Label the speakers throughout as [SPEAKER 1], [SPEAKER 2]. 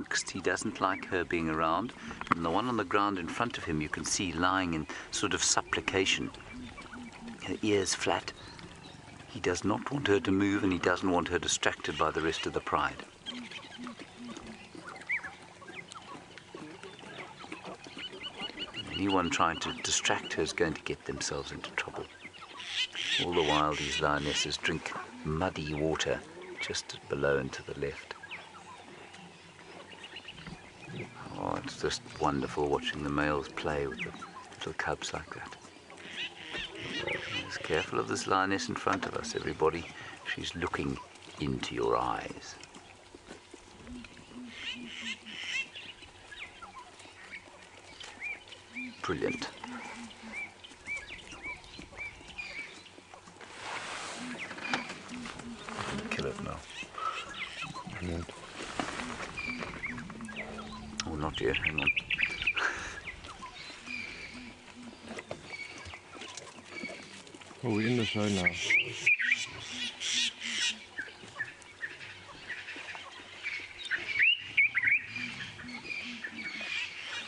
[SPEAKER 1] because he doesn't like her being around. And the one on the ground in front of him you can see lying in sort of supplication, her ears flat. He does not want her to move, and he doesn't want her distracted by the rest of the pride. Anyone trying to distract her is going to get themselves into trouble. All the while these lionesses drink muddy water just below and to the left. Oh, it's just wonderful watching the males play with the little cubs like that. Just careful of this lioness in front of us, everybody. She's looking into your eyes. Brilliant. Kill it now. Brilliant. Oh, not yet. Hang on.
[SPEAKER 2] Oh, we're in the show now.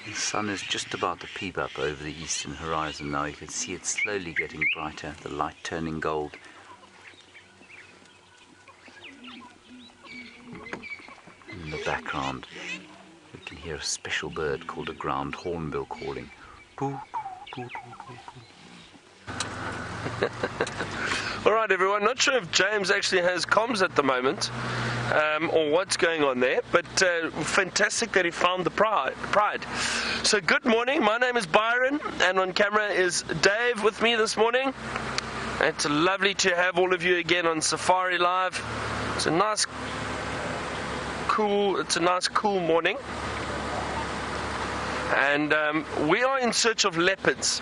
[SPEAKER 1] The sun is just about to peep up over the eastern horizon now. You can see it slowly getting brighter, the light turning gold. In the background, we can hear a special bird called a ground hornbill calling.
[SPEAKER 3] All right, everyone. Not sure if James actually has comms at the moment, or what's going on there, but fantastic that he found the pride. So good morning. My name is Byron, and on camera is Dave with me this morning. It's lovely to have all of you again on Safari Live. It's a nice, cool morning, and we are in search of leopards.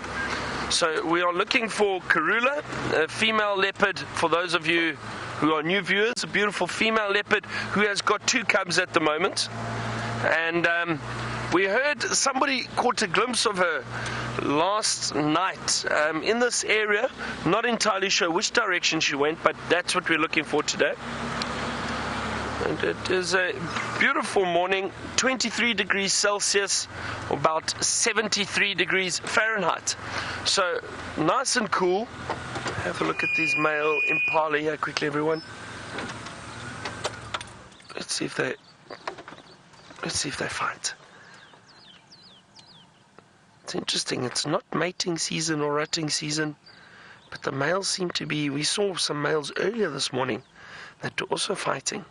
[SPEAKER 3] So we are looking for Karula, a female leopard. For those of you who are new viewers, a beautiful female leopard who has got 2 cubs at the moment. And we heard somebody caught a glimpse of her last night in this area. Not entirely sure which direction she went, but that's what we're looking for today. And it is a beautiful morning, 23 degrees Celsius, about 73 degrees Fahrenheit. So nice and cool. Have a look at these male impala here quickly, everyone. Let's see if they fight. It's interesting. It's not mating season or rutting season, but the males seem to be. We saw some males earlier this morning that were also fighting.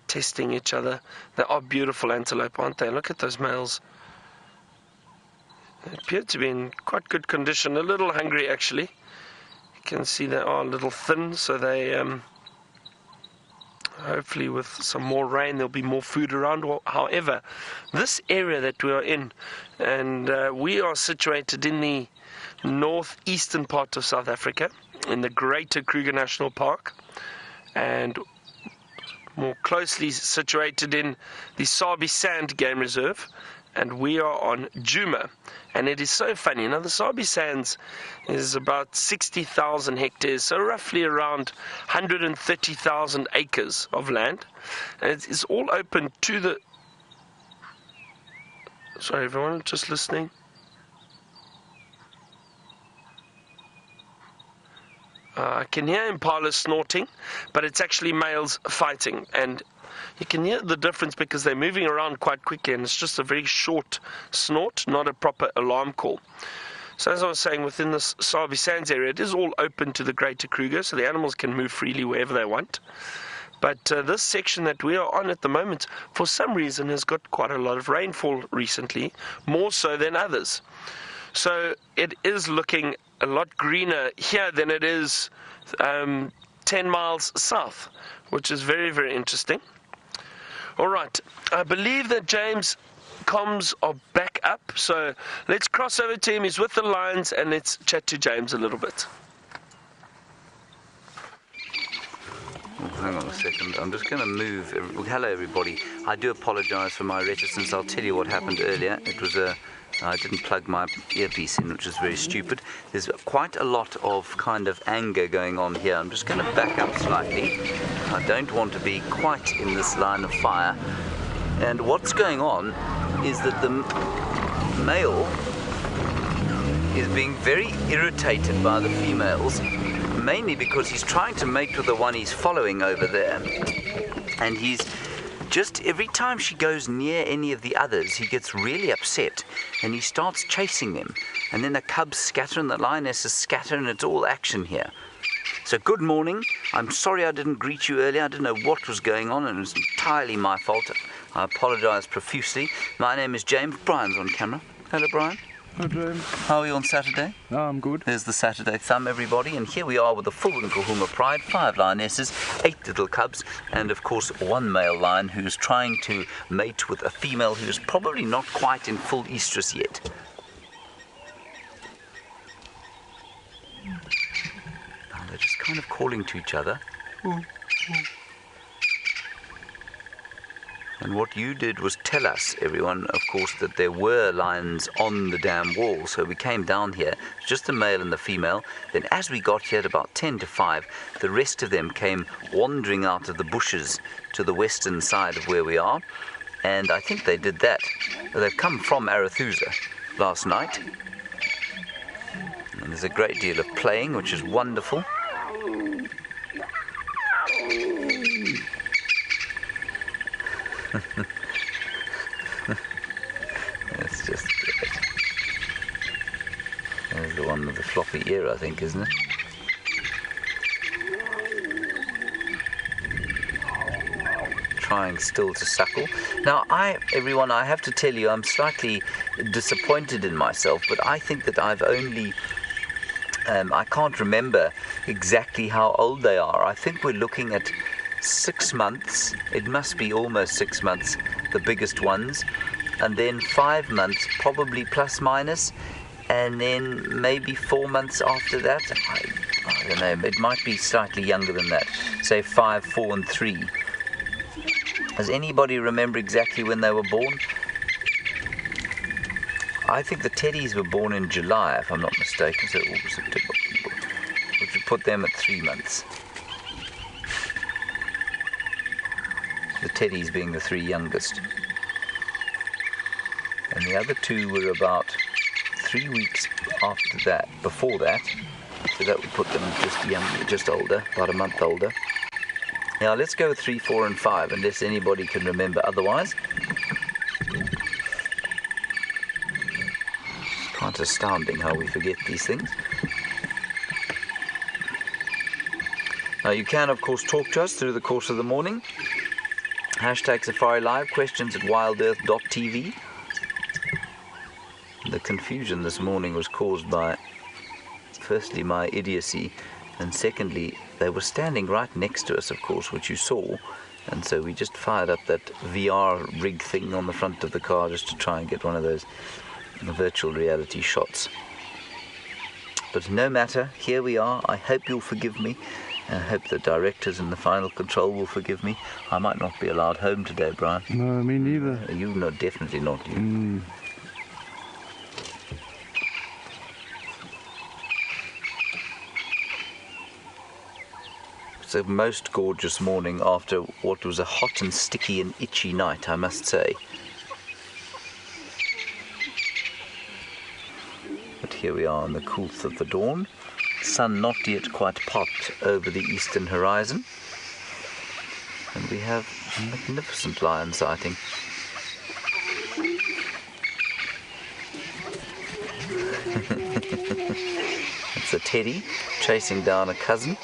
[SPEAKER 3] Testing each other. They are beautiful antelope, aren't they? Look at those males. They appear to be in quite good condition. A little hungry, actually. You can see they are a little thin, so they hopefully with some more rain there'll be more food around. However, this area that we are in, and we are situated in the northeastern part of South Africa, in the Greater Kruger National Park, and more closely situated in the Sabi Sand Game Reserve, and we are on Djuma. And it is so funny, now the Sabi Sands is about 60,000 hectares, so roughly around 130,000 acres of land, and it's all open to the... Sorry everyone, just listening. I can hear impalas snorting, but it's actually males fighting, and you can hear the difference because they're moving around quite quickly, and it's just a very short snort, not a proper alarm call. So as I was saying, within this Sabi Sands area, it is all open to the Greater Kruger, so the animals can move freely wherever they want. But this section that we are on at the moment, for some reason, has got quite a lot of rainfall recently, more so than others. So it is looking a lot greener here than it is 10 miles south, which is very, very interesting. All right, I believe that James' comms are back up, so let's cross over to him. He's with the lions, and let's chat to James a little bit.
[SPEAKER 1] Oh, hang on a second, I'm just going to move. Hello everybody, I do apologise for my reticence. I'll tell you what happened earlier. It was a I didn't plug my earpiece in, which is very stupid. There's quite a lot of kind of anger going on here. I'm just going to back up slightly. I don't want to be quite in this line of fire. And what's going on is that the male is being very irritated by the females, mainly because he's trying to mate with the one he's following over there. And he's just, every time she goes near any of the others, he gets really upset and he starts chasing them. And then the cubs scatter and the lionesses scatter, and it's all action here. So good morning. I'm sorry I didn't greet you earlier. I didn't know what was going on, and it was entirely my fault. I apologize profusely. My name is James. Brian's on camera. Hello, Brian.
[SPEAKER 2] Hi, James.
[SPEAKER 1] How are you on Saturday?
[SPEAKER 2] No, I'm good.
[SPEAKER 1] There's the Saturday thumb, everybody, and here we are with the full Nkuhuma pride, 5 lionesses, 8 little cubs, and of course 1 male lion who's trying to mate with a female who's probably not quite in full estrus yet. Now they're just kind of calling to each other. And what you did was tell us, everyone, of course, that there were lions on the dam wall. So we came down here, just the male and the female. Then as we got here at about 10 to 5, the rest of them came wandering out of the bushes to the western side of where we are. And I think they did that. They've come from Arathusa last night. And there's a great deal of playing, which is wonderful. That's just great. There's the one with the floppy ear, I think, isn't it? Trying still to suckle. Now, everyone, I have to tell you, I'm slightly disappointed in myself, but I think that I've only... I can't remember exactly how old they are. I think we're looking at 6 months. It must be almost 6 months, the biggest ones, and then 5 months, probably plus minus, and then maybe 4 months after that. I don't know, it might be slightly younger than that, say 5, 4 and 3. Does anybody remember exactly when they were born? I think the teddies were born in July, if I'm not mistaken, so August, September, which would put them at 3 months. The teddies being the 3 youngest. And the other 2 were about 3 weeks after that, before that. So that would put them just younger, just older, about a month older. Now let's go with 3, 4 and 5, unless anybody can remember otherwise. It's quite astounding how we forget these things. Now you can of course talk to us through the course of the morning. Hashtag Safari Live, questions at wildearth.tv. The confusion this morning was caused by, firstly, my idiocy, and secondly, they were standing right next to us, of course, which you saw, and so we just fired up that VR rig thing on the front of the car just to try and get one of those virtual reality shots. But no matter, here we are. I hope you'll forgive me. I hope the directors in the final control will forgive me. I might not be allowed home today, Brian.
[SPEAKER 2] No, me neither.
[SPEAKER 1] You no, definitely not you. It's a most gorgeous morning after what was a hot and sticky and itchy night, I must say. But here we are in the coolth of the dawn. Sun not yet quite popped over the eastern horizon, and we have a magnificent lion sighting. It's a teddy chasing down a cousin.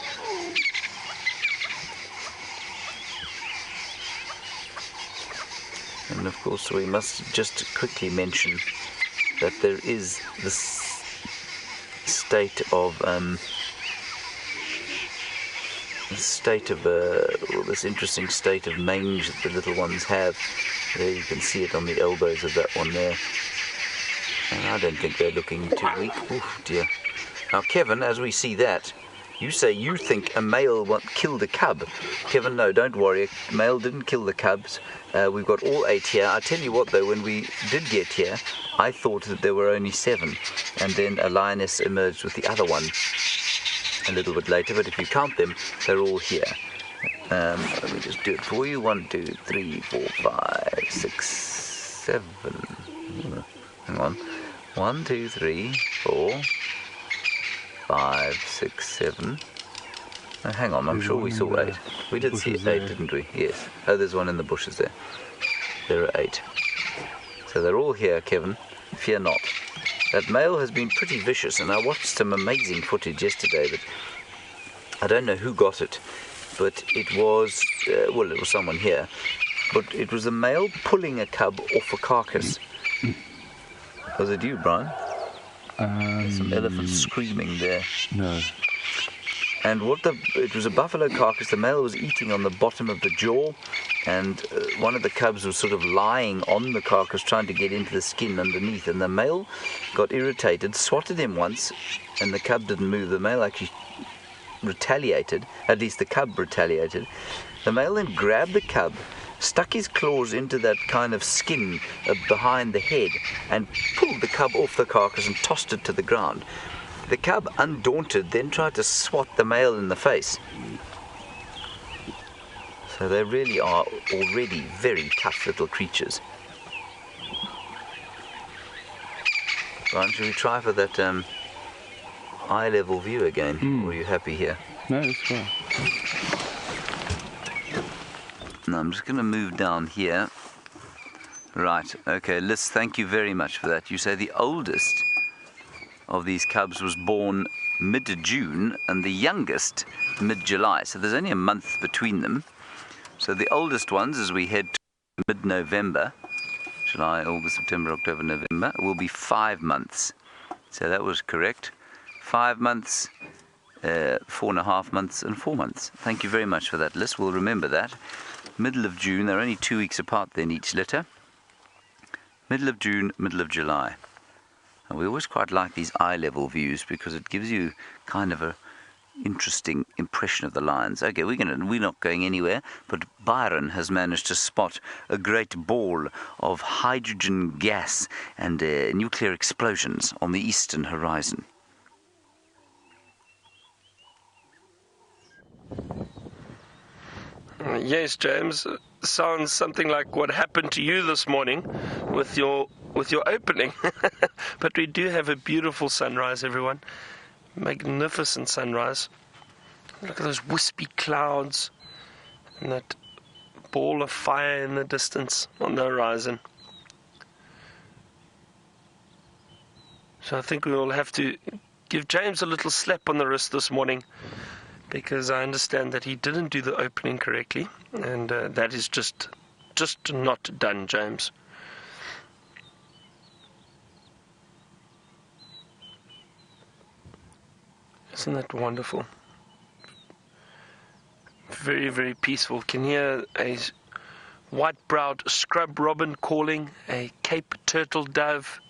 [SPEAKER 1] And of course we must just quickly mention that there is this state of this interesting state of mange that the little ones have. There you can see it on the elbows of that one there, and I don't think they're looking too weak. Oof, dear. Now Kevin, as we see that, You say you think a male killed a cub. Kevin, no, don't worry. A male didn't kill the cubs. We've got all 8 here. I tell you what, though, when we did get here, I thought that there were only 7. And then a lioness emerged with the other one a little bit later. But if you count them, they're all here. Let me just do it for you. 1, 2, 3, 4, 5, 6, 7. Hang on. 1, 2, 3, 4, 5, 6, 7. Oh, hang on, I'm sure we saw 8. We did see 8, didn't we? Yes. Oh, there's one in the bushes there. There are 8. So they're all here, Kevin. Fear not. That male has been pretty vicious, and I watched some amazing footage yesterday, but I don't know who got it. But it was, well, it was someone here. But it was a male pulling a cub off a carcass. Was it you, Brian? There's some elephants screaming there.
[SPEAKER 2] No.
[SPEAKER 1] And it was a buffalo carcass. The male was eating on the bottom of the jaw, and one of the cubs was sort of lying on the carcass trying to get into the skin underneath. And the male got irritated, swatted him once, and the cub didn't move. The male actually retaliated, at least the cub retaliated. The male then grabbed the cub, stuck his claws into that kind of skin behind the head, and pulled the cub off the carcass and tossed it to the ground. The cub, undaunted, then tried to swat the male in the face. So they really are already very tough little creatures. Right, should we try for that eye level view again? Or are you happy here?
[SPEAKER 2] No, it's fine.
[SPEAKER 1] Now I'm just going to move down here. Right, okay, Liz, thank you very much for that. You say the oldest of these cubs was born mid-June and the youngest mid-July. So there's only a month between them. So the oldest ones, as we head to mid-November, July, August, September, October, November, will be 5 months. So that was correct. 5 months, 4.5 months, and 4 months. Thank you very much for that, Liz. We'll remember that. Middle of June, they're only 2 weeks apart then each litter. Middle of June, middle of July. And we always quite like these eye-level views because it gives you kind of a interesting impression of the lions. Okay, we're not going anywhere, but Byron has managed to spot a great ball of hydrogen gas and nuclear explosions on the eastern horizon.
[SPEAKER 3] Yes, James. Sounds something like what happened to you this morning with your opening. But we do have a beautiful sunrise, everyone. Magnificent sunrise. Look at those wispy clouds and that ball of fire in the distance on the horizon. So I think we will have to give James a little slap on the wrist this morning, because I understand that he didn't do the opening correctly, and that is just not done, James. Isn't that wonderful? Very, very peaceful. Can hear a white-browed scrub robin calling, a Cape turtle dove.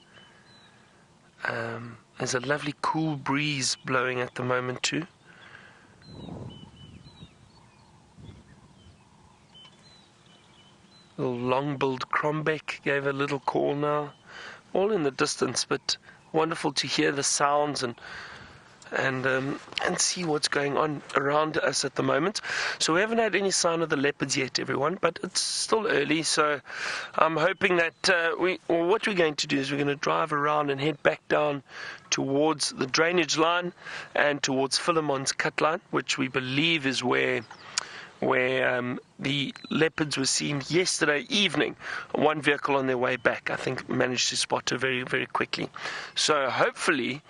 [SPEAKER 3] There's a lovely cool breeze blowing at the moment too. Little long-billed crombeck gave a little call now, all in the distance, but wonderful to hear the sounds and see what's going on around us at the moment. So we haven't had any sign of the leopards yet, everyone, but it's still early, so I'm hoping that what we're going to do is we're going to drive around and head back down towards the drainage line and towards Philemon's cut line, which we believe is where the leopards were seen yesterday evening. One vehicle on their way back, I think, managed to spot her very, very quickly. So hopefully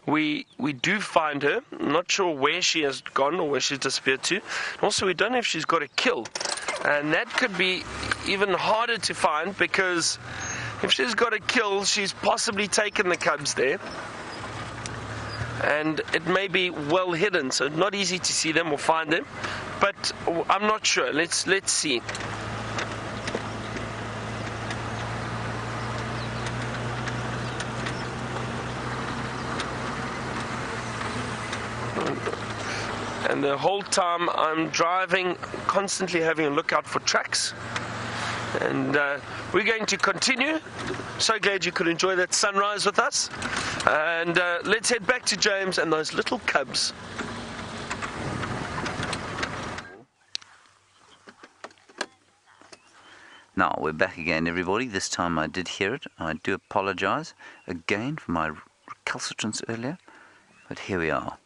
[SPEAKER 3] we do find her. I'm not sure where she has gone or where she's disappeared to. Also, we don't know if she's got a kill, and that could be even harder to find, because if she's got a kill, she's possibly taken the cubs there, and it may be well hidden, so not easy to see them or find them, but I'm not sure. Let's see. And the whole time I'm driving, constantly having a look out for tracks. And we're going to continue. So glad you could enjoy that sunrise with us. And let's head back to James and those little cubs.
[SPEAKER 1] Now, we're back again, everybody. This time I did hear it. I do apologize again for my recalcitrance earlier. But here we are.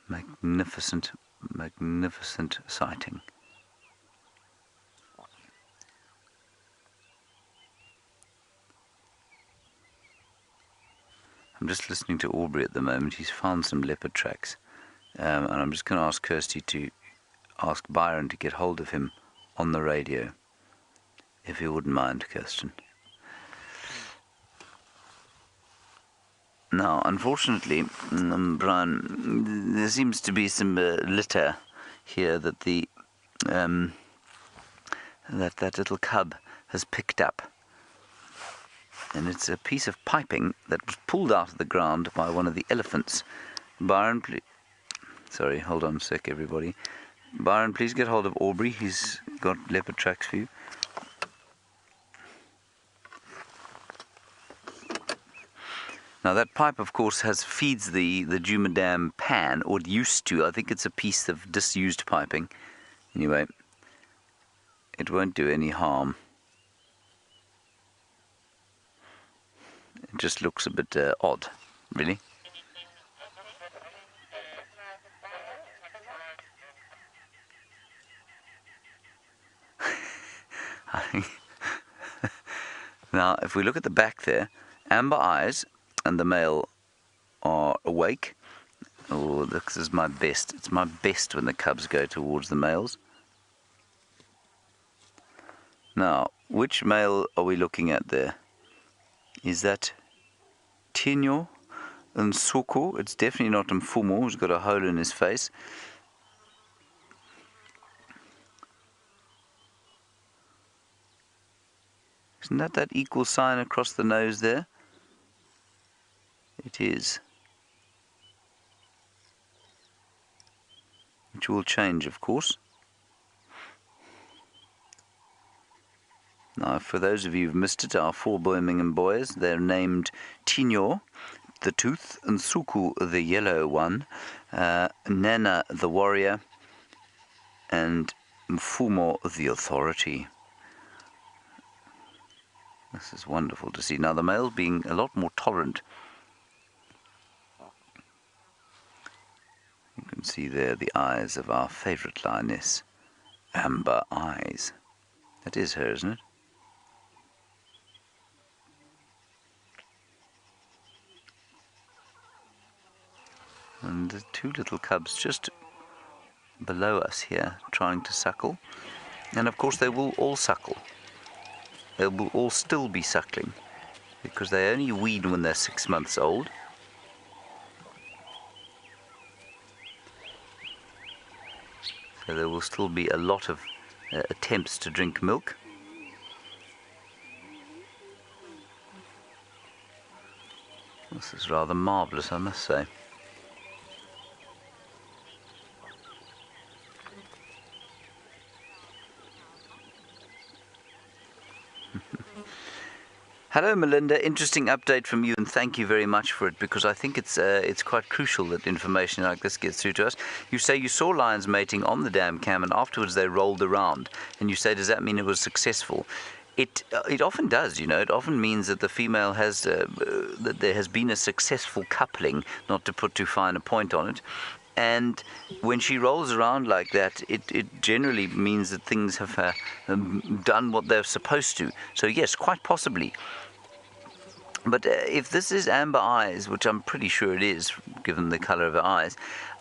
[SPEAKER 1] Magnificent, magnificent sighting. I'm just listening to Aubrey at the moment. He's found some leopard tracks. And I'm just going to ask Kirsty to ask Byron to get hold of him on the radio, if you wouldn't mind, Kirsten. Now, unfortunately, Brian, there seems to be some litter here that the that little cub has picked up, and it's a piece of piping that was pulled out of the ground by one of the elephants. Byron, please. Sorry, hold on a sec, everybody. Byron, please get hold of Aubrey. He's got leopard tracks for you. Now that pipe, of course, feeds the Djuma Dam pan, or it used to. I think it's a piece of disused piping. Anyway, it won't do any harm. It just looks a bit odd, really. Now, if we look at the back there, amber eyes and the male are awake. Oh, this is my best. It's my best when the cubs go towards the males. Now, which male are we looking at there? Is that Tinyo and Suku? It's definitely not Nkuhuma, who's got a hole in his face. Isn't that equal sign across the nose there? It is. Which will change, of course. Now, for those of you who've missed it, our 4 Birmingham boys, they're named Tinyo, the tooth, and Suku, the yellow one, Nana, the warrior, and Nkuhuma, the authority. This is wonderful to see. Now, the male being a lot more tolerant. You can see there the eyes of our favourite lioness, amber eyes. That is her, isn't it? And the 2 little cubs just below us here, trying to suckle. And of course they will all suckle. They will all still be suckling, because they only wean when they're 6 months old. So there will still be a lot of attempts to drink milk. This is rather marvellous, I must say. Hello, Melinda. Interesting update from you, and thank you very much for it, because I think it's quite crucial that information like this gets through to us. You say you saw lions mating on the dam cam, and afterwards they rolled around. And you say, does that mean it was successful? It often does, you know. It often means that the female has that there has been a successful coupling, not to put too fine a point on it. And when she rolls around like that, it generally means that things have done what they're supposed to. So yes, quite possibly. But if this is amber eyes, which I'm pretty sure it is, given the colour of her eyes,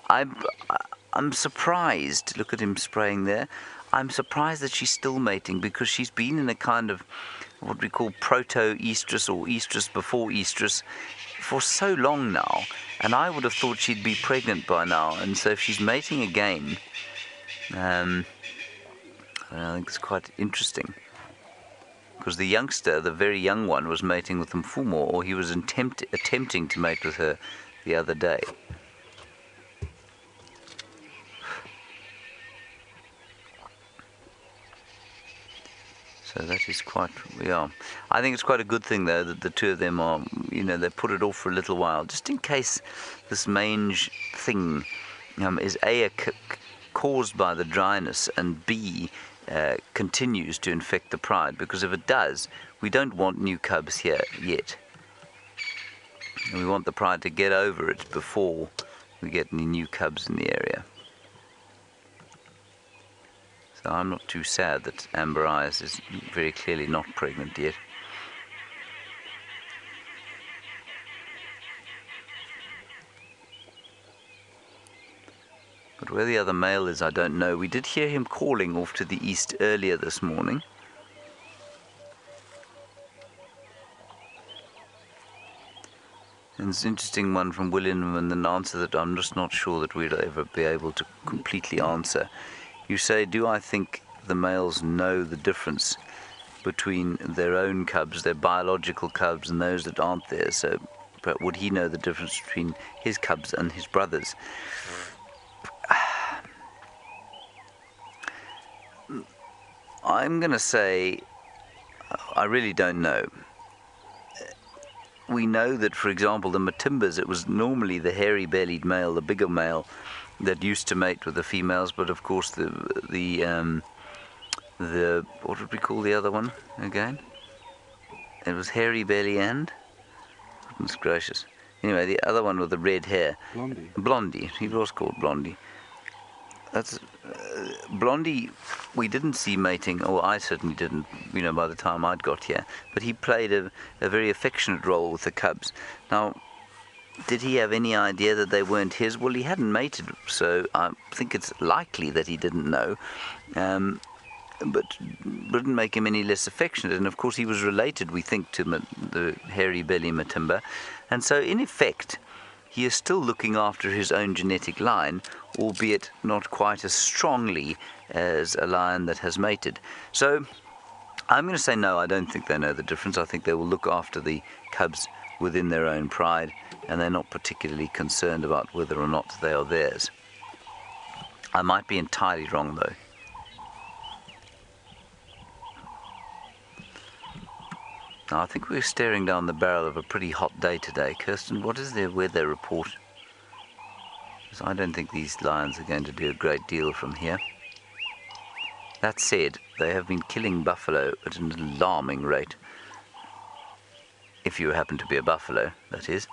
[SPEAKER 1] I'm surprised. Look at him spraying there. I'm surprised that she's still mating, because she's been in a kind of what we call proto-estrus or estrus before estrus for so long now, and I would have thought she'd be pregnant by now. And so if she's mating again, I think it's quite interesting. Because the youngster, the very young one, was mating with Nkuhuma, or he was attempting to mate with her the other day. So that is quite, yeah. I think it's quite a good thing, though, that the two of them are, they put it off for a little while, just in case this mange thing is A, caused by the dryness, and B, continues to infect the pride. Because if it does, we don't want new cubs here yet. And we want the pride to get over it before we get any new cubs in the area. So I'm not too sad that Amber Eyes is very clearly not pregnant yet. But where the other male is, I don't know. We did hear him calling off to the east earlier this morning. And it's an interesting one from William, and an answer that I'm just not sure that we'll ever be able to completely answer. You say, do I think the males know the difference between their own cubs, their biological cubs, and those that aren't there? So, but would he know the difference between his cubs and his brothers? I'm going to say, I really don't know. We know that, for example, the Matimbas, it was normally the hairy-bellied male, the bigger male, that used to mate with the females. But of course, the what would we call the other one again? It was hairy belly and, goodness gracious. Anyway, the other one with the red hair.
[SPEAKER 2] Blondie.
[SPEAKER 1] Blondie. He was called Blondie. That's Blondie. We didn't see mating, or I certainly didn't, by the time I'd got here. But he played a very affectionate role with the cubs. Now, did he have any idea that they weren't his? Well, he hadn't mated, so I think it's likely that he didn't know. But didn't make him any less affectionate. And of course, he was related, we think, to the hairy belly Matimba. And so, in effect, he is still looking after his own genetic line, albeit not quite as strongly as a lion that has mated. So, I'm going to say no, I don't think they know the difference. I think they will look after the cubs within their own pride, and they're not particularly concerned about whether or not they are theirs. I might be entirely wrong, though. Now, I think we're staring down the barrel of a pretty hot day today. Kirsten, what is their weather report? Because I don't think these lions are going to do a great deal from here. That said, they have been killing buffalo at an alarming rate. If you happen to be a buffalo, that is.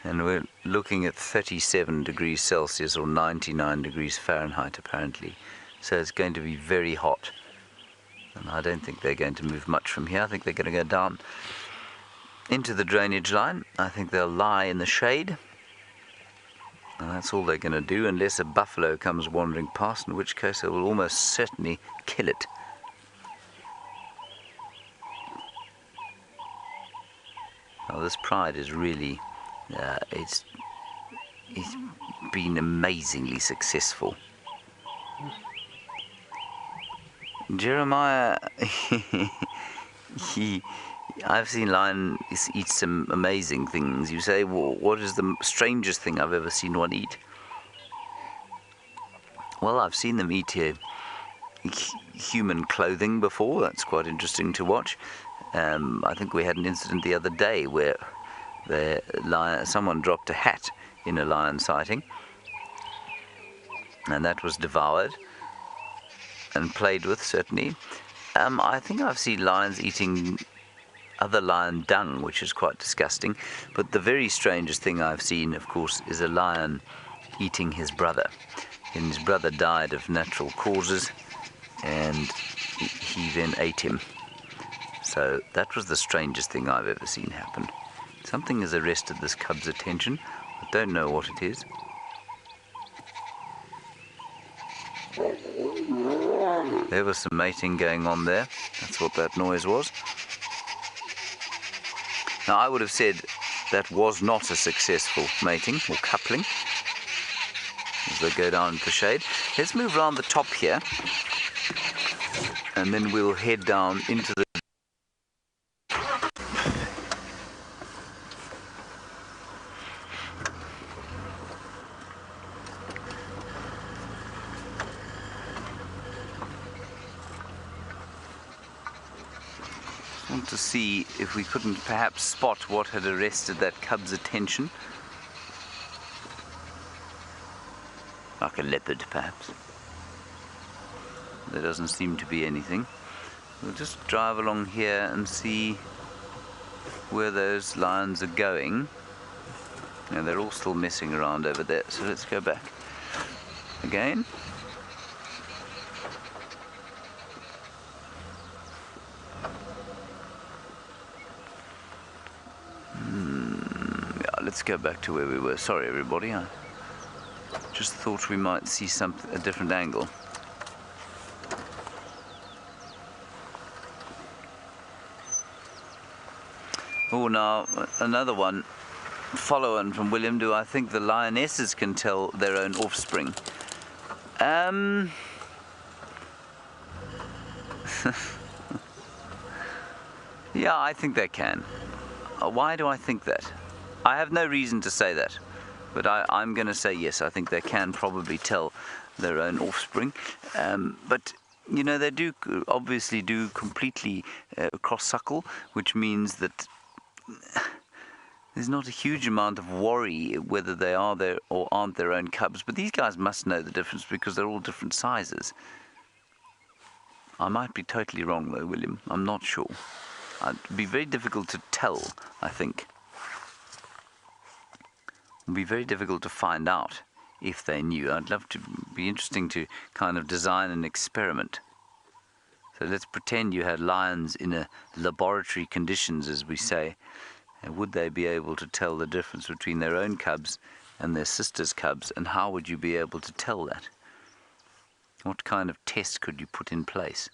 [SPEAKER 1] And we're looking at 37 degrees Celsius or 99 degrees Fahrenheit, apparently. So it's going to be very hot. And I don't think they're going to move much from here. I think they're going to go down into the drainage line. I think they'll lie in the shade. And that's all they're going to do, unless a buffalo comes wandering past, in which case they will almost certainly kill it. Now, this pride is really, it's been amazingly successful. Jeremiah, I've seen lions eat some amazing things. You say, well, what is the strangest thing I've ever seen one eat? Well, I've seen them eat human clothing before. That's quite interesting to watch. I think we had an incident the other day where someone dropped a hat in a lion sighting, and that was devoured and played with, certainly. I think I've seen lions eating other lion dung, which is quite disgusting. But the very strangest thing I've seen, of course, is a lion eating his brother. And his brother died of natural causes, and he then ate him. So that was the strangest thing I've ever seen happen. Something has arrested this cub's attention. I don't know what it is. There was some mating going on there. That's what that noise was. Now, I would have said that was not a successful mating or coupling as they go down into the shade. Let's move around the top here, and then we'll head down into the Want to see if we couldn't perhaps spot what had arrested that cub's attention. Like a leopard, perhaps. There doesn't seem to be anything. We'll just drive along here and see where those lions are going. And they're all still messing around over there, so let's go back again. Yeah, let's go back to where we were. Sorry everybody, I just thought we might see a different angle. Oh, now another one. Follow on from William. Do I think the lionesses can tell their own offspring? Yeah, I think they can. Why do I think that? I have no reason to say that, but I'm going to say yes. I think they can probably tell their own offspring, but you know, they do obviously do completely cross-suckle, which means that there's not a huge amount of worry whether they are their or aren't their own cubs, but these guys must know the difference because they're all different sizes. I might be totally wrong though, William. I'm not sure. It'd be very difficult to tell, I think. It'd be very difficult to find out if they knew. I'd love to be interesting to kind of design an experiment. So let's pretend you had lions in a laboratory conditions, as we say. And would they be able to tell the difference between their own cubs and their sisters' cubs? And how would you be able to tell that? What kind of test could you put in place?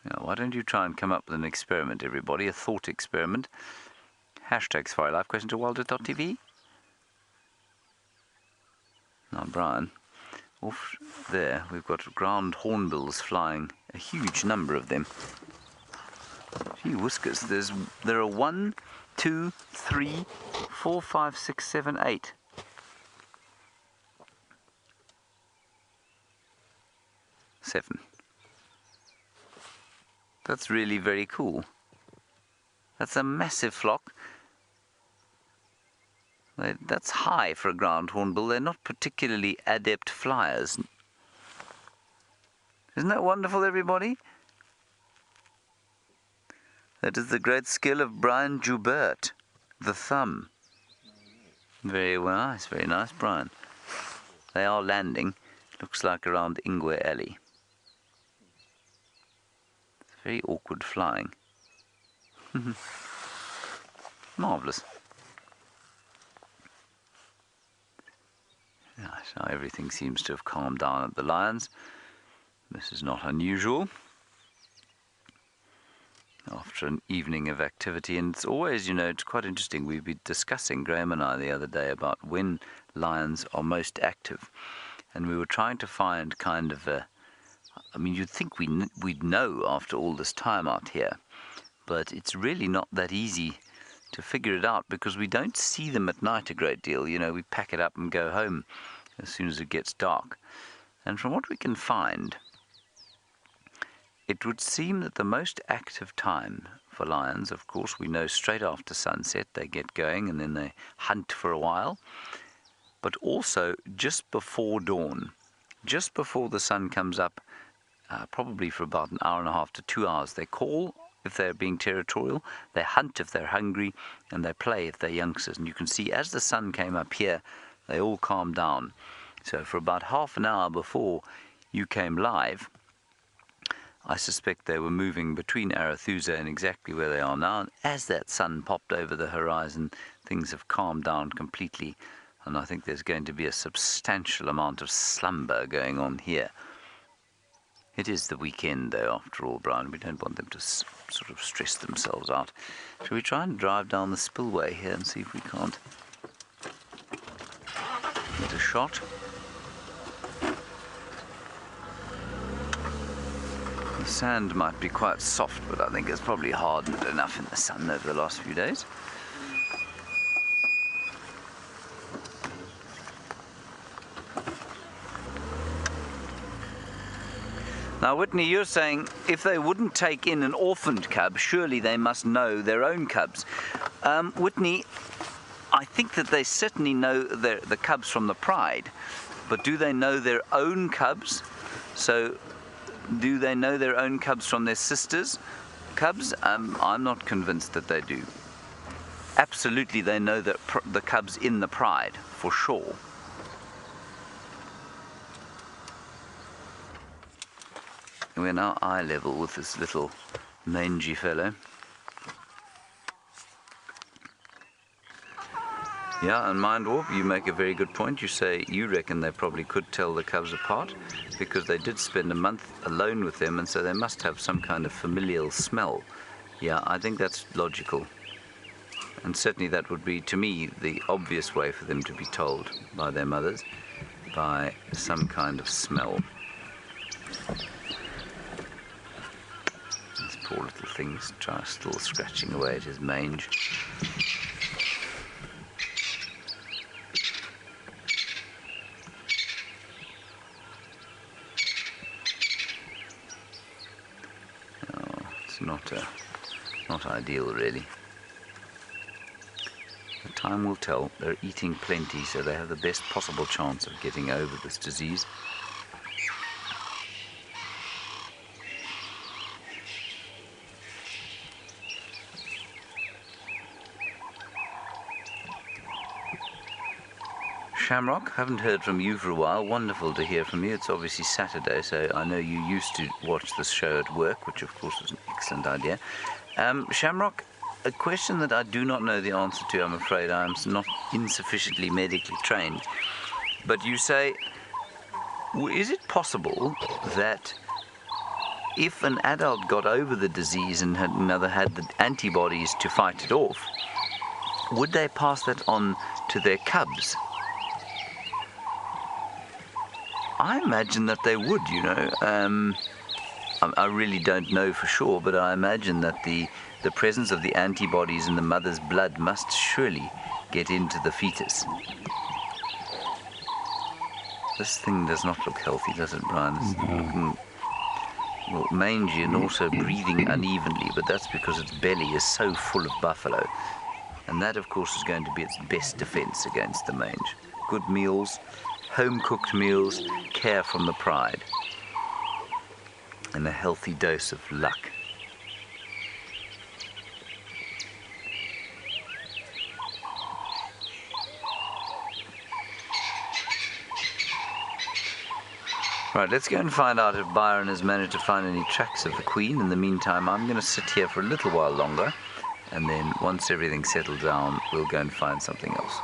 [SPEAKER 1] Now, why don't you try and come up with an experiment, everybody? A thought experiment. Hashtag Safari Live question to WildEarth.tv. Now, Brian, off there we've got ground hornbills flying, a huge number of them. Gee whiskers, there are 1, 2, 3, 4, 5, 6, 7, 8. Seven. That's really very cool. That's a massive flock. That's high for a ground hornbill. They're not particularly adept flyers. Isn't that wonderful, everybody? That is the great skill of Brian Joubert, the thumb. Very nice, Brian. They are landing. Looks like around Ingwe Alley. It's very awkward flying. Marvellous. Right, now everything seems to have calmed down at the lions. This is not unusual after an evening of activity, and it's always, you know, it's quite interesting. We've been discussing, Graham and I, the other day about when lions are most active, and we were trying to find kind of a, I mean, you'd think we'd know after all this time out here, but it's really not that easy to figure it out because we don't see them at night a great deal. You know, we pack it up and go home as soon as it gets dark. And from what we can find, it would seem that the most active time for lions, of course, we know straight after sunset they get going and then they hunt for a while, but also just before dawn, just before the sun comes up, probably for about an hour and a half to 2 hours. They call if they're being territorial, they hunt if they're hungry, and they play if they're youngsters. And you can see as the sun came up here, they all calmed down. So for about half an hour before you came live, I suspect they were moving between Arathusa and exactly where they are now. And as that sun popped over the horizon, things have calmed down completely. And I think there's going to be a substantial amount of slumber going on here. It is the weekend, though, after all, Brian. We don't want them to sort of stress themselves out. Shall we try and drive down the spillway here and see if we can't get a shot? The sand might be quite soft, but I think it's probably hardened enough in the sun over the last few days. Now, Whitney, you're saying if they wouldn't take in an orphaned cub, surely they must know their own cubs. Whitney, I think that they certainly know the cubs from the pride, but do they know their own cubs? So, do they know their own cubs from their sisters' cubs? I'm not convinced that they do. Absolutely, they know the cubs in the pride, for sure. We're now eye level with this little mangy fellow. Yeah, and Mind Warp, you make a very good point. You say you reckon they probably could tell the cubs apart because they did spend a month alone with them, and so they must have some kind of familial smell. Yeah, I think that's logical. And certainly that would be, to me, the obvious way for them to be told by their mothers, by some kind of smell. These poor little things still scratching away at his mange. Oh, it's not ideal, really. Time will tell. They're eating plenty, so they have the best possible chance of getting over this disease. Shamrock, haven't heard from you for a while. Wonderful to hear from you. It's obviously Saturday, so I know you used to watch this show at work, which of course was an excellent idea. Shamrock, a question that I do not know the answer to, I'm afraid. I'm not insufficiently medically trained. But you say, is it possible that if an adult got over the disease and had the antibodies to fight it off, would they pass that on to their cubs? I imagine that they would, you know. I really don't know for sure, but I imagine that the presence of the antibodies in the mother's blood must surely get into the fetus. This thing does not look healthy, does it, Brian? It's looking, well, mangy and also breathing unevenly, but that's because its belly is so full of buffalo. And that, of course, is going to be its best defense against the mange. Good meals, home-cooked meals, care from the pride, and a healthy dose of luck. Right, let's go and find out if Byron has managed to find any tracks of the Queen. In the meantime, I'm going to sit here for a little while longer, and then once everything's settled down, we'll go and find something else.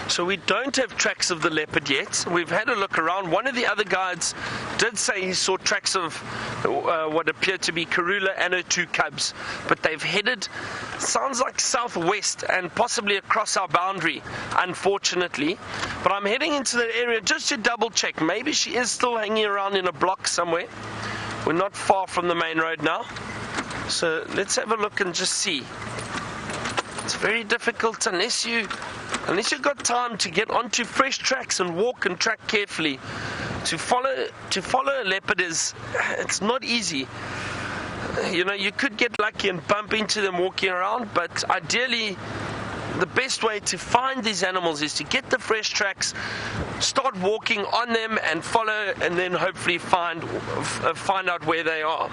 [SPEAKER 3] So we don't have tracks of the leopard yet. We've had a look around. One of the other guides did say he saw tracks of what appeared to be Karula and her two cubs, but they've headed, sounds like southwest and possibly across our boundary, unfortunately. But I'm heading into that area just to double check. Maybe she is still hanging around in a block somewhere. We're not far from the main road now, so let's have a look and just see. It's very difficult unless you've got time to get onto fresh tracks and walk and track carefully. To follow a leopard it's not easy. You know, you could get lucky and bump into them walking around, but ideally the best way to find these animals is to get the fresh tracks, start walking on them and follow, and then hopefully find out where they are.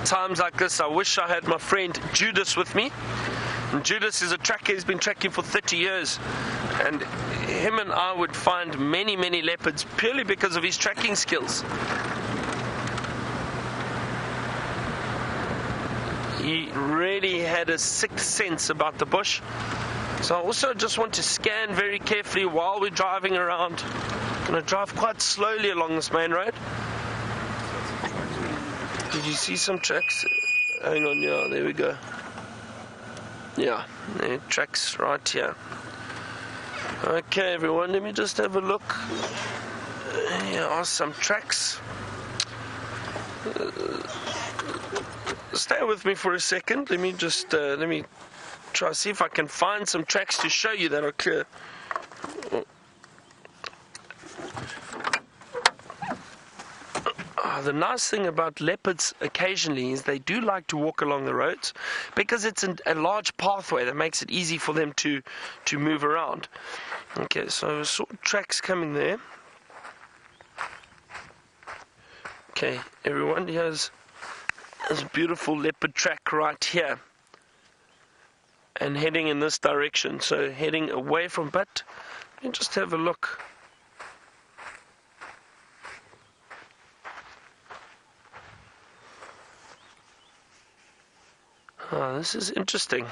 [SPEAKER 3] Times like this, I wish I had my friend Judas with me. And Judas is a tracker. He's been tracking for 30 years, and him and I would find many, many leopards purely because of his tracking skills. He really had a sixth sense about the bush. So I also just want to scan very carefully while we're driving around. I'm going to drive quite slowly along this main road. Did you see some tracks? Hang on, yeah, there we go. Yeah, there are tracks right here. Okay, everyone, let me just have a look. Here are some tracks. stay with me for a second. Let me just let me try see if I can find some tracks to show you that are clear. The nice thing about leopards occasionally is they do like to walk along the roads because it's a large pathway that makes it easy for them to move around. Okay, so saw tracks coming there. Okay, everyone, here's a beautiful leopard track right here. And heading in this direction, so heading away from, but let me just have a look. Oh, this is interesting.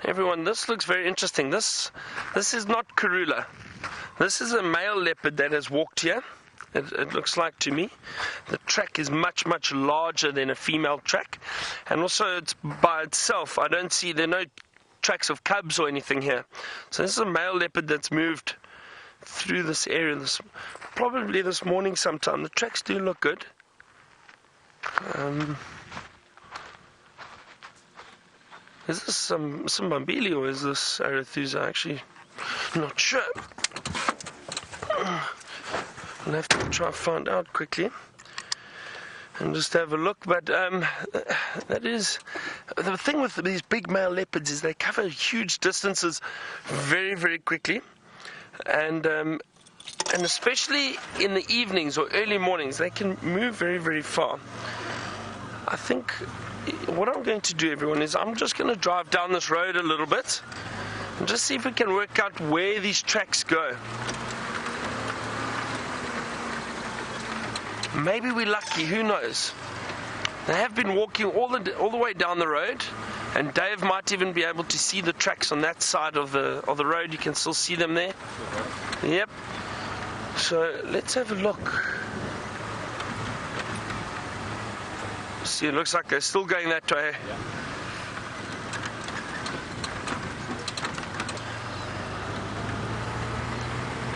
[SPEAKER 3] Everyone, this looks very interesting. This is not Karula. This is a male leopard that has walked here. It looks like to me. The track is much, much larger than a female track. And also it's by itself. I don't see, there are no tracks of cubs or anything here. So this is a male leopard that's moved through this area, probably this morning sometime. The tracks do look good. Is this some Mbambili or is this Arethusa? Actually, not sure. I'll have to try find out quickly and just have a look. But that is the thing with these big male leopards is they cover huge distances very, very quickly, and especially in the evenings or early mornings, they can move very, very far. I think what I'm going to do, everyone, is I'm just going to drive down this road a little bit and just see if we can work out where these tracks go. Maybe we're lucky, who knows? They have been walking all the way down the road, and Dave might even be able to see the tracks on that side of the road. You can still see them there. Yep. So let's have a look. See, it looks like they're still going that way.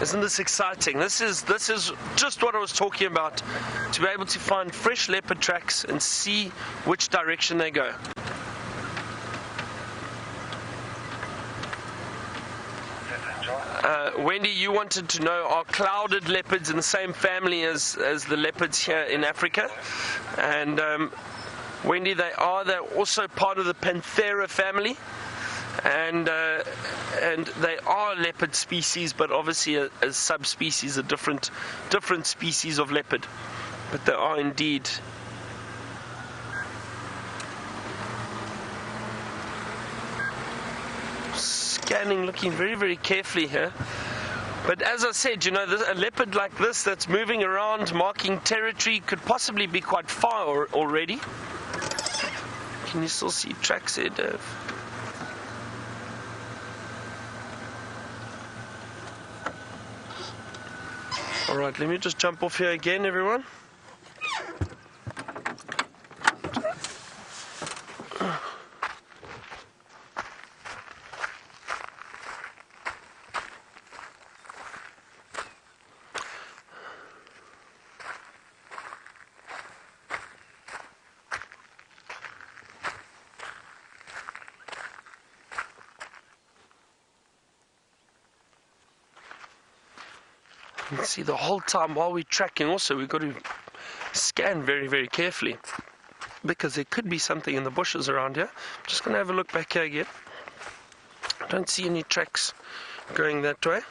[SPEAKER 3] Isn't this exciting? This is just what I was talking about, to be able to find fresh leopard tracks and see which direction they go. Wendy, you wanted to know, are clouded leopards in the same family as the leopards here in Africa? And Wendy, they're also part of the Panthera family, and they are leopard species, but obviously a subspecies, a different species of leopard. But they are indeed. Scanning, looking very, very carefully here. But as I said, you know, a leopard like this that's moving around, marking territory, could possibly be quite far already. Can you still see tracks there, Dave? Alright, let me just jump off here again, everyone. See, the whole time while we're tracking also we've got to scan very, very carefully, because there could be something in the bushes around here. I'm just going to have a look back here again. I don't see any tracks going that way.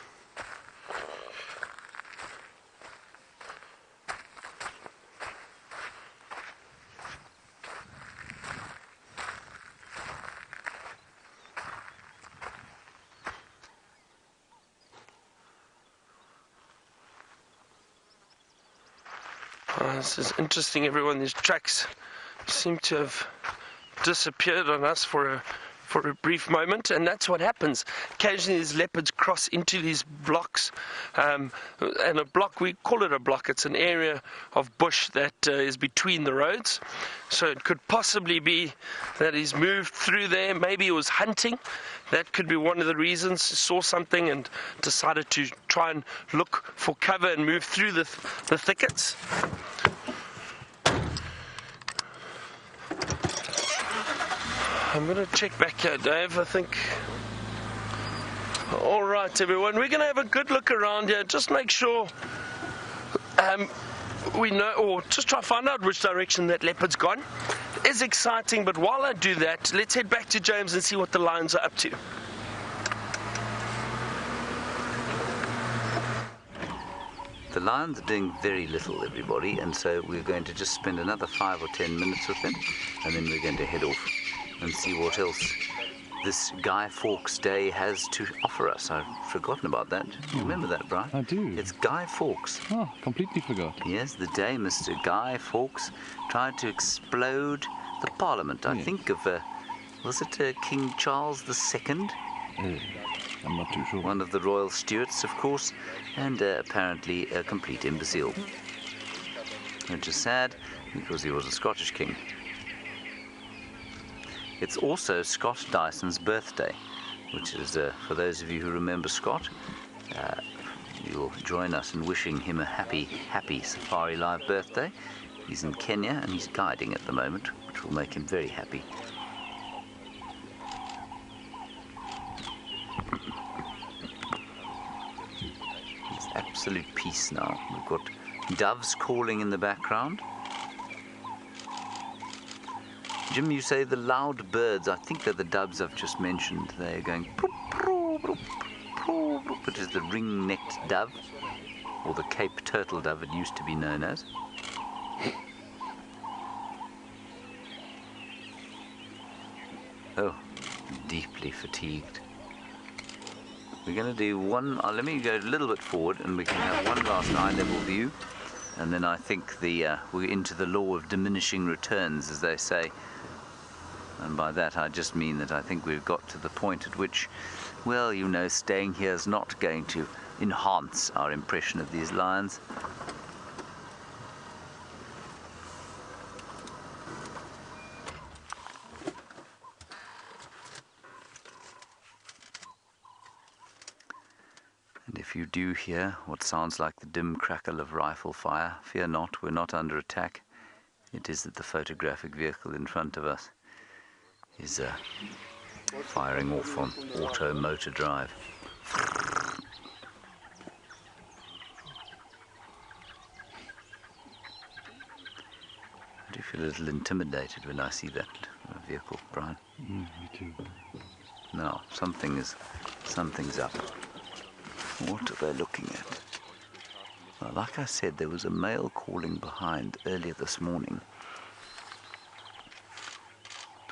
[SPEAKER 3] This is interesting, everyone. These tracks seem to have disappeared on us for a for a brief moment, and that's what happens. Occasionally these leopards cross into these blocks, and a block, we call it a block, it's an area of bush that is between the roads. So it could possibly be that he's moved through there. Maybe he was hunting. That could be one of the reasons. He saw something and decided to try and look for cover and move through the thickets. I'm going to check back here, Dave, I think. All right, everyone, we're going to have a good look around here. Just make sure we know, or just try to find out which direction that leopard's gone. It's exciting, but while I do that, let's head back to James and see what the lions are up to.
[SPEAKER 1] The lions are doing very little, everybody, and so we're going to just spend another 5 or 10 minutes with them, and then we're going to head off and see what else this Guy Fawkes Day has to offer us. I've forgotten about that. Do you remember that, Brian?
[SPEAKER 2] I do.
[SPEAKER 1] It's Guy Fawkes.
[SPEAKER 2] Oh, completely forgot.
[SPEAKER 1] Yes, the day Mr. Guy Fawkes tried to explode the Parliament. I think of, was it King Charles II?
[SPEAKER 2] I'm not too sure.
[SPEAKER 1] One of the royal Stuarts, of course, and apparently a complete imbecile. Which is sad, because he was a Scottish king. It's also Scott Dyson's birthday, which is, for those of you who remember Scott, you'll join us in wishing him a happy, happy Safari Live birthday. He's in Kenya and he's guiding at the moment, which will make him very happy. It's absolute peace now. We've got doves calling in the background. Jim, you say the loud birds, I think they're the doves I've just mentioned. They're going, which is the ring-necked dove, or the Cape turtle dove it used to be known as. Oh, deeply fatigued. We're going to do one, let me go a little bit forward and we can have one last eye-level view. And then I think we're into the law of diminishing returns, as they say. And by that I just mean that I think we've got to the point at which, well, you know, staying here is not going to enhance our impression of these lions. And if you do hear what sounds like the dim crackle of rifle fire, fear not, we're not under attack. It is that the photographic vehicle in front of us is firing off on auto motor drive. I do feel a little intimidated when I see that vehicle, Brian.
[SPEAKER 2] Me too.
[SPEAKER 1] No, something's up. What are they looking at? Well, like I said, there was a male calling behind earlier this morning.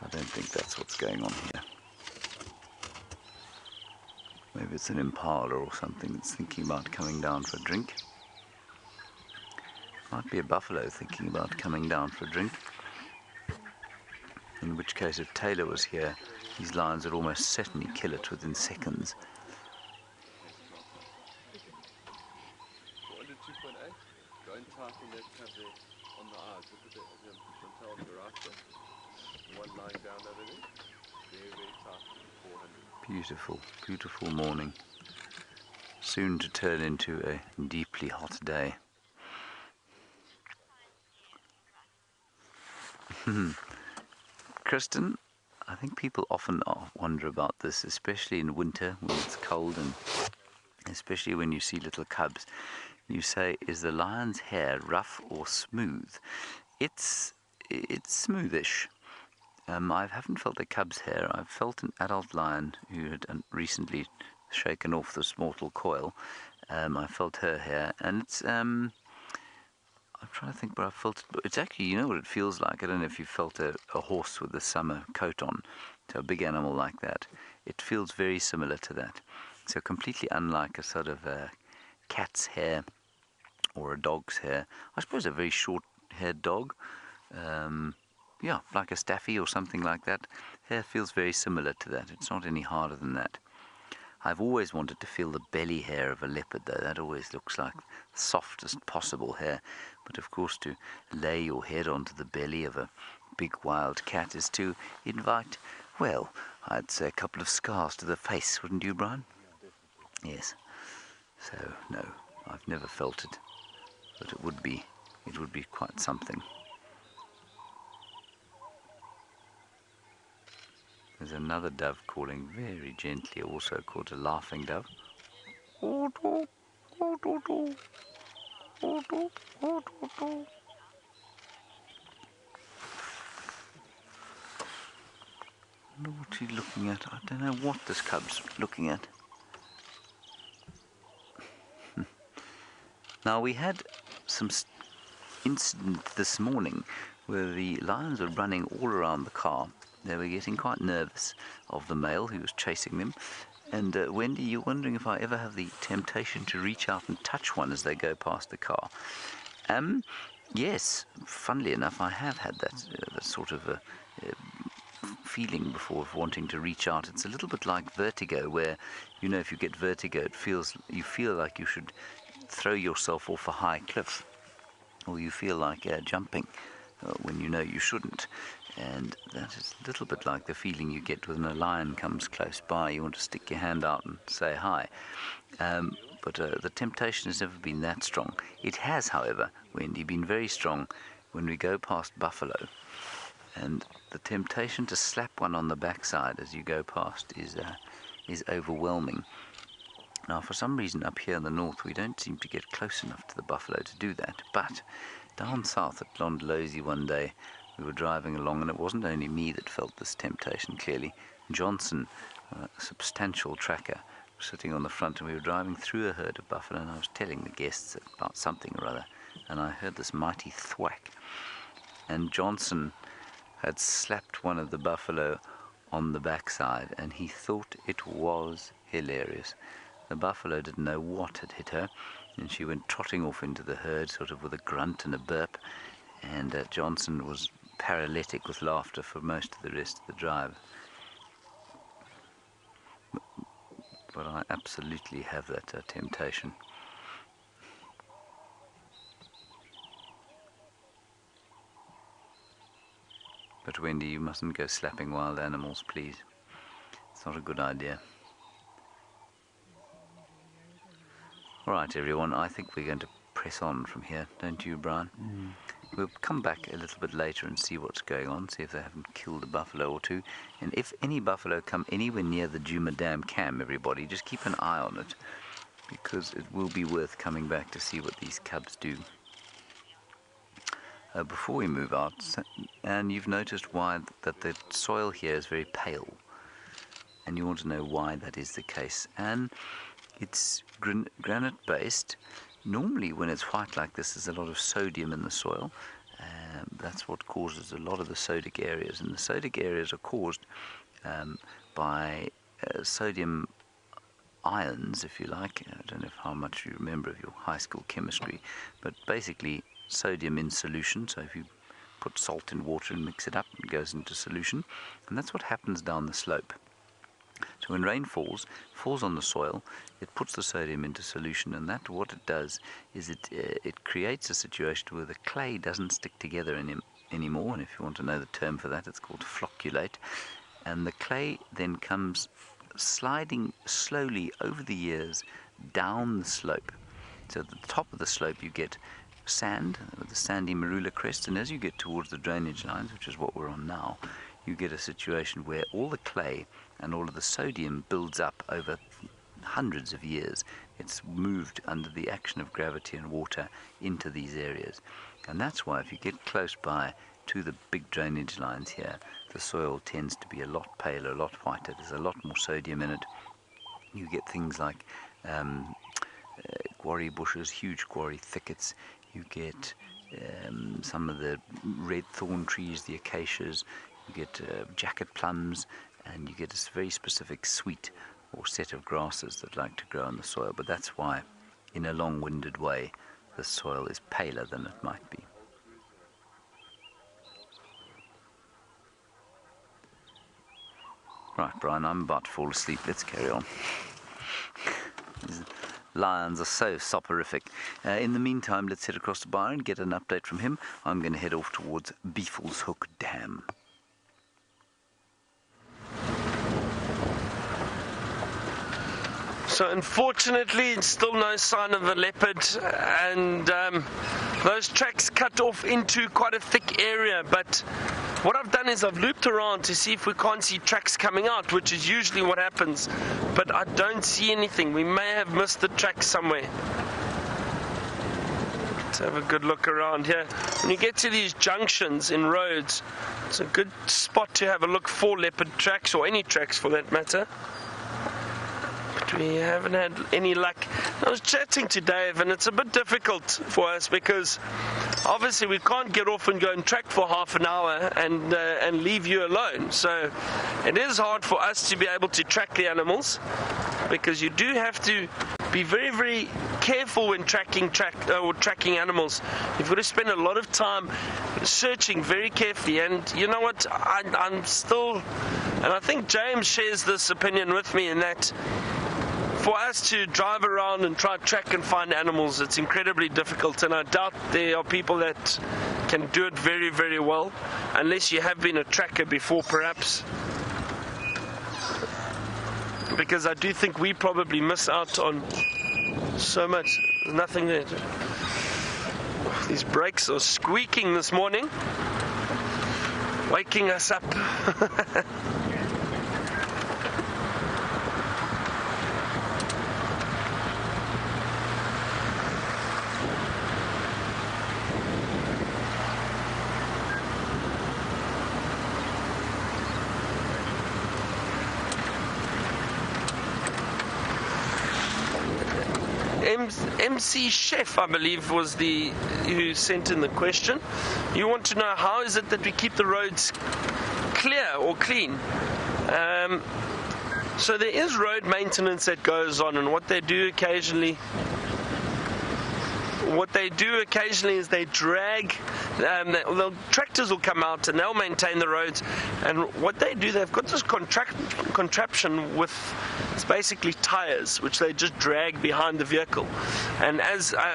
[SPEAKER 1] I don't think that's what's going on here. Maybe it's an impala or something that's thinking about coming down for a drink. Might be a buffalo thinking about coming down for a drink. In which case, if Taylor was here, these lions would almost certainly kill it within seconds. Beautiful, beautiful morning. Soon to turn into a deeply hot day. Kristen, I think people often wonder about this, especially in winter when it's cold and especially when you see little cubs. You say, is the lion's hair rough or smooth? It's smoothish. I haven't felt the cub's hair. I've felt an adult lion who had recently shaken off this mortal coil. I felt her hair, and it's, I'm trying to think where I felt it. It's actually, you know what it feels like? I don't know if you felt a horse with a summer coat on, so a big animal like that. It feels very similar to that. So completely unlike a sort of cat's hair or a dog's hair. I suppose a very short-haired dog. yeah, like a staffy or something like that. Hair feels very similar to that. It's not any harder than that. I've always wanted to feel the belly hair of a leopard, though. That always looks like the softest possible hair. But of course, to lay your head onto the belly of a big wild cat is to invite, well, I'd say a couple of scars to the face, wouldn't you, Brian? Yes. So, no, I've never felt it. But it would be quite something. There's another dove calling very gently, also called a laughing dove. I wonder what he's looking at. I don't know what this cub's looking at. Now, we had some incident this morning where the lions were running all around the car. They were getting quite nervous of the male who was chasing them. And Wendy, you're wondering if I ever have the temptation to reach out and touch one as they go past the car. Yes, funnily enough, I have had that sort of feeling before of wanting to reach out. It's a little bit like vertigo, where, you know, if you get vertigo, you feel like you should throw yourself off a high cliff, or you feel like jumping when you know you shouldn't. And that is a little bit like the feeling you get when a lion comes close by. You want to stick your hand out and say hi. But the temptation has never been that strong. It has, however, Wendy, been very strong when we go past buffalo. And the temptation to slap one on the backside as you go past is overwhelming. Now, for some reason up here in the north, we don't seem to get close enough to the buffalo to do that. But down south at Londolozi one day, we were driving along, and it wasn't only me that felt this temptation, clearly. Johnson, a substantial tracker, was sitting on the front, and we were driving through a herd of buffalo, and I was telling the guests about something or other, and I heard this mighty thwack. And Johnson had slapped one of the buffalo on the backside, and he thought it was hilarious. The buffalo didn't know what had hit her, and she went trotting off into the herd, sort of with a grunt and a burp, and Johnson was paralytic with laughter for most of the rest of the drive. But I absolutely have that temptation. But Wendy, you mustn't go slapping wild animals, please. It's not a good idea. All right, everyone, I think we're going to press on from here, don't you, Brian? We'll come back a little bit later and see what's going on, see if they haven't killed a buffalo or two. And if any buffalo come anywhere near the Djuma Dam camp, everybody, just keep an eye on it, because it will be worth coming back to see what these cubs do. Before we move out, and you've noticed that the soil here is very pale, and you want to know why that is the case. And it's granite based. Normally when it's white like this, there's a lot of sodium in the soil. That's what causes a lot of the sodic areas, and the sodic areas are caused by sodium ions, if you like. I don't know how much you remember of your high school chemistry, but basically sodium in solution. So if you put salt in water and mix it up, it goes into solution, and that's what happens down the slope. So when rain falls on the soil, it puts the sodium into solution, and that what it does is it creates a situation where the clay doesn't stick together anymore, and if you want to know the term for that, it's called flocculate, and the clay then comes sliding slowly over the years down the slope. So at the top of the slope you get sand with the sandy marula crest, and as you get towards the drainage lines, which is what we're on now, you get a situation where all the clay and all of the sodium builds up over hundreds of years. It's moved under the action of gravity and water into these areas. And that's why if you get close by to the big drainage lines here, the soil tends to be a lot paler, a lot whiter. There's a lot more sodium in it. You get things like quarry bushes, huge quarry thickets. You get some of the red thorn trees, the acacias. You get jacket plums, and you get a very specific suite or set of grasses that like to grow in the soil. But that's why, in a long-winded way, the soil is paler than it might be. Right, Brian, I'm about to fall asleep. Let's carry on. These lions are so soporific. In the meantime, let's head across to Byron, get an update from him. I'm going to head off towards Beefleshoek Dam.
[SPEAKER 3] So unfortunately, still no sign of the leopard, and those tracks cut off into quite a thick area. But what I've done is I've looped around to see if we can't see tracks coming out, which is usually what happens. But I don't see anything. We may have missed the track somewhere. Let's have a good look around here. When you get to these junctions in roads, it's a good spot to have a look for leopard tracks, or any tracks for that matter. We haven't had any luck. I was chatting to Dave, and it's a bit difficult for us because obviously we can't get off and go and track for half an hour and leave you alone. So it is hard for us to be able to track the animals, because you do have to be very, very careful when tracking animals. You've got to spend a lot of time searching very carefully. And you know what? I'm still, and I think James shares this opinion with me, in that for us to drive around and try to track and find animals, it's incredibly difficult, and I doubt there are people that can do it very, very well, unless you have been a tracker before, perhaps. Because I do think we probably miss out on so much. There's nothing there. These brakes are squeaking this morning, waking us up. MC Chef, I believe, was who sent in the question. You want to know how is it that we keep the roads clear or clean? So there is road maintenance that goes on, and what they do occasionally is they drag, the tractors will come out and they'll maintain the roads, and what they do, they've got this contraption with, it's basically tires, which they just drag behind the vehicle, and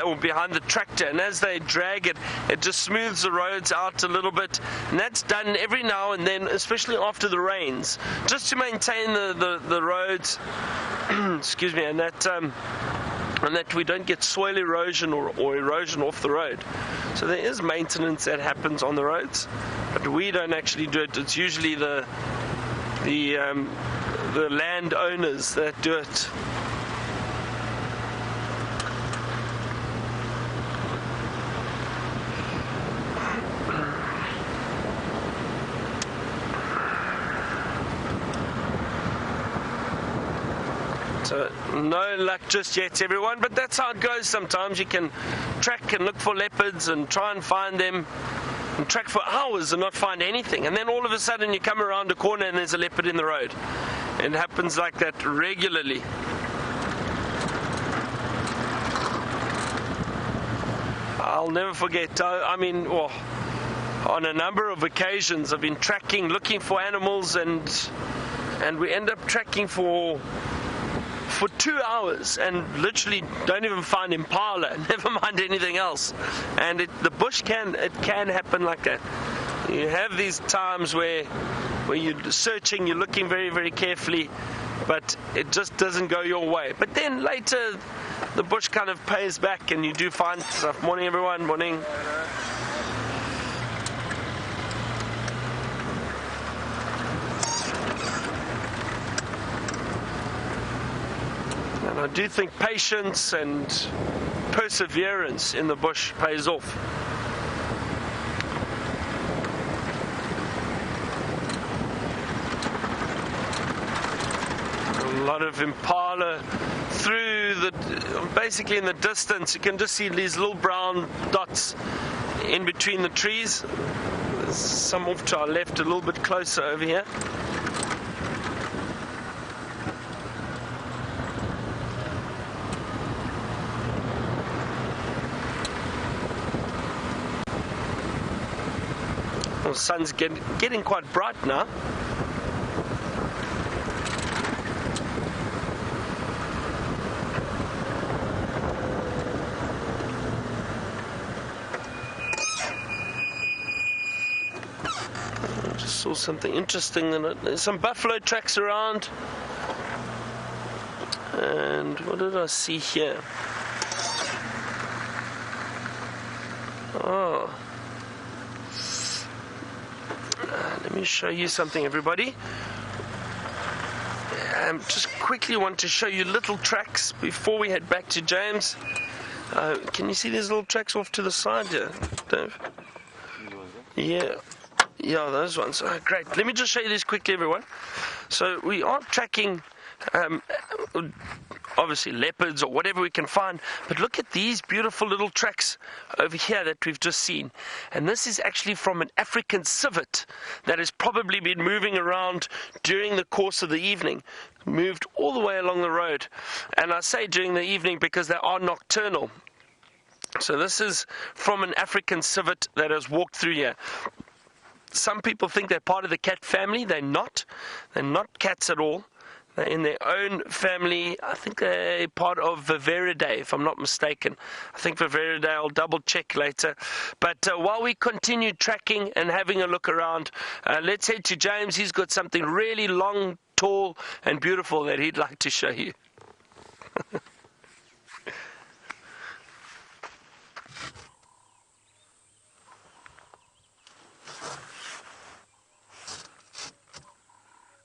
[SPEAKER 3] or behind the tractor, and as they drag it, it just smooths the roads out a little bit, and that's done every now and then, especially after the rains, just to maintain the roads, excuse me, and that we don't get soil erosion or erosion off the road. So there is maintenance that happens on the roads, but we don't actually do it. It's usually the landowners that do it. So no luck just yet, everyone, but that's how it goes sometimes. You can track and look for leopards and try and find them and track for hours and not find anything, and then all of a sudden you come around a corner and there's a leopard in the road. It happens like that regularly. I'll never forget, I mean, on a number of occasions I've been tracking, looking for animals, and we end up tracking for 2 hours and literally don't even find impala, never mind anything else. And the bush can happen like that. You have these times where you're searching, you're looking very, very carefully, but it just doesn't go your way. But then later the bush kind of pays back and you do find stuff. Morning, everyone. Morning. And I do think patience and perseverance in the bush pays off. A lot of impala basically in the distance. You can just see these little brown dots in between the trees. There's some off to our left, a little bit closer over here. The sun's getting quite bright now. something interesting in it. There's some buffalo tracks around. And what did I see here? Oh. Let me show you something, everybody. Just quickly want to show you little tracks before we head back to James. Can you see these little tracks off to the side here, Dave? Yeah, those ones. Oh, great. Let me just show you this quickly, everyone. So we are tracking, obviously leopards or whatever we can find, but look at these beautiful little tracks over here that we've just seen. And this is actually from an African civet that has probably been moving around during the course of the evening, moved all the way along the road. And I say during the evening because they are nocturnal. So this is from an African civet that has walked through here. Some people think they're part of the cat family. They're not. They're not cats at all. They're in their own family. I think they're part of Vervet, if I'm not mistaken. I think Vervet, I'll double check later. But while we continue tracking and having a look around, let's head to James. He's got something really long, tall, and beautiful that he'd like to show you.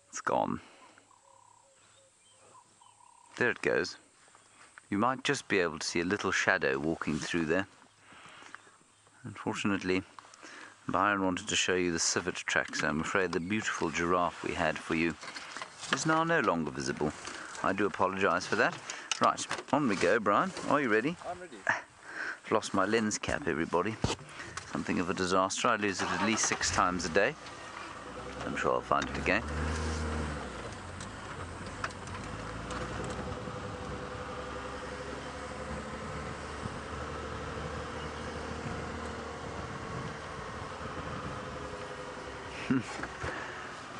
[SPEAKER 1] It's gone. There it goes. You might just be able to see a little shadow walking through there. Unfortunately, Byron wanted to show you the civet tracks. I'm afraid the beautiful giraffe we had for you is now no longer visible. I do apologize for that. Right, on we go, Brian. Are you ready?
[SPEAKER 4] I'm ready.
[SPEAKER 1] I've lost my lens cap, everybody. Something of a disaster. I lose it at least 6 times a day. I'm sure I'll find it again.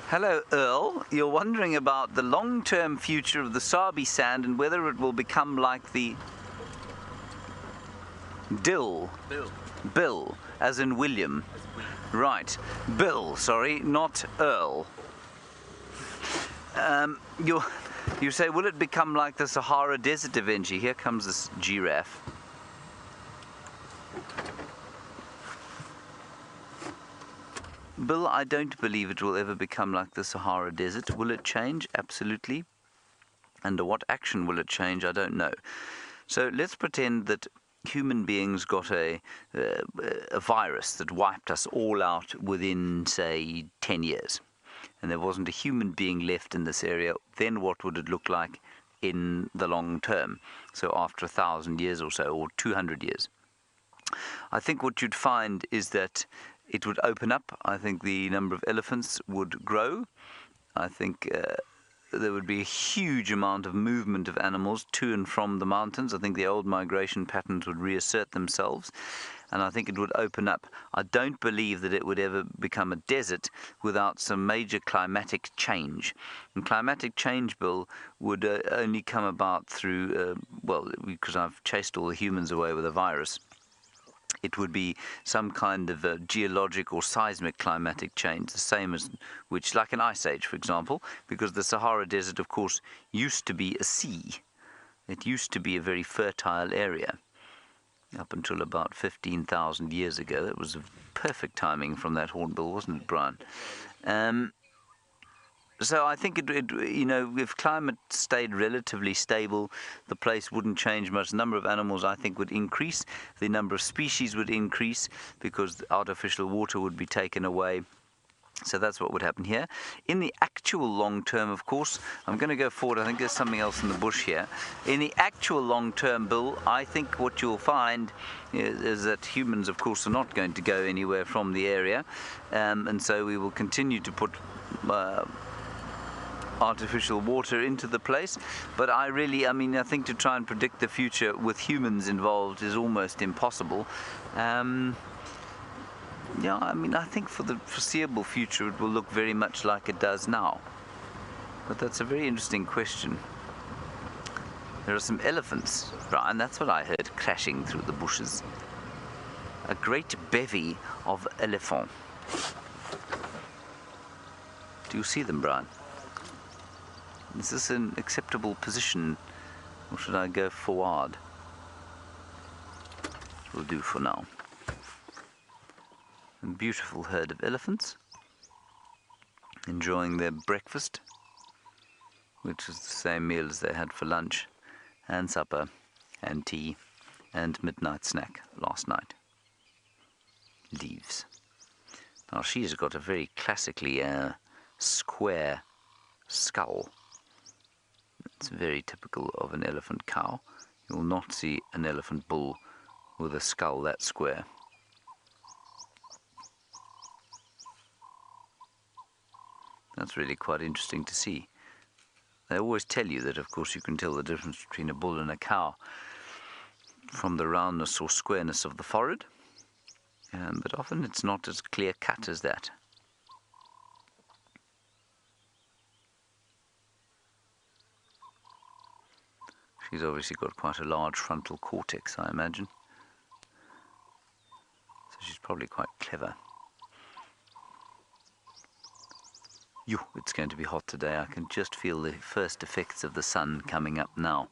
[SPEAKER 1] Hello, Earl. You're wondering about the long-term future of the Sabi sand and whether it will become like the Bill, as in William. Right. Bill, sorry, not Earl. You say, will it become like the Sahara Desert eventually? Here comes this giraffe. Bill, I don't believe it will ever become like the Sahara Desert. Will it change? Absolutely. Under what action will it change? I don't know. So let's pretend that human beings got a virus that wiped us all out within, say, 10 years. And there wasn't a human being left in this area. Then what would it look like in the long term? So after 1,000 years or so, or 200 years. I think what you'd find is that it would open up. I think the number of elephants would grow. I think there would be a huge amount of movement of animals to and from the mountains. I think the old migration patterns would reassert themselves, and I think it would open up. I don't believe that it would ever become a desert without some major climatic change. And climatic change, Bill, would only come about through, well, because I've chased all the humans away with a virus. It would be some kind of a geologic or seismic climatic change, the same as which, like an ice age, for example, because the Sahara Desert, of course, used to be a sea. It used to be a very fertile area. Up until about 15,000 years ago. It was perfect timing from that hornbill, wasn't it, Brian? So I think if climate stayed relatively stable, the place wouldn't change much. The number of animals, I think, would increase. The number of species would increase because the artificial water would be taken away. So that's what would happen here. In the actual long term, of course, I'm going to go forward. I think there's something else in the bush here. In the actual long term, Bill, I think what you'll find is that humans, of course, are not going to go anywhere from the area. And so we will continue to put artificial water into the place, but I think to try and predict the future with humans involved is almost impossible. I think for the foreseeable future it will look very much like it does now. But that's a very interesting question. There are some elephants, Brian, that's what I heard crashing through the bushes. A great bevy of elephants. Do you see them, Brian? Is this an acceptable position, or should I go forward? Will do for now. A beautiful herd of elephants, enjoying their breakfast, which is the same meal as they had for lunch, and supper, and tea, and midnight snack last night. Leaves. Now she's got a very classically square skull. It's very typical of an elephant cow. You'll not see an elephant bull with a skull that square. That's really quite interesting to see. They always tell you that, of course, you can tell the difference between a bull and a cow from the roundness or squareness of the forehead, but often it's not as clear-cut as that. She's obviously got quite a large frontal cortex, I imagine. So she's probably quite clever. It's going to be hot today. I can just feel the first effects of the sun coming up now.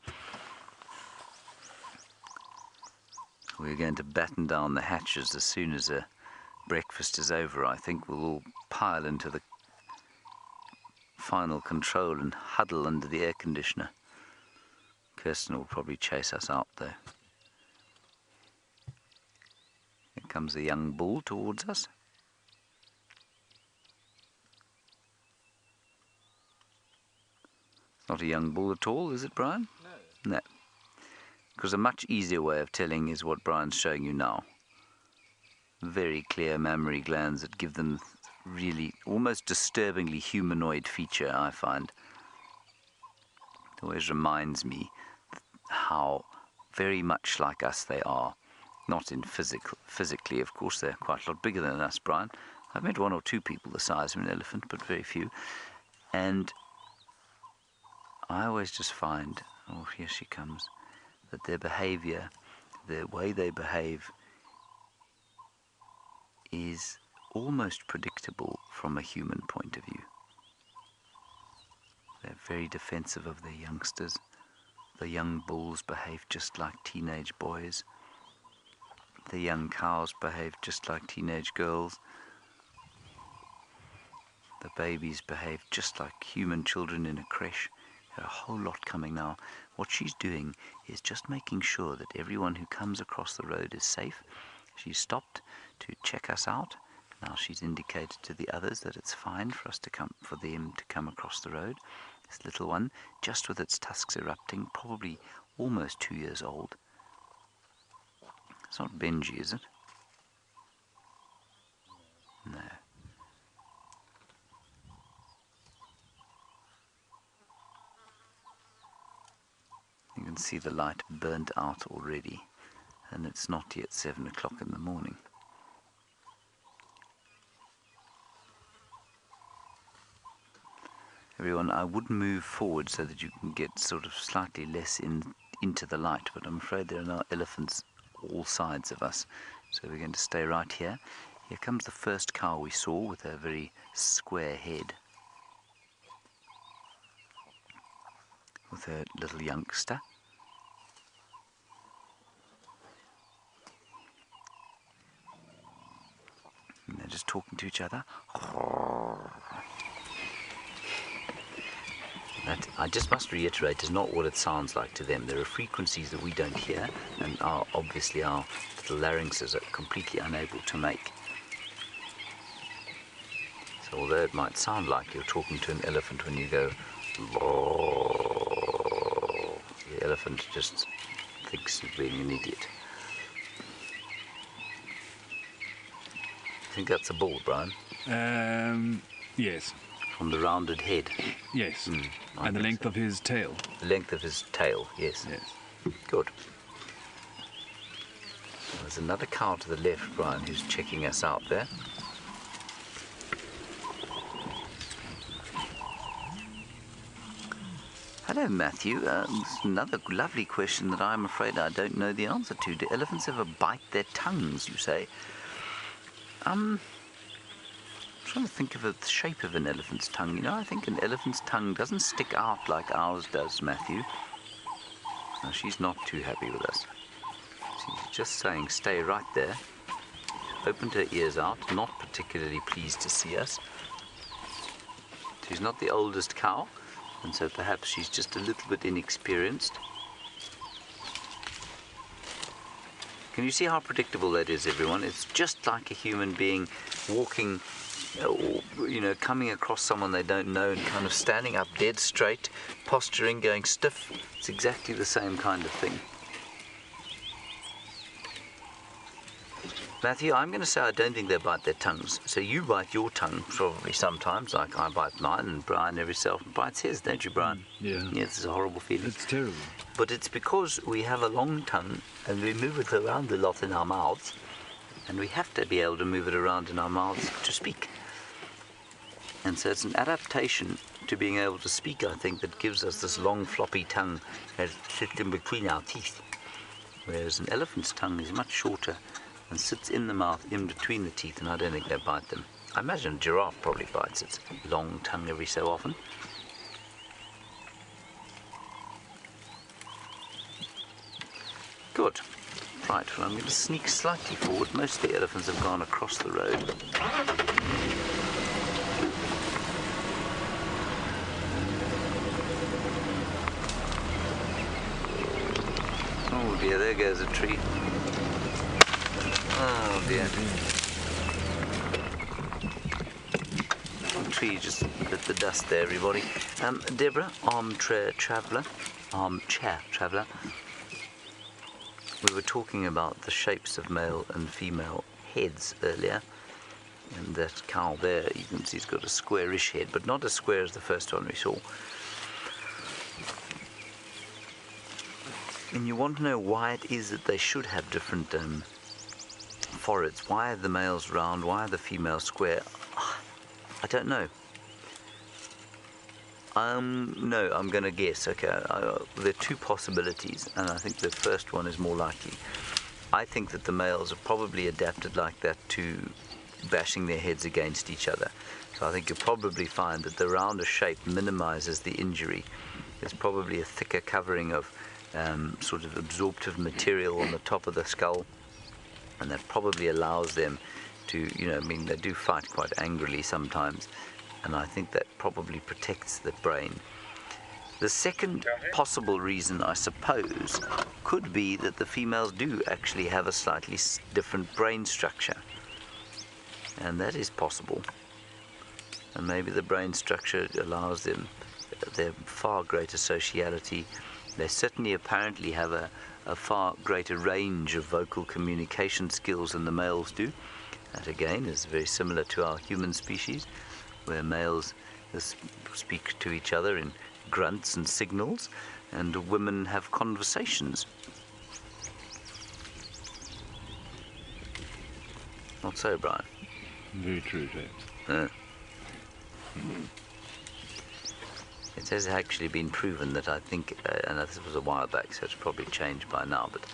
[SPEAKER 1] We're going to batten down the hatches as soon as breakfast is over. I think we'll all pile into the final control and huddle under the air conditioner. Kirsten will probably chase us out though. Here comes a young bull towards us. Not a young bull at all, is it, Brian? No. No. Because a much easier way of telling is what Brian's showing you now. Very clear mammary glands that give them really almost disturbingly humanoid feature, I find. It always reminds me how very much like us they are. Not in physically, of course, they're quite a lot bigger than us, Brian. I've met one or two people the size of an elephant, but very few. And I always just find, oh, here she comes, that their behavior, the way they behave, is almost predictable from a human point of view. They're very defensive of their youngsters. The young bulls behave just like teenage boys. The young cows behave just like teenage girls. The babies behave just like human children in a creche. There are a whole lot coming now. What she's doing is just making sure that everyone who comes across the road is safe. She's stopped to check us out. Now she's indicated to the others that it's fine for them to come across the road. This little one, just with its tusks erupting, probably almost 2 years old. It's not Benji, is it? No. You can see the light burnt out already, and it's not yet 7 o'clock in the morning. Everyone, I would move forward so that you can get sort of slightly less into the light, but I'm afraid there are now elephants all sides of us, so we're going to stay right here. Here comes the first cow we saw with a very square head, with her little youngster. And they're just talking to each other. That, I just must reiterate, is not what it sounds like to them. There are frequencies that we don't hear, and obviously our little larynxes are completely unable to make. So although it might sound like you're talking to an elephant when you go, the elephant just thinks you're being an idiot. I think that's a bull, Brian.
[SPEAKER 2] Yes.
[SPEAKER 1] From the rounded head.
[SPEAKER 2] Yes. And the length of his tail.
[SPEAKER 1] The length of his tail, yes.
[SPEAKER 2] Yes.
[SPEAKER 1] Good. There's another cow to the left, Brian, who's checking us out there. Hello, Matthew. Another lovely question that I'm afraid I don't know the answer to. Do elephants ever bite their tongues, you say? Trying trying to think of the shape of an elephant's tongue. You know, I think an elephant's tongue doesn't stick out like ours does, Matthew. No, she's not too happy with us. She's just saying, stay right there. Opened her ears out, not particularly pleased to see us. She's not the oldest cow, and so perhaps she's just a little bit inexperienced. Can you see how predictable that is, everyone? It's just like a human being walking, or, you know, coming across someone they don't know and kind of standing up dead straight, posturing, going stiff. It's exactly the same kind of thing. Matthew, I'm going to say I don't think they bite their tongues. So you bite your tongue probably sometimes, like I bite mine, and Brian every so often bites his, don't you, Brian?
[SPEAKER 2] Yeah.
[SPEAKER 1] Yeah, it's a horrible feeling.
[SPEAKER 2] It's terrible.
[SPEAKER 1] But it's because we have a long tongue and we move it around a lot in our mouths, and we have to be able to move it around in our mouths to speak. And so it's an adaptation to being able to speak, I think, that gives us this long floppy tongue that sits in between our teeth. Whereas an elephant's tongue is much shorter and sits in the mouth in between the teeth, and I don't think they bite them. I imagine a giraffe probably bites its long tongue every so often. Good. Right, well, I'm going to sneak slightly forward. Most of the elephants have gone across the road. Oh dear, there goes a tree. Oh dear. The tree just bit the dust there, everybody. Deborah, armchair traveller. We were talking about the shapes of male and female heads earlier. And that cow there, you can see it's got a squarish head, but not as square as the first one we saw. And you want to know why it is that they should have different foreheads. Why are the males round? Why are the females square? I don't know. No, I'm going to guess. Okay, there are two possibilities, and I think the first one is more likely. I think that the males are probably adapted like that to bashing their heads against each other. So I think you'll probably find that the rounder shape minimizes the injury. There's probably a thicker covering of sort of absorptive material on the top of the skull, and that probably allows them to, you know, I mean, they do fight quite angrily sometimes, and I think that probably protects the brain. The second possible reason, I suppose, could be that the females do actually have a slightly different brain structure, and that is possible. And maybe the brain structure allows them their far greater sociality. They certainly apparently have a far greater range of vocal communication skills than the males do. That again is very similar to our human species, where males speak to each other in grunts and signals, and women have conversations. Not so, Brian?
[SPEAKER 2] Very true, James.
[SPEAKER 1] It has actually been proven that I think, and this was a while back, so it's probably changed by now, but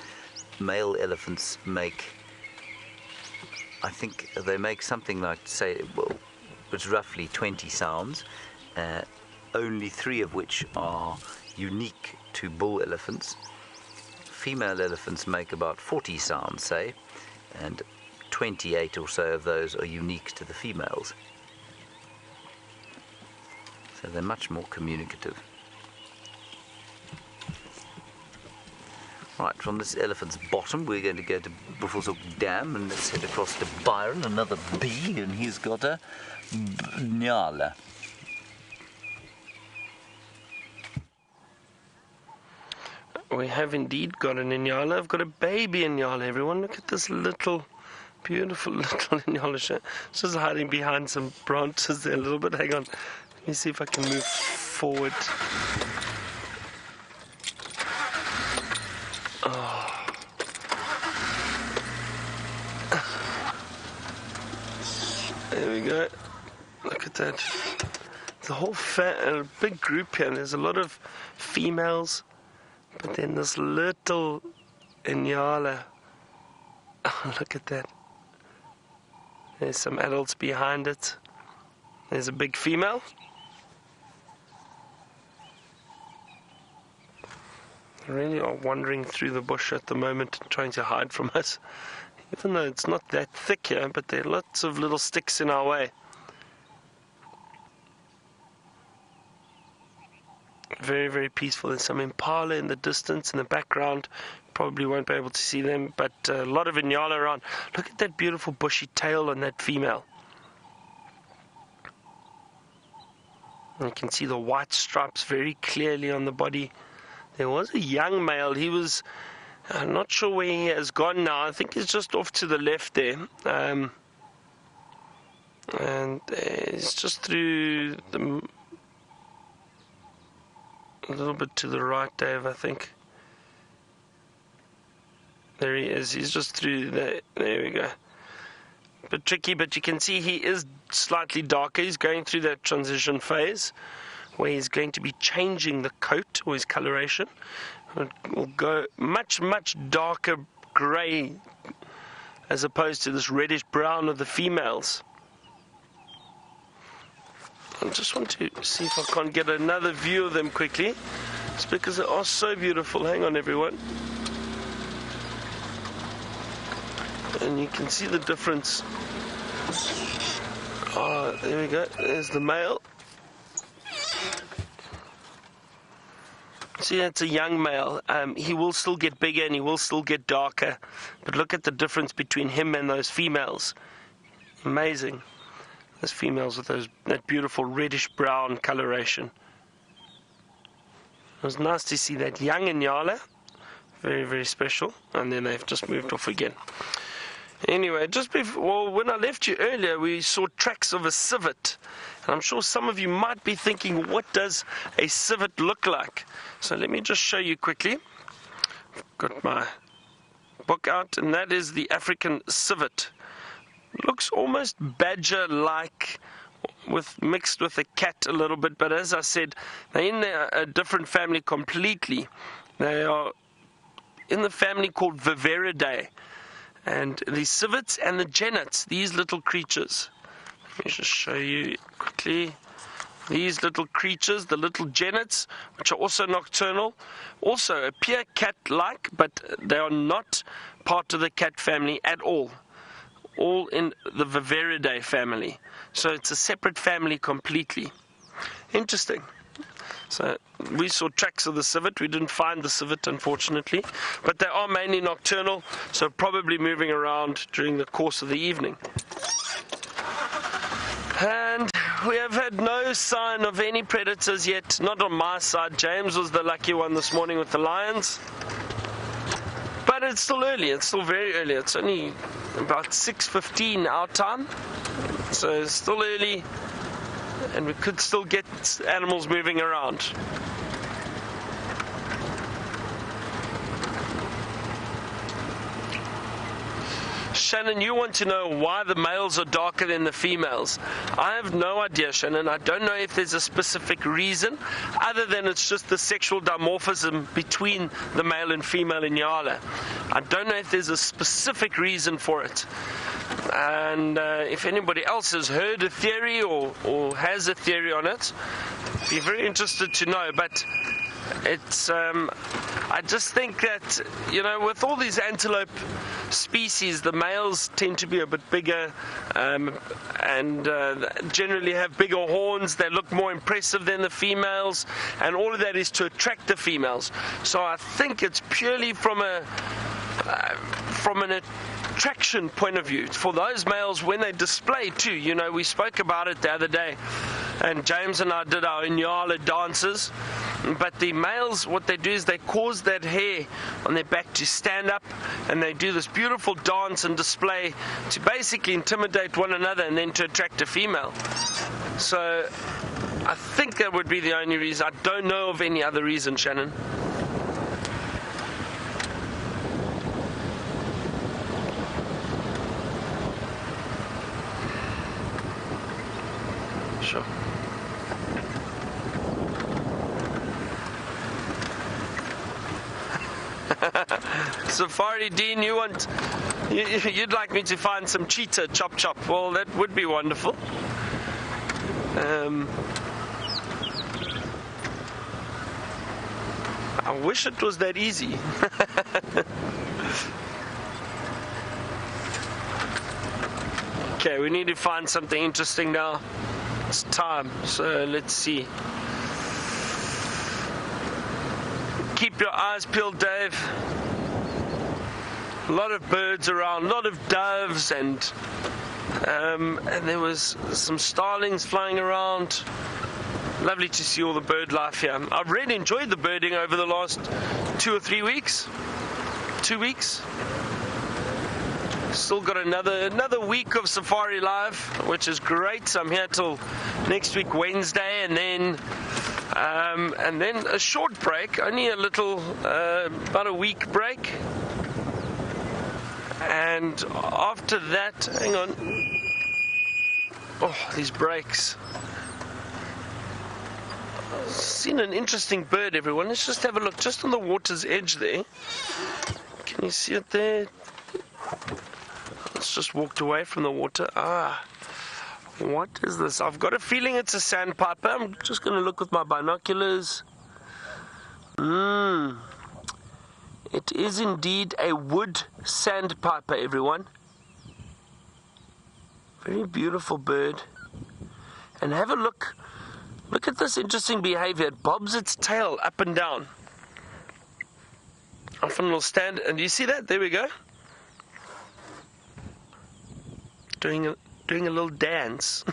[SPEAKER 1] male elephants make, I think they make something like, say, well, it's roughly 20 sounds, only 3 of which are unique to bull elephants. Female elephants make about 40 sounds, say, and 28 or so of those are unique to the females. So they're much more communicative. Right, from this elephant's bottom, we're going to go to Nkuhuma Dam, and let's head across to Byron, another bee, and he's got a nyala.
[SPEAKER 3] We have indeed got an inyala. I've got a baby inyala, everyone. Look at this little, beautiful little inyala. It's just hiding behind some branches there a little bit. Hang on. Let me see if I can move forward. Oh. There we go. Look at that. There's a whole big group here, and there's a lot of females. But then this little inyala. Oh, look at that. There's some adults behind it. There's a big female. They really are wandering through the bush at the moment, trying to hide from us. Even though it's not that thick here, but there are lots of little sticks in our way. Very, very peaceful. There's some impala in the distance, in the background. Probably won't be able to see them, but a lot of inyala around. Look at that beautiful bushy tail on that female. And you can see the white stripes very clearly on the body. There was a young male. He was, I'm not sure where he has gone now. I think he's just off to the left there. And he's just through the, a little bit to the right, Dave, I think. There he is. He's just through there. There we go. Bit tricky, but you can see he is slightly darker. He's going through that transition phase where he's going to be changing the coat or his coloration. It will go much, much darker grey as opposed to this reddish brown of the females. I just want to see if I can get another view of them quickly. It's because they are so beautiful. Hang on, everyone. And you can see the difference. Oh, there we go. There's the male. See, that's a young male. He will still get bigger and he will still get darker. But look at the difference between him and those females. Amazing. Those females with that beautiful reddish brown coloration. It was nice to see that young inyala. Very, very special. And then they've just moved off again. Anyway, just before, well, when I left you earlier, we saw tracks of a civet. And I'm sure some of you might be thinking, what does a civet look like? So let me just show you quickly. I've got my book out, and that is the African civet. Looks almost badger-like, mixed with a cat a little bit, but as I said, they're in a different family completely. They are in the family called Vervetidae. And the civets and the genets, these little creatures. Let me just show you quickly. These little creatures, the little genets, which are also nocturnal, also appear cat-like, but they are not part of the cat family at all. All in the Vervetidae family. So it's a separate family completely. Interesting. So we saw tracks of the civet. We didn't find the civet, unfortunately. But they are mainly nocturnal, so probably moving around during the course of the evening. And we have had no sign of any predators yet, not on my side. James was the lucky one this morning with the lions. But it's still early. It's still very early. It's only about 6:15 our time. So it's still early. And we could still get animals moving around. Shannon, you want to know why the males are darker than the females. I have no idea, Shannon. I don't know if there's a specific reason, other than it's just the sexual dimorphism between the male and female inyala. I don't know if there's a specific reason for it. And if anybody else has heard a theory or has a theory on it, I'd be very interested to know. But it's I just think that, you know, with all these antelope species, the males tend to be a bit bigger and generally have bigger horns. They look more impressive than the females, and all of that is to attract the females. So I think it's purely from an attraction point of view for those males when they display too. You know, we spoke about it the other day, and James and I did our inyala dances. But the males, what they do is they cause that hair on their back to stand up, and they do this beautiful dance and display to basically intimidate one another and then to attract a female. So I think that would be the only reason. I don't know of any other reason, Shannon. Sure. Safari Dean, you'd like me to find some cheetah chop chop. Well, that would be wonderful. I wish it was that easy. Okay, we need to find something interesting now. It's time, so let's see. Keep your eyes peeled, Dave. A lot of birds around, a lot of doves, and there was some starlings flying around. Lovely to see all the bird life here. I've really enjoyed the birding over the last 2 or 3 weeks. 2 weeks. Still got another week of Safari Live, which is great. So I'm here till next week Wednesday, and then a short break, only a little, about a week break. And after that, hang on. Oh, these breaks. I've seen an interesting bird, everyone. Let's just have a look, just on the water's edge there. Can you see it there? It's just walked away from the water. What is this? I've got a feeling it's a sandpiper. I'm just going to look with my binoculars. It is indeed a wood sandpiper, everyone. Very beautiful bird. And have a look. Look at this interesting behavior. It bobs its tail up and down. Often it'll stand, and do you see that? There we go. Doing a little dance.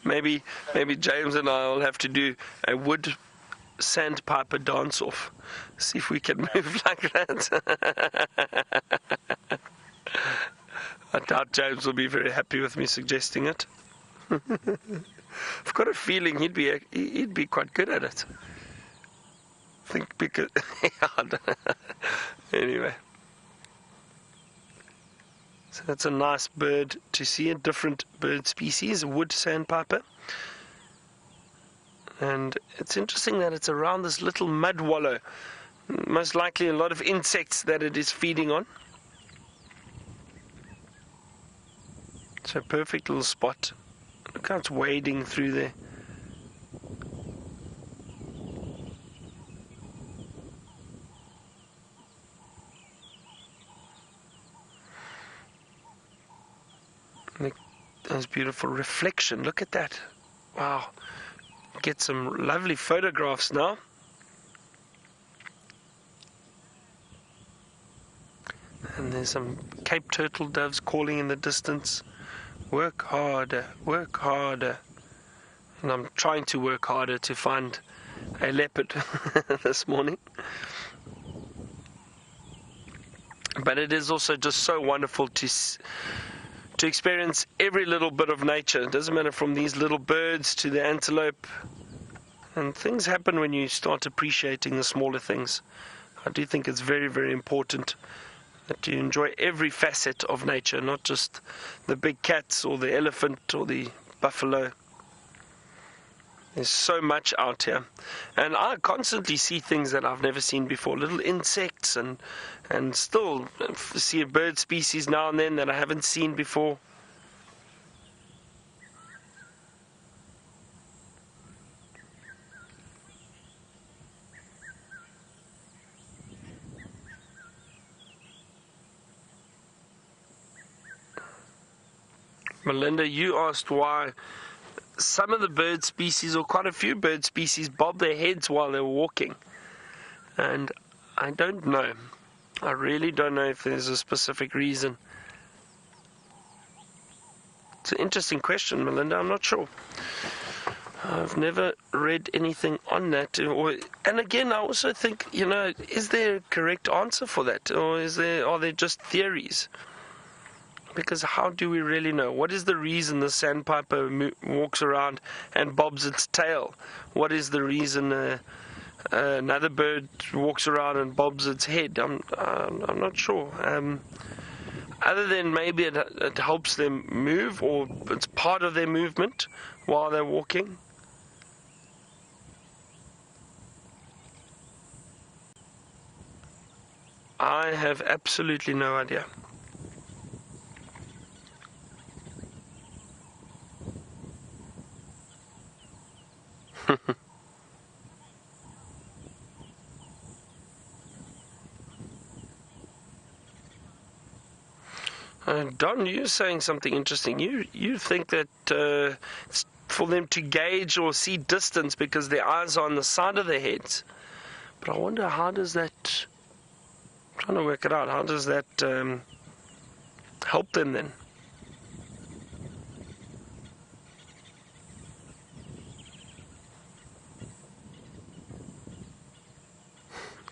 [SPEAKER 3] maybe James and I will have to do a wood sandpiper dance off. See if we can move like that. I doubt James will be very happy with me suggesting it. I've got a feeling he'd be quite good at it. I think because anyway, so that's a nice bird to see, a different bird species, a wood sandpiper. And it's interesting that it's around this little mud wallow, most likely a lot of insects that it is feeding on. It's a perfect little spot. Look how it's wading through there. There's beautiful reflection. Look at that. Wow. Get some lovely photographs now. And there's some Cape turtle doves calling in the distance. Work harder, work harder. And I'm trying to work harder to find a leopard this morning. But it is also just so wonderful to experience every little bit of nature. It doesn't matter, from these little birds to the antelope. And things happen when you start appreciating the smaller things. I do think it's very, very important that you enjoy every facet of nature, not just the big cats or the elephant or the buffalo. There's so much out here. And I constantly see things that I've never seen before, little insects, and still see a bird species now and then that I haven't seen before. Melinda, you asked why some of the bird species, or quite a few bird species, bob their heads while they're walking. And I don't know. I really don't know if there's a specific reason. It's an interesting question, Melinda. I'm not sure. I've never read anything on that. And again, I also think, is there a correct answer for that? Or are there just theories? Because how do we really know? What is the reason the sandpiper walks around and bobs its tail? What is the reason another bird walks around and bobs its head? I'm not sure. Other than maybe it helps them move, or it's part of their movement while they're walking. I have absolutely no idea. Don, you're saying something interesting. You think that it's for them to gauge or see distance because their eyes are on the side of their heads. But I wonder, how does that... I'm trying to work it out. How does that help them then?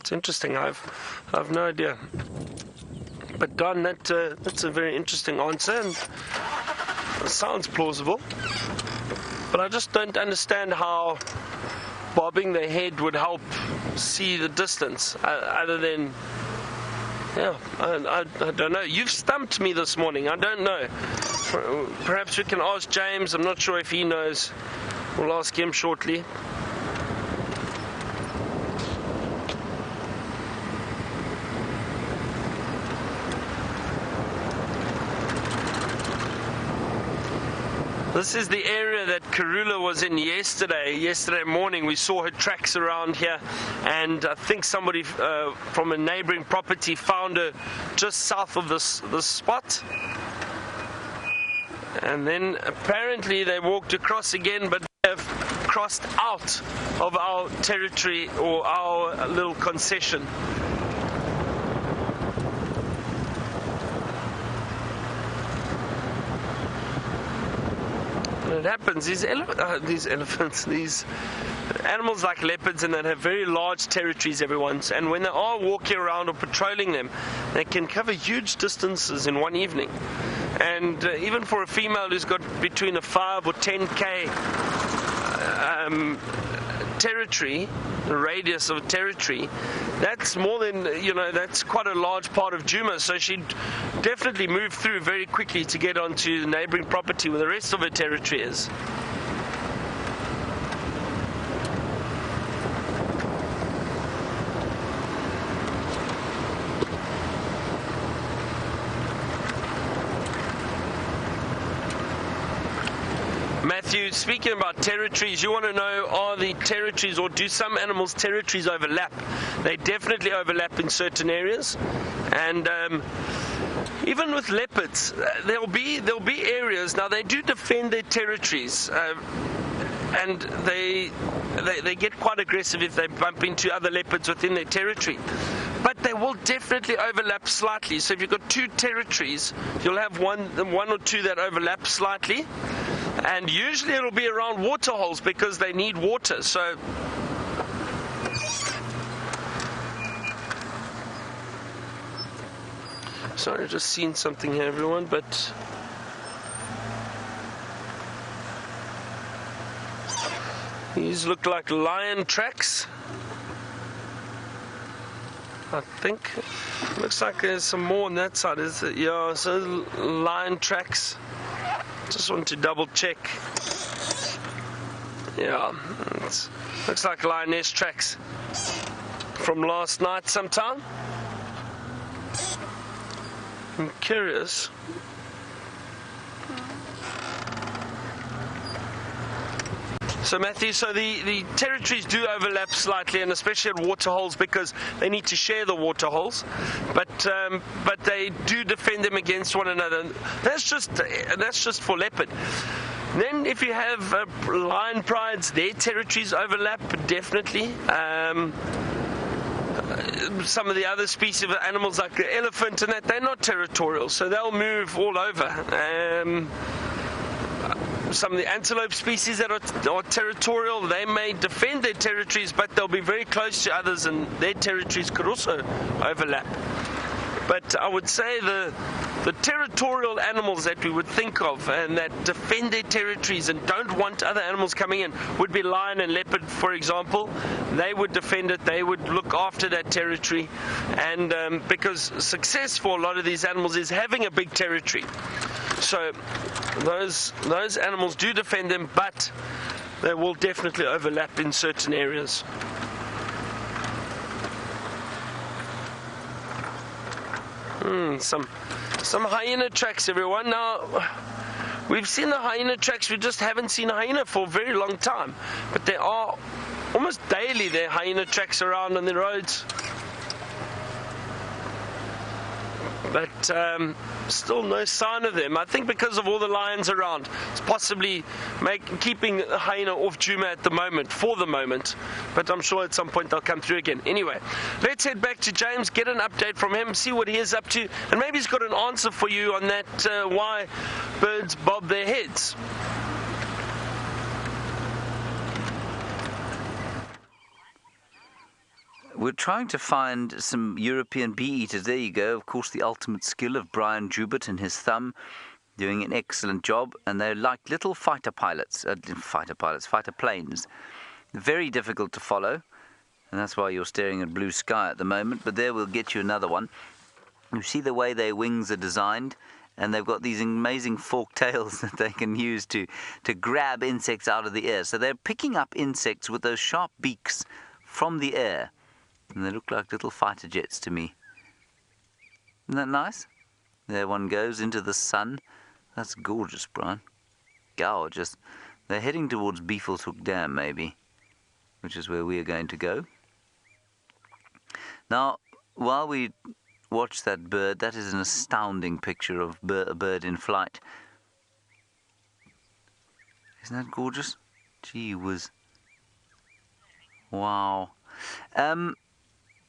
[SPEAKER 3] It's interesting. I've no idea. But Don, that's a very interesting answer, and it sounds plausible. But I just don't understand how bobbing the head would help see the distance, other than, yeah, I don't know. You've stumped me this morning. I don't know. Perhaps we can ask James. I'm not sure if he knows. We'll ask him shortly. This is the area that Karula was in yesterday. Yesterday morning we saw her tracks around here, and I think somebody from a neighboring property found her just south of this spot. And then apparently they walked across again, but they have crossed out of our territory or our little concession. It happens. These animals like leopards and that have very large territories, everyone's, and when they are walking around or patrolling them, they can cover huge distances in one evening. And even for a female who's got between a 5 or 10k territory, the radius of territory, that's more than, that's quite a large part of Djuma, so she'd definitely move through very quickly to get onto the neighboring property where the rest of her territory is. Matthew, speaking about territories, you want to know, are the territories, or do some animals' territories overlap? They definitely overlap in certain areas, and even with leopards, there'll be areas. Now they do defend their territories, and they get quite aggressive if they bump into other leopards within their territory. But they will definitely overlap slightly. So if you've got two territories, you'll have one or two that overlap slightly. And usually it'll be around water holes because they need water. So sorry, I've just seen something here, everyone, but these look like lion tracks. I think looks like there's some more on that side. Is it? Yeah, so lion tracks. Just want to double check. Yeah, looks like lioness tracks from last night sometime. I'm curious. So Matthew, so the territories do overlap slightly, and especially at water holes, because they need to share the water holes, but they do defend them against one another. That's just for leopard. Then if you have lion prides, their territories overlap definitely. Some of the other species of animals like the elephant and that, they're not territorial, so they'll move all over. Some of the antelope species that are territorial, they may defend their territories, but they'll be very close to others, and their territories could also overlap. But I would say the territorial animals that we would think of and that defend their territories and don't want other animals coming in would be lion and leopard, for example. They would defend it, they would look after that territory, and because success for a lot of these animals is having a big territory. So those animals do defend them, but they will definitely overlap in certain areas. Some hyena tracks, everyone. Now, We've seen the hyena tracks, we just haven't seen a hyena for a very long time. But there are, almost daily, there are hyena tracks around on the roads. But still no sign of them. I think because of all the lions around, it's possibly keeping the hyena off Djuma at the moment, for the moment. But I'm sure at some point they'll come through again. Anyway, let's head back to James, get an update from him, see what he is up to, and maybe he's got an answer for you on that why birds bob their heads.
[SPEAKER 1] We're trying to find some European bee-eaters. There you go. Of course, the ultimate skill of Brian Joubert and his thumb, doing an excellent job. And they're like little fighter planes. Very difficult to follow. And that's why you're staring at blue sky at the moment. But there we'll get you another one. You see the way their wings are designed? And they've got these amazing forked tails that they can use to grab insects out of the air. So they're picking up insects with those sharp beaks from the air. And they look like little fighter jets to me. Isn't that nice? There one goes into the sun. That's gorgeous, Brian. Gorgeous. They're heading towards Beefleshoek Dam, maybe, which is where we are going to go. Now, while we watch that bird, that is an astounding picture of a bird in flight. Isn't that gorgeous? Gee whiz. Wow.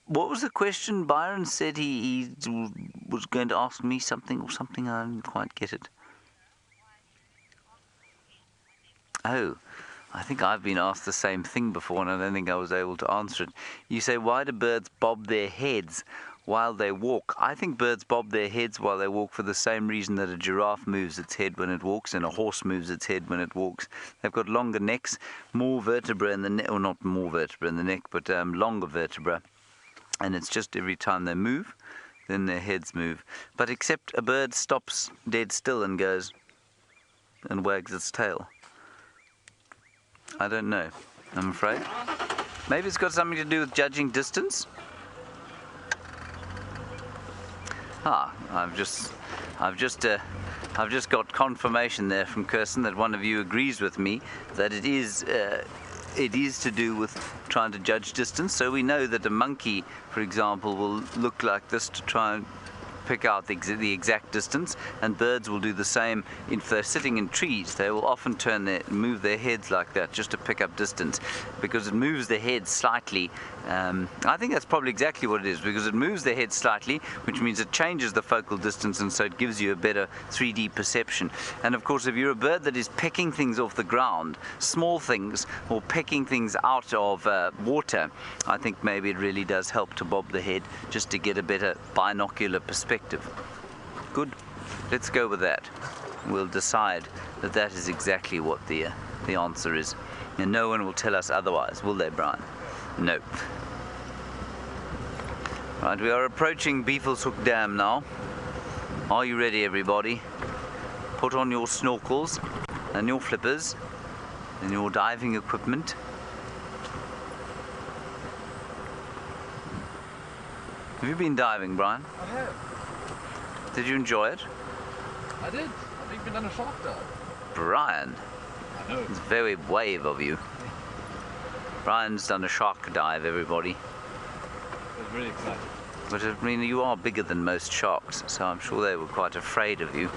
[SPEAKER 1] What was the question? Byron said he was going to ask me something or something. I didn't quite get it. Oh, I think I've been asked the same thing before and I don't think I was able to answer it. You say, why do birds bob their heads while they walk? I think birds bob their heads while they walk for the same reason that a giraffe moves its head when it walks and a horse moves its head when it walks. They've got longer necks, more vertebra in the neck, or not more vertebra in the neck, but longer vertebra. And it's just every time they move, then their heads move. But except a bird stops dead still and goes and wags its tail. I don't know, I'm afraid. Maybe it's got something to do with judging distance. I've just got confirmation there from Kirsten that one of you agrees with me that it is to do with trying to judge distance. So we know that a monkey, for example, will look like this to try and pick out the exact distance, and birds will do the same. If they're sitting in trees, they will often move their heads like that just to pick up distance, because it moves the head slightly. I think that's probably exactly what it is, because it moves the head slightly, which means it changes the focal distance, and so it gives you a better 3D perception. And of course, if you're a bird that is pecking things off the ground, small things, or pecking things out of water, I think maybe it really does help to bob the head just to get a better binocular perspective. Good. Let's go with that. We'll decide that that is exactly what the answer is. And no one will tell us otherwise, will they, Brian? No. Right, we are approaching Beefleshoek Dam now. Are you ready, everybody? Put on your snorkels and your flippers and your diving equipment. Have you been diving, Brian?
[SPEAKER 2] I have.
[SPEAKER 1] Did you enjoy it?
[SPEAKER 2] I did. I've even done a shark dive.
[SPEAKER 1] Brian,
[SPEAKER 2] I know.
[SPEAKER 1] it's very brave of you. Brian's done a shark dive, everybody.
[SPEAKER 2] It was really exciting.
[SPEAKER 1] But I mean, you are bigger than most sharks, so I'm sure they were quite afraid of you.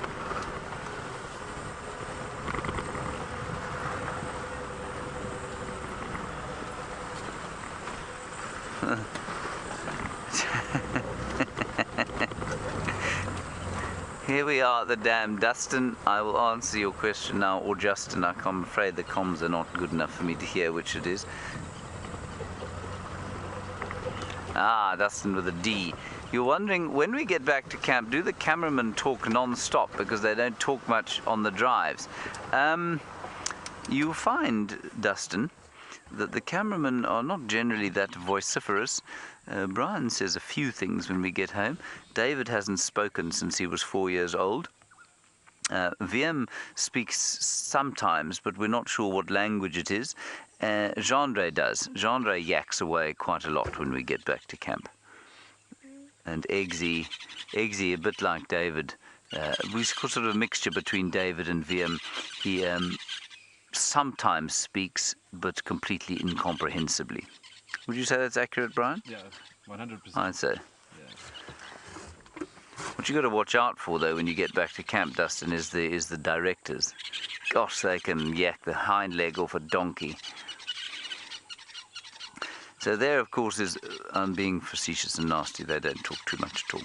[SPEAKER 1] Here we are at the dam. Dustin, I will answer your question now, or Justin. I'm afraid the comms are not good enough for me to hear which it is. Ah, Dustin with a D. You're wondering, when we get back to camp, do the cameramen talk non-stop, because they don't talk much on the drives? You'll find, Dustin, that the cameramen are not generally that vociferous. Brian says a few things when we get home. David hasn't spoken since he was 4 years old. VM speaks sometimes, but we're not sure what language it is. Genre does. Genre yaks away quite a lot when we get back to camp. And Eggsy, a bit like David, We sort of a mixture between David and VM. He sometimes speaks, but completely incomprehensibly. Would you say that's accurate, Brian?
[SPEAKER 2] Yeah, 100%.
[SPEAKER 1] I'd say.
[SPEAKER 2] Yeah.
[SPEAKER 1] What you got to watch out for, though, when you get back to camp, Dustin, is the directors. Gosh, they can yak the hind leg off a donkey. So there, of course, is, I'm being facetious and nasty, they don't talk too much at all.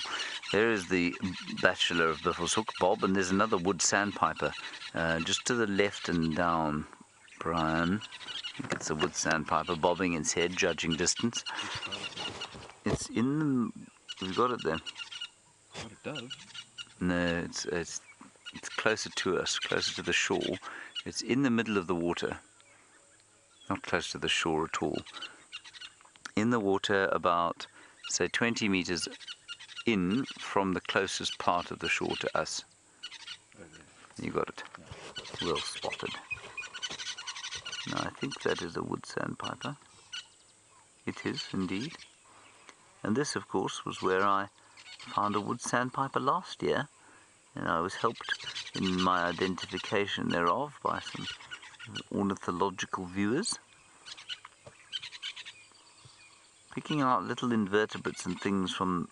[SPEAKER 1] There is the bachelor of Biffleshoek, Bob, and there's another wood sandpiper just to the left and down, Brian. I think it's a wood sandpiper bobbing its head, judging distance. It's in the... We've got it there.
[SPEAKER 2] What a dove.
[SPEAKER 1] No, it's closer to us, closer to the shore. It's in the middle of the water. Not close to the shore at all. In the water about, say, 20 meters in from the closest part of the shore to us. You got it. Well spotted. No, I think that is a wood sandpiper. It is, indeed. And this, of course, was where I found a wood sandpiper last year, and I was helped in my identification thereof by some ornithological viewers, picking out little invertebrates and things from,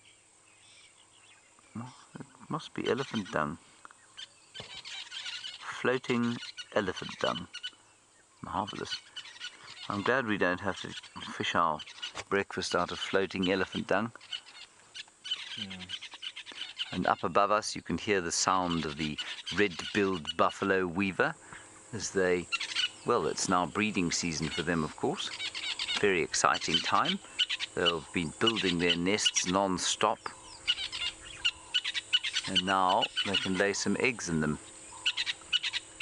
[SPEAKER 1] well, it must be elephant dung. Floating elephant dung. Marvellous. I'm glad we don't have to fish our breakfast out of floating elephant dung. And up above us you can hear the sound of the red-billed buffalo weaver as they, well, it's now breeding season for them, of course. Very exciting time. They've been building their nests non-stop, and now they can lay some eggs in them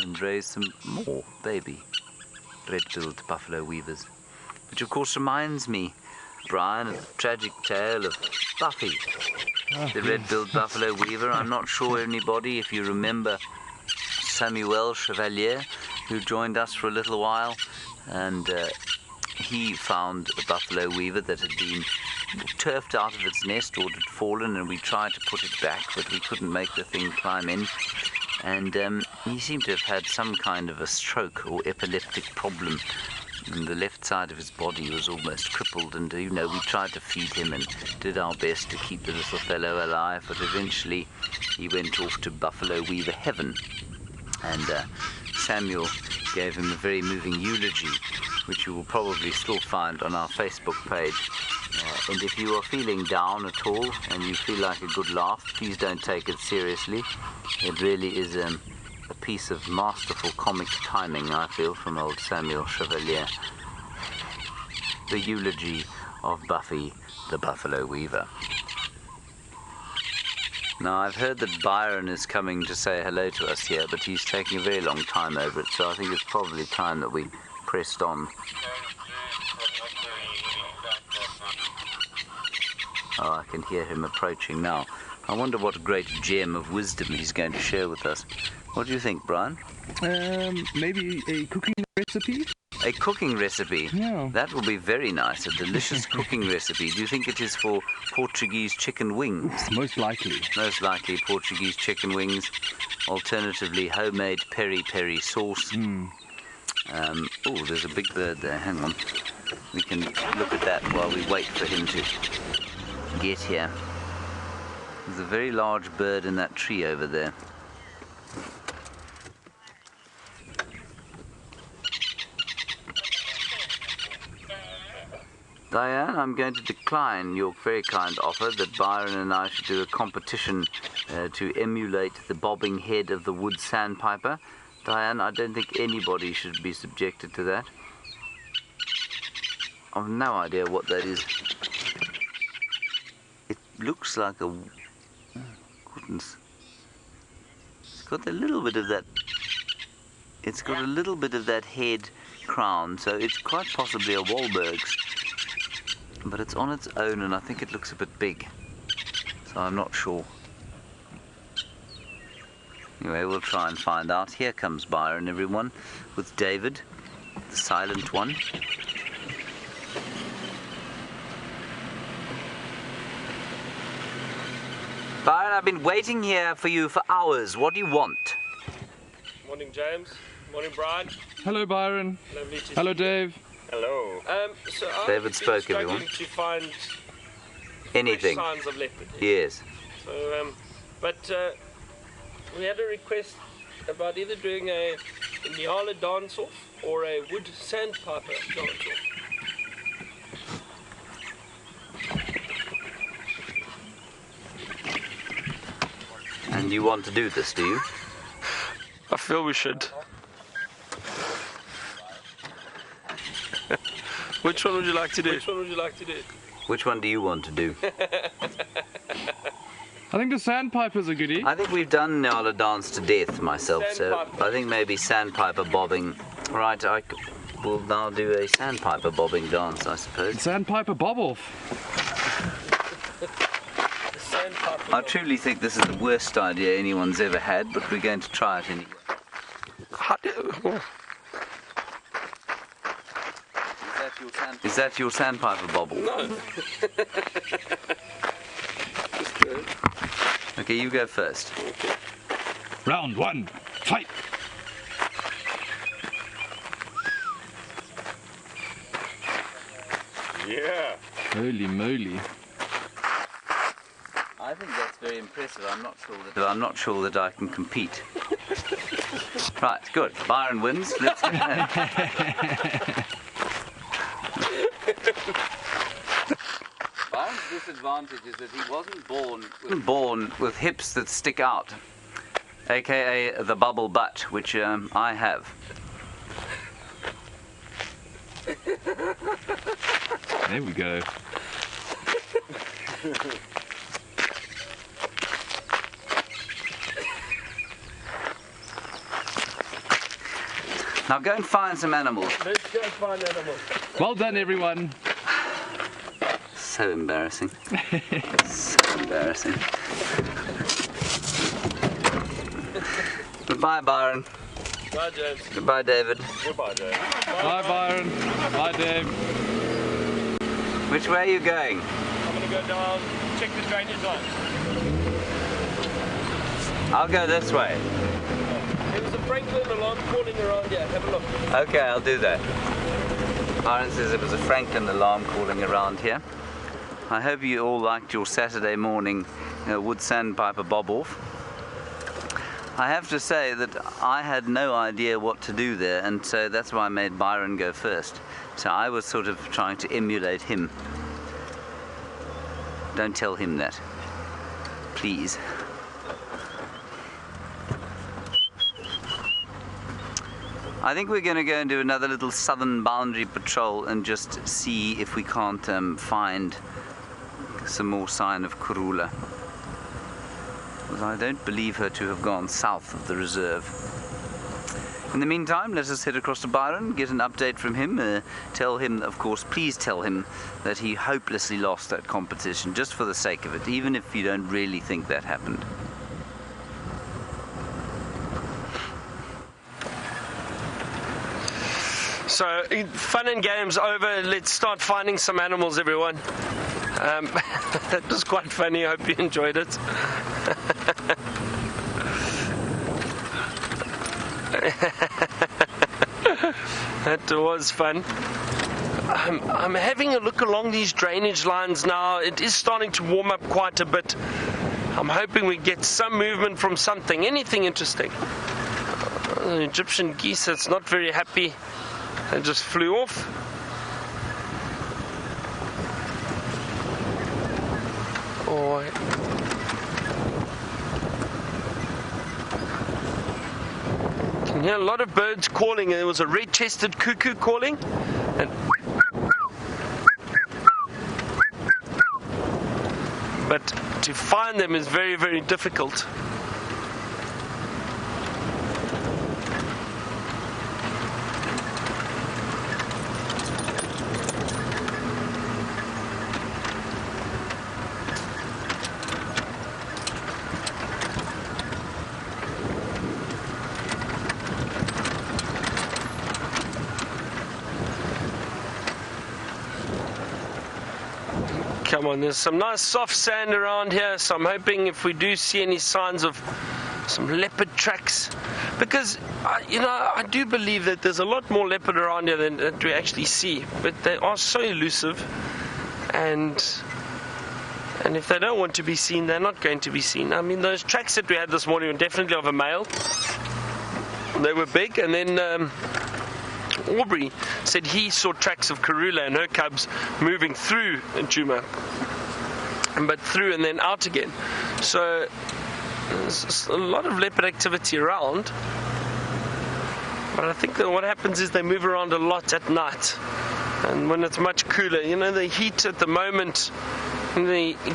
[SPEAKER 1] and raise some more baby red-billed buffalo weavers. Which of course reminds me, Brian, of the tragic tale of Buffy, the red-billed buffalo weaver. I'm not sure anybody, if you remember Samuel Chevalier, who joined us for a little while, and he found a buffalo weaver that had been turfed out of its nest or had fallen, and we tried to put it back, but we couldn't make the thing climb in. And he seemed to have had some kind of a stroke or epileptic problem, and the left side of his body was almost crippled, and you know, we tried to feed him and did our best to keep the little fellow alive, but eventually he went off to buffalo weaver heaven, and Samuel gave him a very moving eulogy, which you will probably still find on our Facebook page. And if you are feeling down at all and you feel like a good laugh, please don't take it seriously. It really is a piece of masterful comic timing, I feel, from old Samuel Chevalier. The eulogy of Buffy the Buffalo Weaver. Now, I've heard that Byron is coming to say hello to us here, but he's taking a very long time over it, so I think it's probably time that we pressed on. Oh, I can hear him approaching now. I wonder what great gem of wisdom he's going to share with us. What do you think, Brian?
[SPEAKER 4] Maybe a cooking recipe?
[SPEAKER 1] A cooking recipe?
[SPEAKER 4] Yeah.
[SPEAKER 1] That will be very nice, a delicious cooking recipe. Do you think it is for Portuguese chicken wings?
[SPEAKER 4] Most likely.
[SPEAKER 1] Most likely Portuguese chicken wings. Alternatively, homemade peri-peri sauce. Oh, there's a big bird there. Hang on. We can look at that while we wait for him to get here. There's a very large bird in that tree over there. Diane, I'm going to decline your very kind offer that Byron and I should do a competition to emulate the bobbing head of the wood sandpiper. Diane, I don't think anybody should be subjected to that. I've no idea what that is. It looks like a... Goodness. It's got a little bit of that... It's got a little bit of that head crown, so it's quite possibly a Wahlberg's. But it's on its own, and I think it looks a bit big. So I'm not sure. Anyway, we'll try and find out. Here comes Byron, everyone, with David, the silent one. Byron, I've been waiting here for you for hours. What do you want?
[SPEAKER 3] Morning, James. Morning, Brian.
[SPEAKER 2] Hello, Byron.
[SPEAKER 3] Lovely to
[SPEAKER 2] Hello,
[SPEAKER 3] see you.
[SPEAKER 2] Dave.
[SPEAKER 5] Hello.
[SPEAKER 3] So I've
[SPEAKER 1] David
[SPEAKER 3] been
[SPEAKER 1] spoke,
[SPEAKER 3] struggling
[SPEAKER 1] everyone.
[SPEAKER 3] to find
[SPEAKER 1] Anything?
[SPEAKER 3] fresh signs of leopard.
[SPEAKER 1] Yes.
[SPEAKER 3] So, we had a request about either doing a Nyala dance-off or a wood sandpiper dance-off.
[SPEAKER 1] And you want to do this, do you?
[SPEAKER 3] I feel we should. Which one would you like to do? Which one would you like to do?
[SPEAKER 1] Which one do you want to do?
[SPEAKER 2] I think the sandpiper's a goodie.
[SPEAKER 1] I think we've done Nyala dance to death myself, so
[SPEAKER 3] Sandpiper.
[SPEAKER 1] I think maybe sandpiper bobbing. Right, we'll now do a sandpiper bobbing dance, I suppose.
[SPEAKER 2] Sandpiper bobble.
[SPEAKER 3] The sandpiper.
[SPEAKER 1] I truly think this is the worst idea anyone's ever had, but we're going to try it anyway. Is that your sandpiper bobble?
[SPEAKER 3] No.
[SPEAKER 1] Okay, you go first.
[SPEAKER 2] Round one, fight.
[SPEAKER 5] Yeah.
[SPEAKER 2] Holy moly.
[SPEAKER 1] I think that's very impressive. I'm not sure that I can compete. Right, good. Byron wins. Let's go. Byron's disadvantage is that he wasn't born with hips that stick out, aka the bubble butt, which I have.
[SPEAKER 2] There we go.
[SPEAKER 1] Now go and find some animals.
[SPEAKER 3] Let's go find animals.
[SPEAKER 2] Well done, everyone.
[SPEAKER 1] So embarrassing. So embarrassing. Goodbye, Byron.
[SPEAKER 3] Bye, James.
[SPEAKER 1] Goodbye, David.
[SPEAKER 5] Goodbye, Dave.
[SPEAKER 2] Bye, Byron. Bye, Dave.
[SPEAKER 1] Which way are you going?
[SPEAKER 3] I'm going to go down, check the drainage lines.
[SPEAKER 1] I'll go this way.
[SPEAKER 3] There was a Franklin alarm calling around here. Have a look.
[SPEAKER 1] Okay, I'll do that. Byron says there was a Franklin alarm calling around here. I hope you all liked your Saturday morning wood sandpiper bob off. I have to say that I had no idea what to do there, and so that's why I made Byron go first. So I was sort of trying to emulate him. Don't tell him that, please. I think we're going to go and do another little southern boundary patrol and just see if we can't find some more sign of Karula. Because I don't believe her to have gone south of the reserve. In the meantime, let us head across to Byron, get an update from him, tell him, of course, please tell him that he hopelessly lost that competition, just for the sake of it, even if you don't really think that happened.
[SPEAKER 3] So, fun and games over. Let's start finding some animals, everyone. That was quite funny. I hope you enjoyed it. That was fun. I'm having a look along these drainage lines now. It is starting to warm up quite a bit. I'm hoping we get some movement from something, anything interesting. The Egyptian geese that's not very happy. They just flew off. Oh, can hear a lot of birds calling. There was a red-chested cuckoo calling, and but to find them is very, very difficult. Come on, there's some nice soft sand around here, so I'm hoping if we do see any signs of some leopard tracks, because I do believe that there's a lot more leopard around here than that we actually see, but they are so elusive, and if they don't want to be seen, they're not going to be seen. I mean, those tracks that we had this morning were definitely of a male. They were big, and then Aubrey said he saw tracks of Karula and her cubs moving through Djuma, but through and then out again. So there's a lot of leopard activity around, but I think that what happens is they move around a lot at night, and when it's much cooler, the heat at the moment,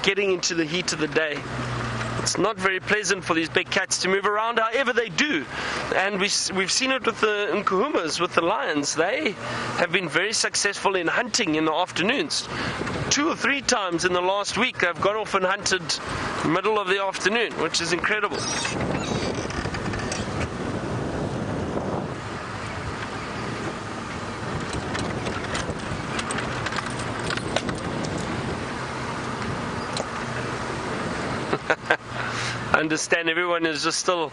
[SPEAKER 3] getting into the heat of the day, it's not very pleasant for these big cats to move around. However, they do, and we've seen it with the Nkuhumas, with the lions. They have been very successful in hunting in the afternoons. 2 or 3 times in the last week they've gone off and hunted middle of the afternoon, which is incredible. I understand everyone is just still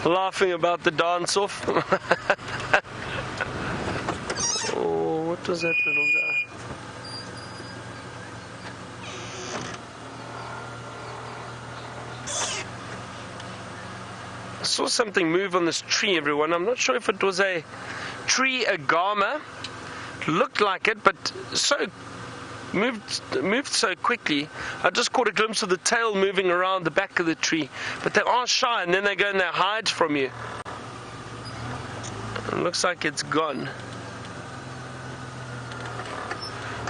[SPEAKER 3] laughing about the dance-off. Oh, what was that little guy? I saw something move on this tree, everyone. I'm not sure if it was a tree agama. Looked like it, but moved so quickly. I just caught a glimpse of the tail moving around the back of the tree, but they are shy, and then they go and they hide from you. It looks like it's gone.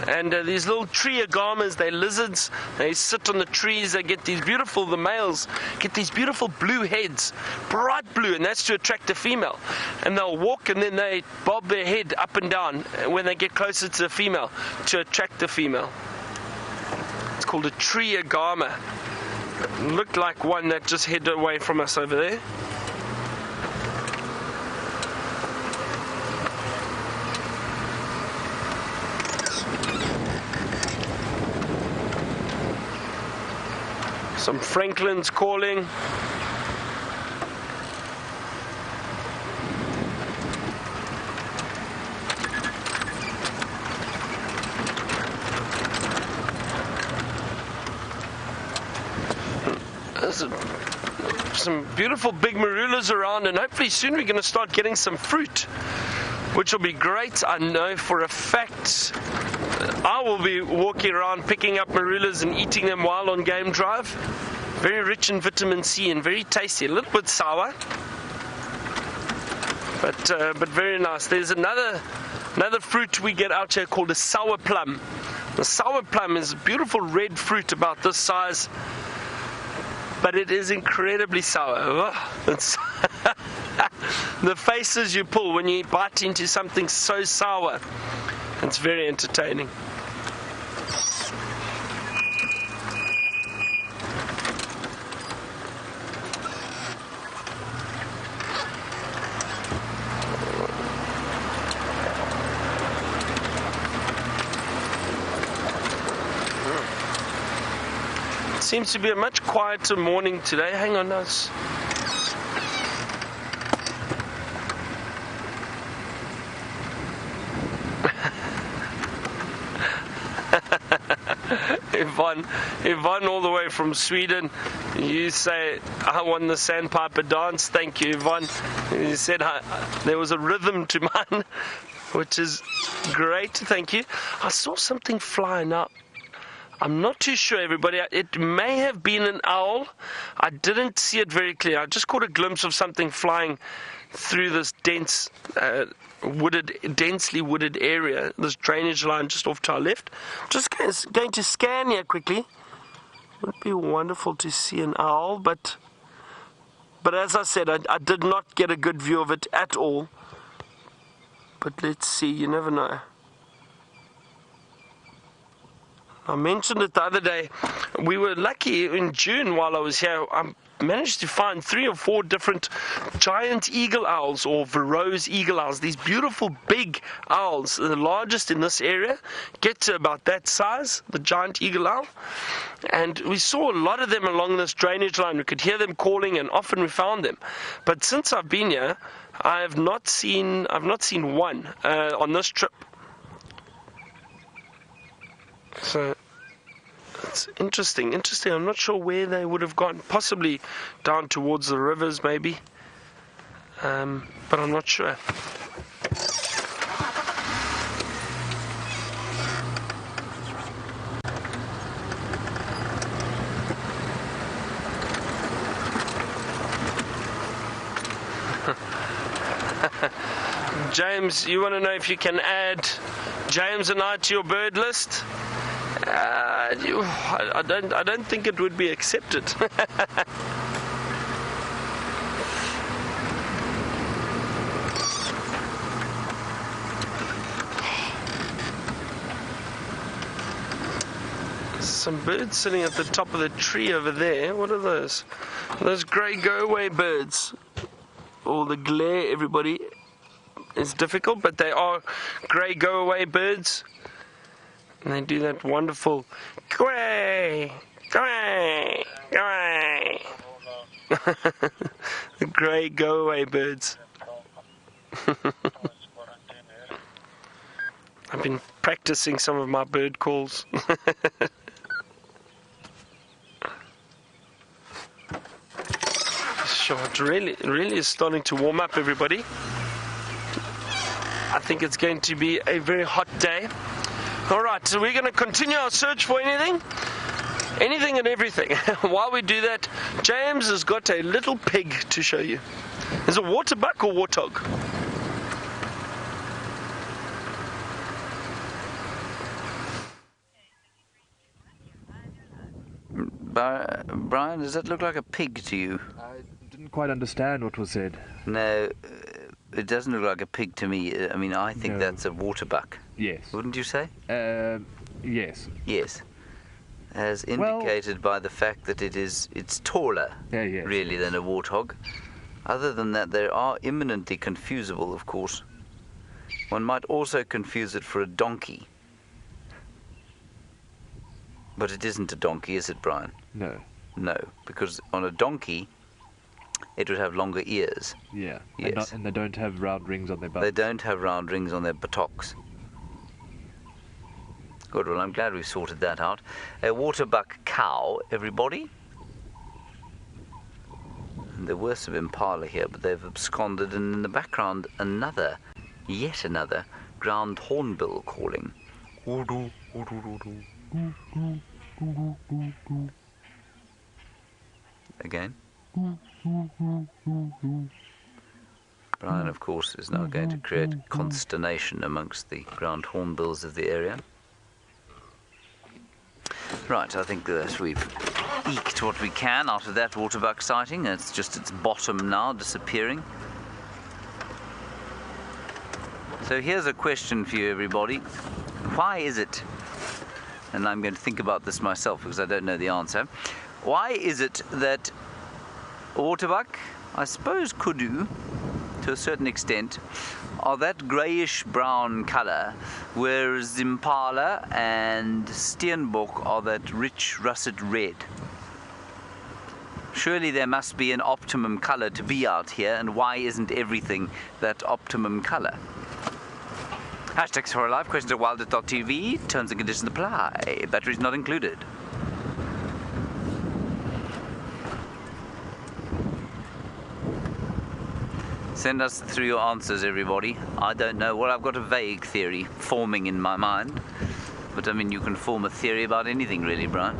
[SPEAKER 3] And these little tree agamas, they're lizards. They sit on the trees. They get these beautiful, the males get these beautiful blue heads, bright blue, and that's to attract the female. And they'll walk and then they bob their head up and down when they get closer to the female to attract the female. It's called a tree agama. It looked like one that just headed away from us over there. Some Franklin's calling. There's some beautiful big marulas around, and hopefully soon we're going to start getting some fruit, which will be great. I know for a fact I will be walking around picking up marulas and eating them while on game drive. Very rich in vitamin C and very tasty. A little bit sour, but very nice. There's another fruit we get out here called a sour plum. The sour plum is a beautiful red fruit about this size, but it is incredibly sour. It's the faces you pull when you bite into something so sour. It's very entertaining. Seems to be a much quieter morning today. Hang on, us. Yvonne all the way from Sweden, you say, I won the sandpiper dance. Thank you, Yvonne. You said there was a rhythm to mine, which is great. Thank you. I saw something flying up. I'm not too sure, everybody. It may have been an owl. I didn't see it very clear. I just caught a glimpse of something flying through this densely wooded area, this drainage line just off to our left. Just going to scan here quickly. It would be wonderful to see an owl, but as I said, I did not get a good view of it at all. But let's see, you never know. I mentioned it the other day. We were lucky in June while I was here. managed to find 3 or 4 different giant eagle owls, or Vervet's eagle owls. These beautiful big owls, the largest in this area, get to about that size, the giant eagle owl. And we saw a lot of them along this drainage line. We could hear them calling, and often we found them. But since I've been here, I've not seen one on this trip. So it's interesting. I'm not sure where they would have gone. Possibly down towards the rivers, maybe. But I'm not sure. James, you want to know if you can add James and I to your bird list? I don't think it would be accepted. Some birds sitting at the top of the tree over there. What are those? Those grey go-away birds. All the glare, everybody. It's difficult, but they are grey go-away birds. And they do that wonderful grey, grey, grey. The grey go-away birds. I've been practicing some of my bird calls. Sure, it really is starting to warm up, everybody. I think it's going to be a very hot day. All right, so we're going to continue our search for anything and everything. While we do that, James has got a little pig to show you. Is it waterbuck or warthog?
[SPEAKER 1] Brian, does that look like a pig to you?
[SPEAKER 4] I didn't quite understand what was said.
[SPEAKER 1] No, it doesn't look like a pig to me. I mean, I think that's a waterbuck.
[SPEAKER 4] Yes.
[SPEAKER 1] Wouldn't you say?
[SPEAKER 4] Yes.
[SPEAKER 1] Yes. As indicated by the fact that it's taller,
[SPEAKER 4] yes.
[SPEAKER 1] really, than a warthog. Other than that, they are imminently confusable, of course. One might also confuse it for a donkey. But it isn't a donkey, is it, Brian?
[SPEAKER 4] No.
[SPEAKER 1] No, because on a donkey, it would have longer ears.
[SPEAKER 4] Yeah.
[SPEAKER 1] Yes.
[SPEAKER 4] And they don't have round rings on their butts.
[SPEAKER 1] They don't have round rings on their buttocks. Good, well, I'm glad we've sorted that out. A waterbuck cow, everybody. And there were some impala here, but they've absconded, and in the background, yet another ground hornbill calling. Again. Brian, of course, is now going to create consternation amongst the ground hornbills of the area. Right, I think that we've eked what we can out of that waterbuck sighting. It's just its bottom now disappearing. So here's a question for you, everybody. Why is it, and I'm going to think about this myself because I don't know the answer, why is it that waterbuck, I suppose kudu, to a certain extent, are that greyish-brown colour, whereas impala and steenbok are that rich russet red? Surely there must be an optimum colour to be out here, and why isn't everything that optimum colour? Hashtags for live, questions at WildEarth.tv, terms and conditions apply, batteries not included. Send us through your answers, everybody. I don't know. Well, I've got a vague theory forming in my mind. But, I mean, you can form a theory about anything, really, Brian.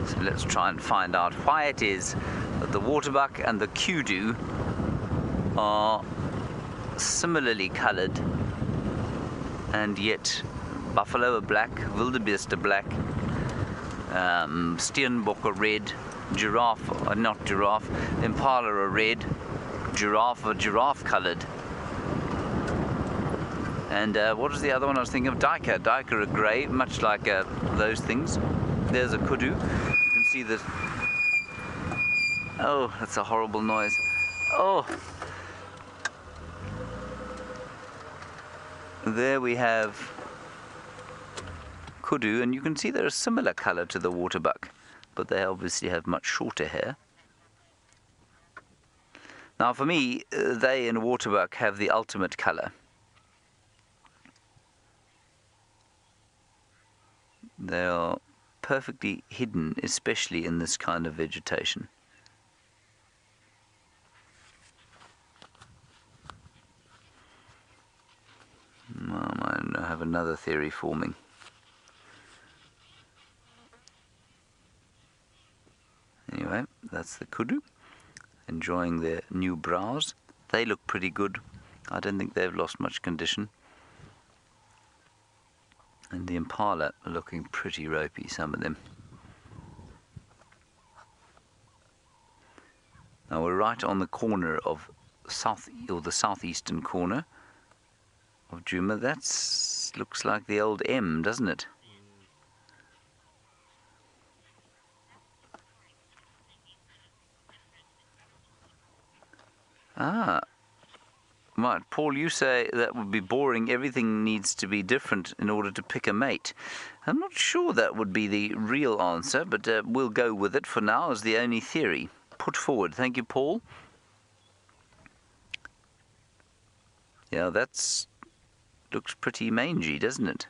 [SPEAKER 1] So let's try and find out why it is that the waterbuck and the kudu are similarly coloured, and yet buffalo are black, wildebeest are black, steenbok are red, impala are red, giraffe are giraffe coloured, and what was the other one I was thinking of? Duiker are grey, much like those things. There's a kudu. You can see this. Oh, that's a horrible noise. Oh. There we have kudu, and you can see they're a similar color to the waterbuck, but they obviously have much shorter hair. Now for me, they and waterbuck have the ultimate color. They are perfectly hidden, especially in this kind of vegetation. I have another theory forming. Anyway, that's the kudu, enjoying their new browse. They look pretty good. I don't think they've lost much condition. And the impala are looking pretty ropey, some of them. Now we're right on the corner of the southeastern corner of Djuma. That looks like the old M, doesn't it? Ah, right. Paul, you say that would be boring. Everything needs to be different in order to pick a mate. I'm not sure that would be the real answer, but we'll go with it for now as the only theory put forward. Thank you, Paul. Yeah, that's looks pretty mangy, doesn't it?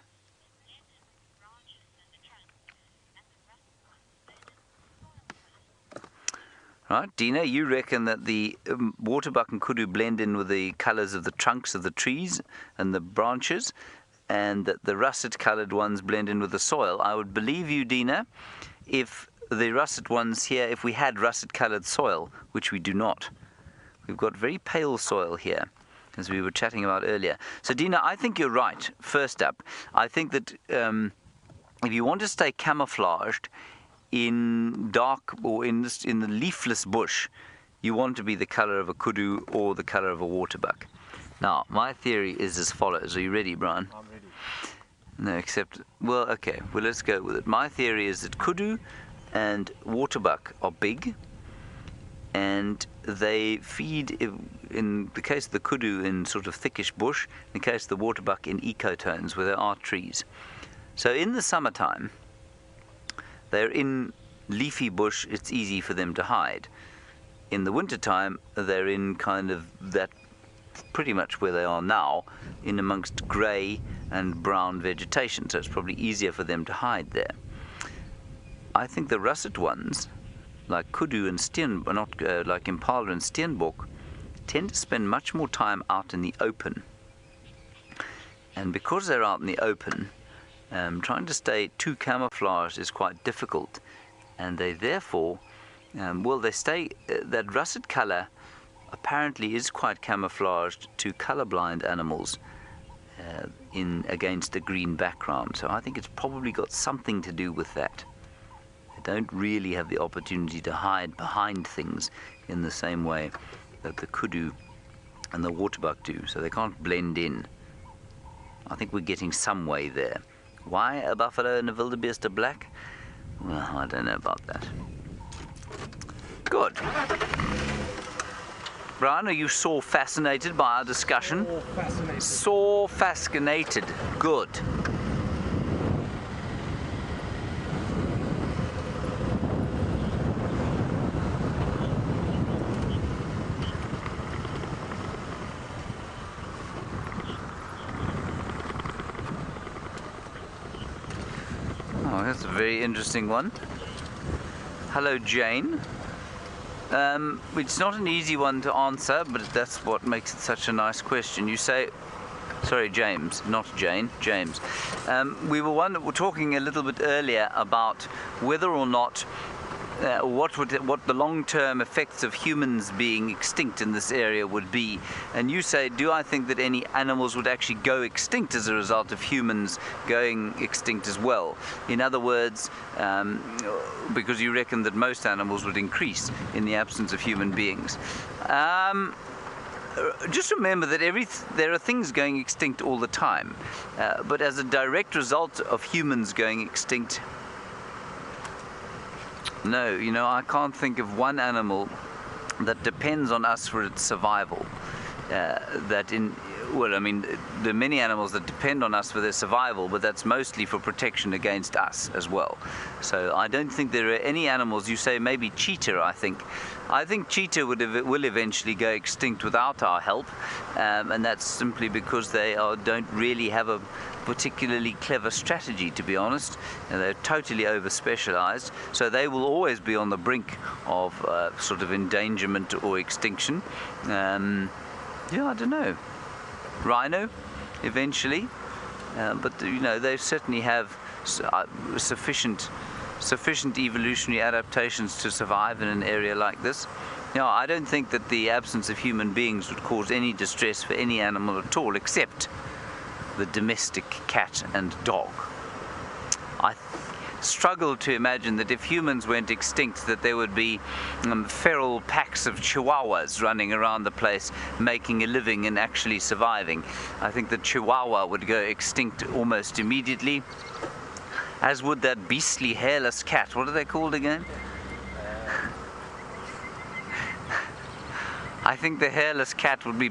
[SPEAKER 1] Right, Dina, you reckon that the waterbuck and kudu blend in with the colours of the trunks of the trees and the branches, and that the russet-coloured ones blend in with the soil. I would believe you, Dina, if the russet ones here, if we had russet-coloured soil, which we do not. We've got very pale soil here, as we were chatting about earlier. So, Dina, I think you're right. First up, I think that if you want to stay camouflaged in dark or in the leafless bush, you want to be the color of a kudu or the color of a waterbuck. Now, my theory is as follows. Are you ready, Brian?
[SPEAKER 4] I'm ready.
[SPEAKER 1] No, except, well, okay, well, let's go with it. My theory is that kudu and waterbuck are big, and they feed, in the case of the kudu, in sort of thickish bush, in the case of the waterbuck, in ecotones where there are trees. So in the summertime, they're in leafy bush, it's easy for them to hide. In the wintertime, they're in kind of that, pretty much where they are now, in amongst grey and brown vegetation, so it's probably easier for them to hide there. I think the russet ones, like kudu and like impala and steenbok, tend to spend much more time out in the open. And because they're out in the open, trying to stay too camouflaged is quite difficult, and they therefore, they stay, that russet color apparently is quite camouflaged to colorblind animals against a green background. So I think it's probably got something to do with that. They don't really have the opportunity to hide behind things in the same way that the kudu and the waterbuck do, so they can't blend in. I think we're getting some way there. Why a buffalo and a wildebeest are black? Well, I don't know about that. Good. Brian, are you so fascinated by our discussion?
[SPEAKER 4] Oh, fascinating.
[SPEAKER 1] So fascinated. Good. Oh, that's a very interesting one. Hello, Jane. It's not an easy one to answer, but that's what makes it such a nice question. You say, sorry, James, not Jane, James. We were talking a little bit earlier about whether or not what the long-term effects of humans being extinct in this area would be. And you say, do I think that any animals would actually go extinct as a result of humans going extinct as well? In other words, because you reckon that most animals would increase in the absence of human beings. Just remember that there are things going extinct all the time, but as a direct result of humans going extinct, No, you know, I can't think of one animal that depends on us for its survival. Well, I mean, there are many animals that depend on us for their survival, but that's mostly for protection against us as well. So I don't think there are any animals. You say maybe cheetah, I think. I think cheetah will eventually go extinct without our help, and that's simply because they don't really have a particularly clever strategy, to be honest. And they're totally over-specialized, so they will always be on the brink of sort of endangerment or extinction. Yeah, I don't know. Rhino, eventually, but you know, they certainly have sufficient evolutionary adaptations to survive in an area like this. You know, I don't think that the absence of human beings would cause any distress for any animal at all, except the domestic cat and dog. I struggle to imagine that if humans went extinct, that there would be feral packs of chihuahuas running around the place, making a living and actually surviving. I think the chihuahua would go extinct almost immediately, as would that beastly hairless cat. What are they called again? I think the hairless cat would be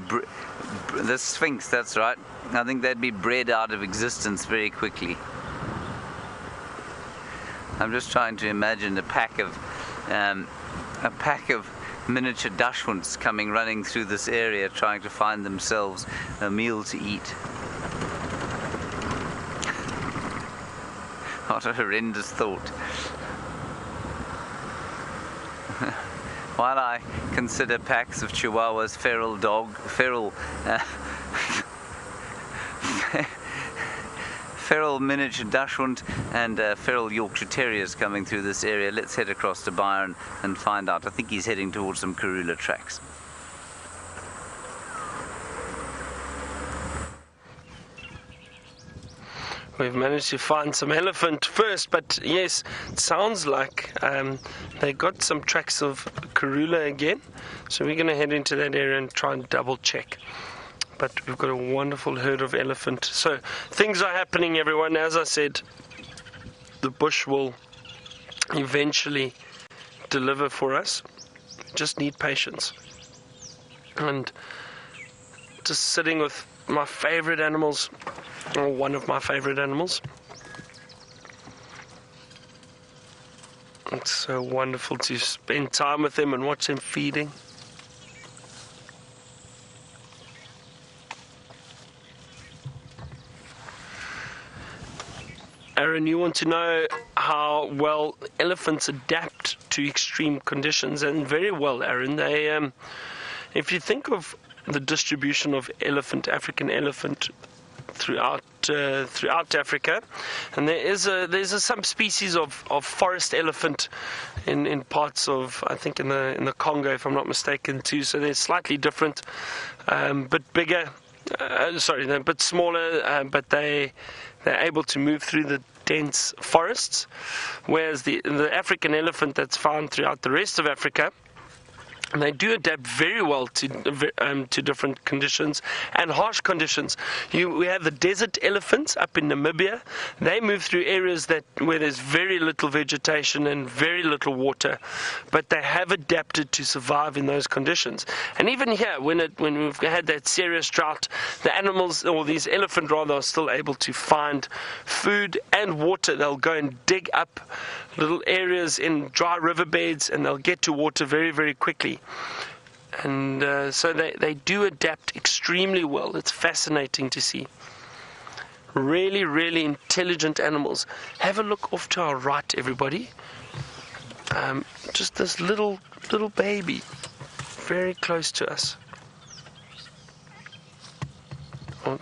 [SPEAKER 1] the Sphinx, that's right. I think they'd be bred out of existence very quickly. I'm just trying to imagine a pack of miniature dachshunds coming running through this area, trying to find themselves a meal to eat. What a horrendous thought. While I consider packs of chihuahuas, feral miniature dachshund and feral Yorkshire Terriers coming through this area, let's head across to Byron and find out. I think he's heading towards some Karula tracks.
[SPEAKER 3] We've managed to find some elephant first, but yes, it sounds like they got some tracks of Karula again. So we're going to head into that area and try and double check. But we've got a wonderful herd of elephant. So things are happening, everyone. As I said, the bush will eventually deliver for us. Just need patience. And just sitting with my favorite animals, or one of my favorite animals. It's so wonderful to spend time with them and watch them feeding. Aaron, you want to know how well elephants adapt to extreme conditions, and very well, Aaron. They, if you think of the distribution of African elephant throughout Africa, and there's a subspecies of forest elephant in parts of, I think in the Congo, if I'm not mistaken, too. So they're slightly different, but bigger. They're a bit smaller, but they're able to move through the dense forests, whereas the African elephant that's found throughout the rest of Africa, and they do adapt very well to different conditions and harsh conditions. We have the desert elephants up in Namibia. They move through areas where there's very little vegetation and very little water, but they have adapted to survive in those conditions. And even here, when we've had that serious drought, the animals, or these elephant rather, are still able to find food and water. They'll go and dig up little areas in dry riverbeds, and they'll get to water very, very quickly. And so they do adapt extremely well. It's fascinating to see. Really, really intelligent animals. Have a look off to our right, everybody. Just this little baby, very close to us. Oh,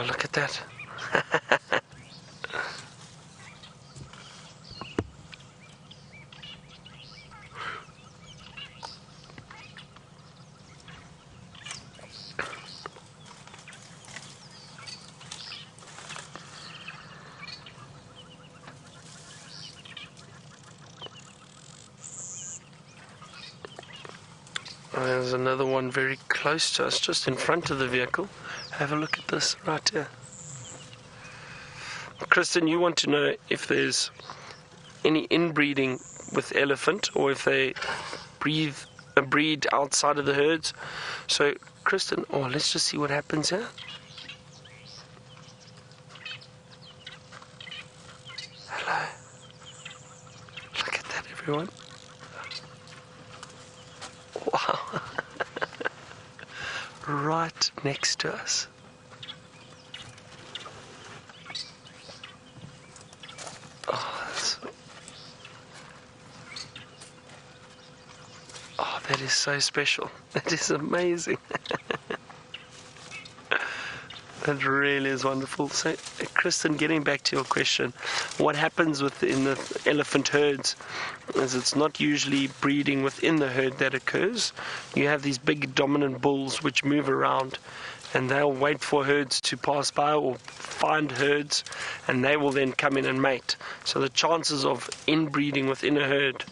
[SPEAKER 3] look at that. There's another one very close to us, just in front of the vehicle. Have a look at this right here. Kristen, you want to know if there's any inbreeding with elephant, or if they breed outside of the herds. So, Kristen, let's just see what happens here. Hello. Look at that, everyone. Wow. Right next to us. That is so special. That is amazing. That really is wonderful. So, Kristen, getting back to your question, what happens in the elephant herds is it's not usually breeding within the herd that occurs. You have these big dominant bulls which move around, and they'll wait for herds to pass by or find herds, and they will then come in and mate. So the chances of inbreeding within a herd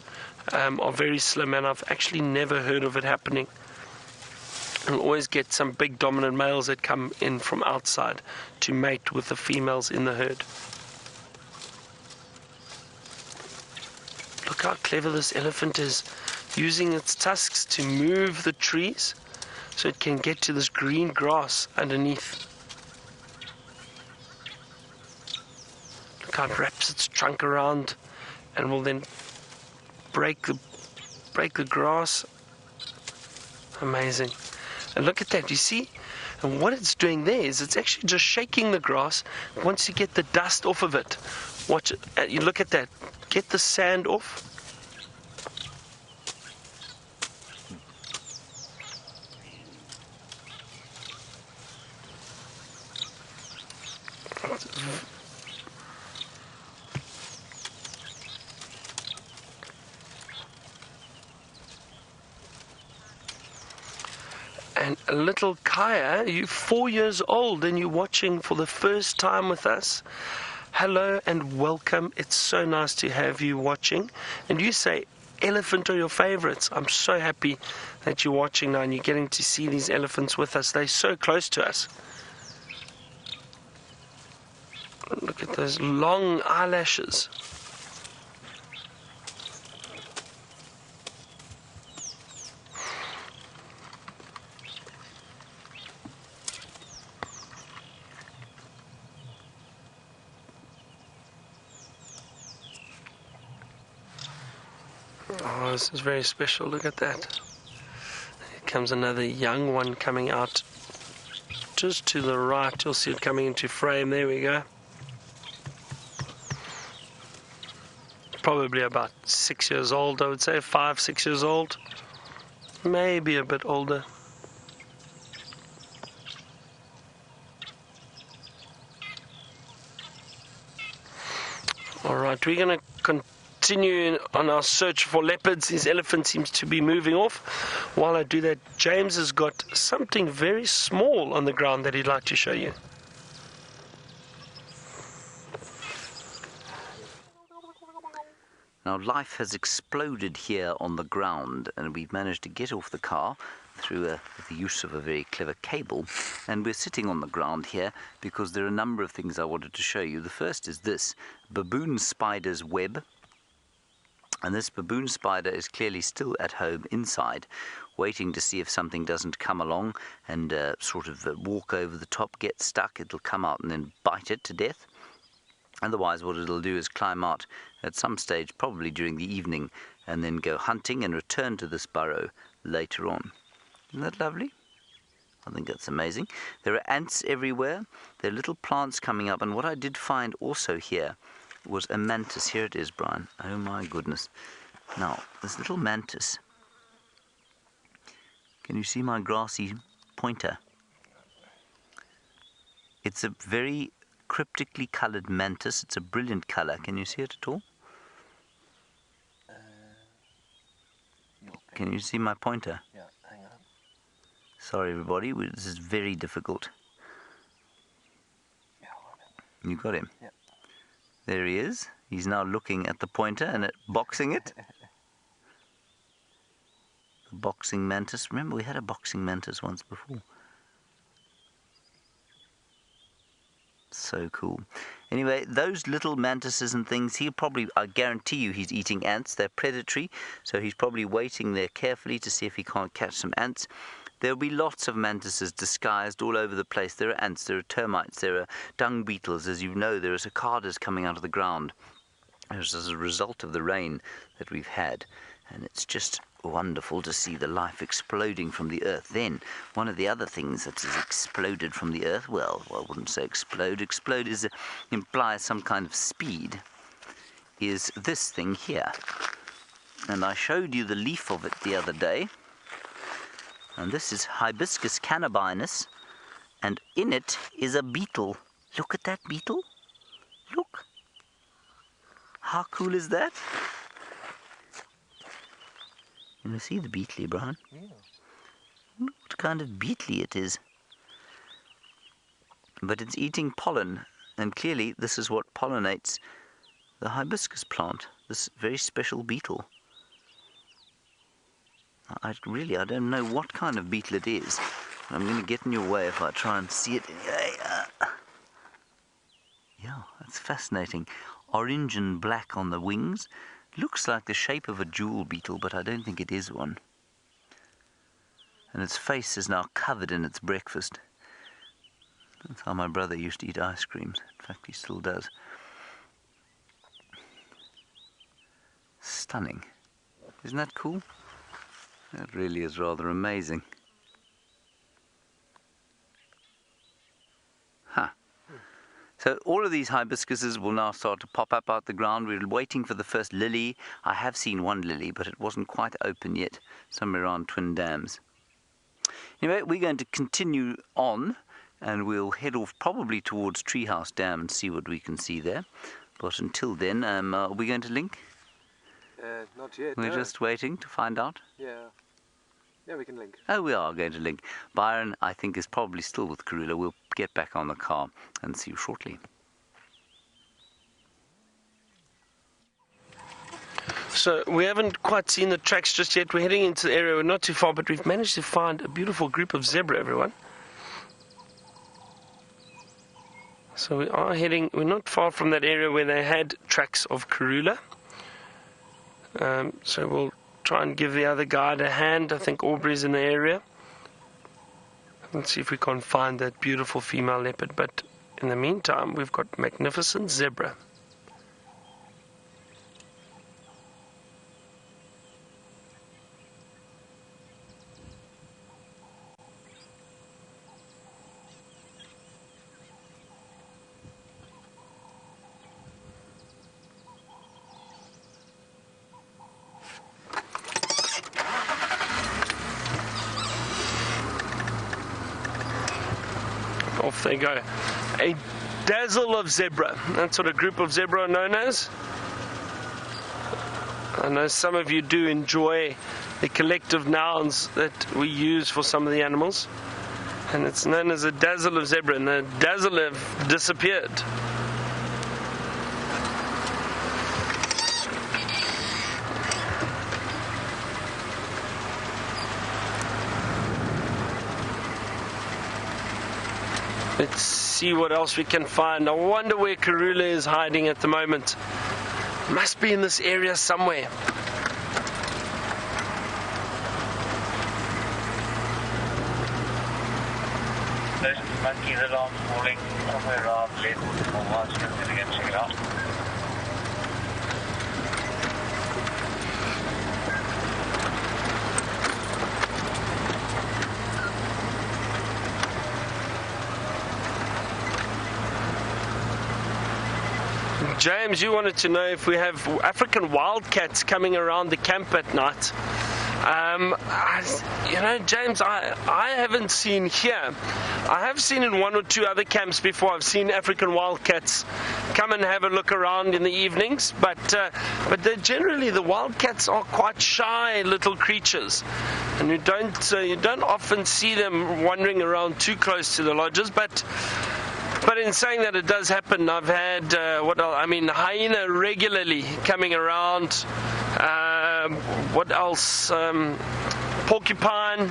[SPEAKER 3] are very slim, and I've actually never heard of it happening. You'll always get some big dominant males that come in from outside to mate with the females in the herd. Look how clever this elephant is, using its tusks to move the trees so it can get to this green grass underneath. Look how it wraps its trunk around and will then break the grass. Amazing. And look at that, you see? And what it's doing there is it's actually just shaking the grass once you get the dust off of it. Watch it. You look at that. Get the sand off. And little Kaya, you're 4 years old and you're watching for the first time with us. Hello and welcome. It's so nice to have you watching. And you say elephant are your favorites. I'm so happy that you're watching now and you're getting to see these elephants with us. They're so close to us. Look at those long eyelashes. Oh, this is very special. Look at that. Here comes another young one coming out just to the right. You'll see it coming into frame. There we go. Probably about 6 years old, I would say. 5, 6 years old. Maybe a bit older. Alright, we're going to continue on our search for leopards. This elephant seems to be moving off. While I do that, James has got something very small on the ground that he'd like to show you.
[SPEAKER 1] Now life has exploded here on the ground, and we've managed to get off the car through the use of a very clever cable, and we're sitting on the ground here because there are a number of things I wanted to show you. The first is this baboon spider's web, and this baboon spider is clearly still at home inside, waiting to see if something doesn't come along and sort of walk over the top, get stuck. It'll come out and then bite it to death. Otherwise, what it'll do is climb out at some stage, probably during the evening, and then go hunting and return to this burrow later on. Isn't that lovely? I think that's amazing. There are ants everywhere. There are little plants coming up. And what I did find also here was a mantis. Here it is, Brian. Oh, my goodness. Now, this little mantis. Can you see my grassy pointer? It's a very cryptically colored mantis. It's a brilliant color. Can you see it at all? Can you see my pointer?
[SPEAKER 3] Yeah, hang on.
[SPEAKER 1] Sorry, everybody. This is very difficult. You got him?
[SPEAKER 3] Yeah.
[SPEAKER 1] There he is. He's now looking at the pointer and boxing it. The boxing mantis. Remember, we had a boxing mantis once before. So cool. Anyway, those little mantises and things, he'll probably, I guarantee you, he's eating ants. They're predatory, so he's probably waiting there carefully to see if he can't catch some ants. There'll be lots of mantises disguised all over the place. There are ants, there are termites, there are dung beetles. As you know, there are cicadas coming out of the ground as a result of the rain that we've had. And it's just wonderful to see the life exploding from the earth. Then, one of the other things that has exploded from the earth, well, I wouldn't say explode. Explode implies some kind of speed, is this thing here. And I showed you the leaf of it the other day. And this is Hibiscus cannabinus, and in it is a beetle. Look at that beetle. Look. How cool is that? Can you see the beetle, Brian? Yeah. Look what kind of beetle it is. But it's eating pollen, and clearly this is what pollinates the hibiscus plant, this very special beetle. I don't know what kind of beetle it is. I'm going to get in your way if I try and see it. Yeah, that's fascinating. Orange and black on the wings. Looks like the shape of a jewel beetle, but I don't think it is one. And its face is now covered in its breakfast. That's how my brother used to eat ice creams. In fact, he still does. Stunning. Isn't that cool? That really is rather amazing. Huh. So all of these hibiscuses will now start to pop up out the ground. We're waiting for the first lily. I have seen one lily, but it wasn't quite open yet, somewhere around Twin Dams. Anyway, we're going to continue on, and we'll head off probably towards Treehouse Dam and see what we can see there. But until then, are we going to link?
[SPEAKER 6] Not yet.
[SPEAKER 1] We're
[SPEAKER 6] no.
[SPEAKER 1] just waiting to find out.
[SPEAKER 6] Yeah, we can link.
[SPEAKER 1] Oh, we are going to link. Byron, I think, is probably still with Karula. We'll get back on the car and see you shortly.
[SPEAKER 3] So we haven't quite seen the tracks just yet. We're heading into the area. We're not too far, but we've managed to find a beautiful group of zebra, everyone. So we are heading, we're not far from that area where they had tracks of Karula. So we'll try and give the other guide a hand. I think Aubrey's in the area. Let's see if we can find that beautiful female leopard. But in the meantime, we've got magnificent zebra. Off they go. A dazzle of zebra. That's what a group of zebra are known as. I know some of you do enjoy the collective nouns that we use for some of the animals. And it's known as a dazzle of zebra, and the dazzle have disappeared. Let's see what else we can find. I wonder where Karula is hiding at the moment. Must be in this area somewhere.
[SPEAKER 7] There's monkeys alarm falling somewhere around left or once. Again, check it out.
[SPEAKER 3] James, you wanted to know if we have African wildcats coming around the camp at night. James, I haven't seen here. I have seen in one or two other camps before. I've seen African wildcats come and have a look around in the evenings, but generally the wildcats are quite shy little creatures, and you don't often see them wandering around too close to the lodges, but in saying that, it does happen. I've had hyena regularly coming around. What else? Porcupine.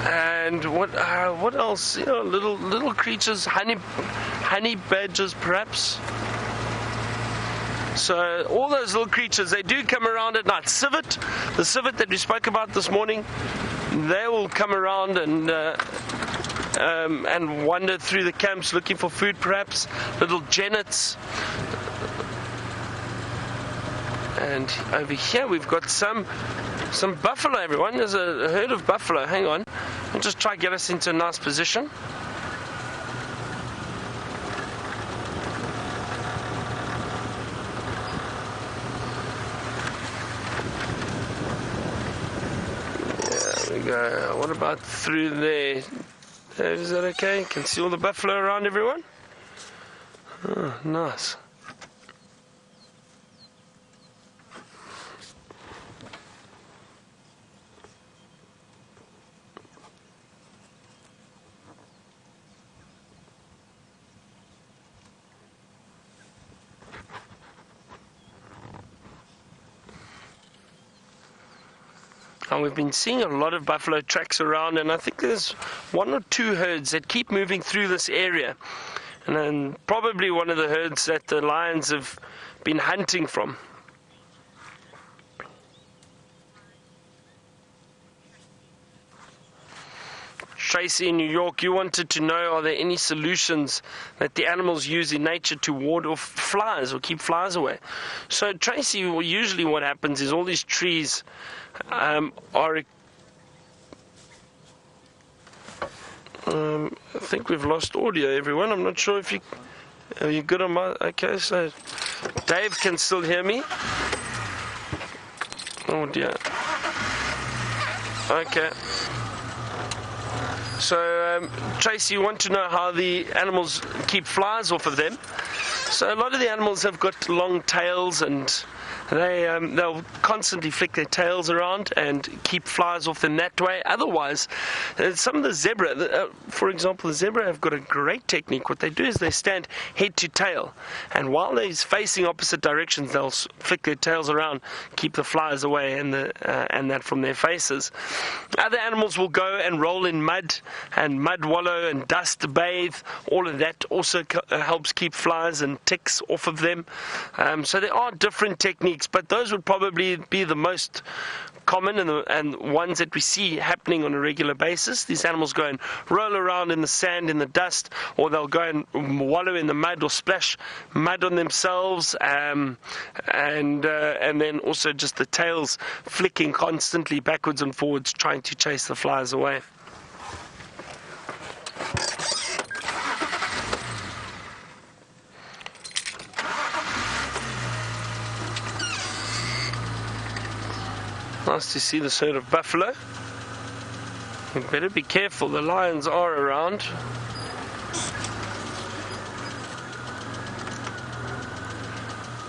[SPEAKER 3] And what else? You know, little creatures, honey badgers perhaps. So all those little creatures, they do come around at night. The civet that we spoke about this morning, they will come around and wander through the camps looking for food perhaps. Little jennets. And over here we've got some buffalo, everyone. There's a herd of buffalo. Hang on. I'll just try to get us into a nice position. There we go. What about through there? Is that okay? Can see all the buffalo around, everyone? Oh, nice. And we've been seeing a lot of buffalo tracks around, and I think there's 1 or 2 herds that keep moving through this area. And then probably one of the herds that the lions have been hunting from. Tracy in New York, you wanted to know, are there any solutions that the animals use in nature to ward off flies or keep flies away? So Tracy, usually what happens is all these trees are... I think we've lost audio, everyone. I'm not sure if you... Are you good on my... Okay, so Dave can still hear me. Oh dear. Okay. So, Tracy, you want to know how the animals keep flies off of them. So a lot of the animals have got long tails, and they'll constantly flick their tails around and keep flies off them that way. Otherwise, some of the zebra, for example, the zebra have got a great technique. What they do is they stand head to tail, and while they're facing opposite directions, they'll flick their tails around, keep the flies away and that from their faces. Other animals will go and roll in mud and mud wallow and dust bathe. All of that also helps keep flies and ticks off of them. So there are different techniques, but those would probably be the most common and ones that we see happening on a regular basis. These animals go and roll around in the sand, in the dust, or they'll go and wallow in the mud or splash mud on themselves, and then also just the tails flicking constantly backwards and forwards, trying to chase the flies away. Nice to see this herd of buffalo. We better be careful, the lions are around.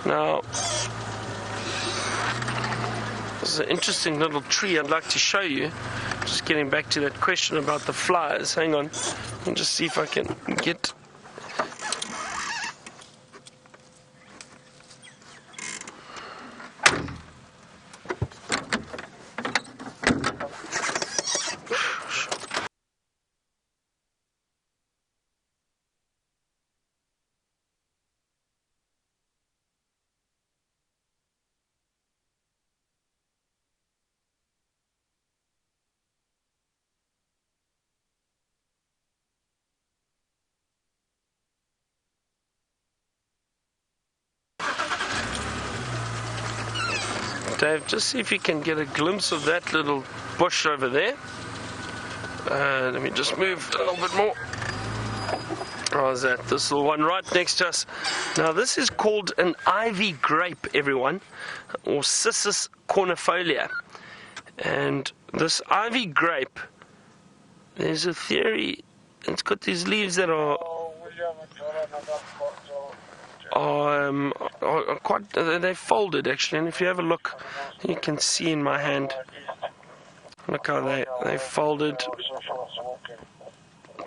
[SPEAKER 3] Now, this is an interesting little tree I'd like to show you. Just getting back to that question about the flies. Hang on, I'll just see if I can get... Dave, just see if you can get a glimpse of that little bush over there. Let me just move a little bit more. How's that? This little one right next to us. Now, this is called an ivy grape, everyone, or Cissus cornifolia. And this ivy grape, there's a theory, it's got these leaves that are quite, they're folded actually, and if you have a look, you can see in my hand, look how they folded,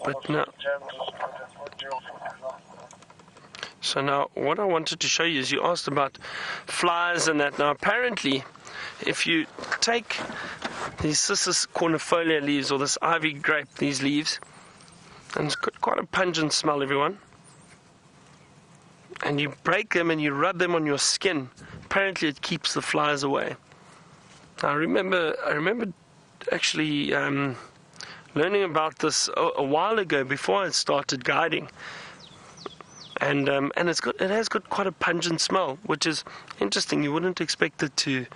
[SPEAKER 3] but no. So now what I wanted to show you is you asked about flies and that. Now apparently if you take these Cissus cornifolia leaves or this ivy grape, these leaves, and it's got quite a pungent smell, everyone, and you break them and you rub them on your skin, apparently it keeps the flies away. I remember actually learning about this a while ago before I started guiding, and it has got quite a pungent smell, which is interesting. You wouldn't expect it to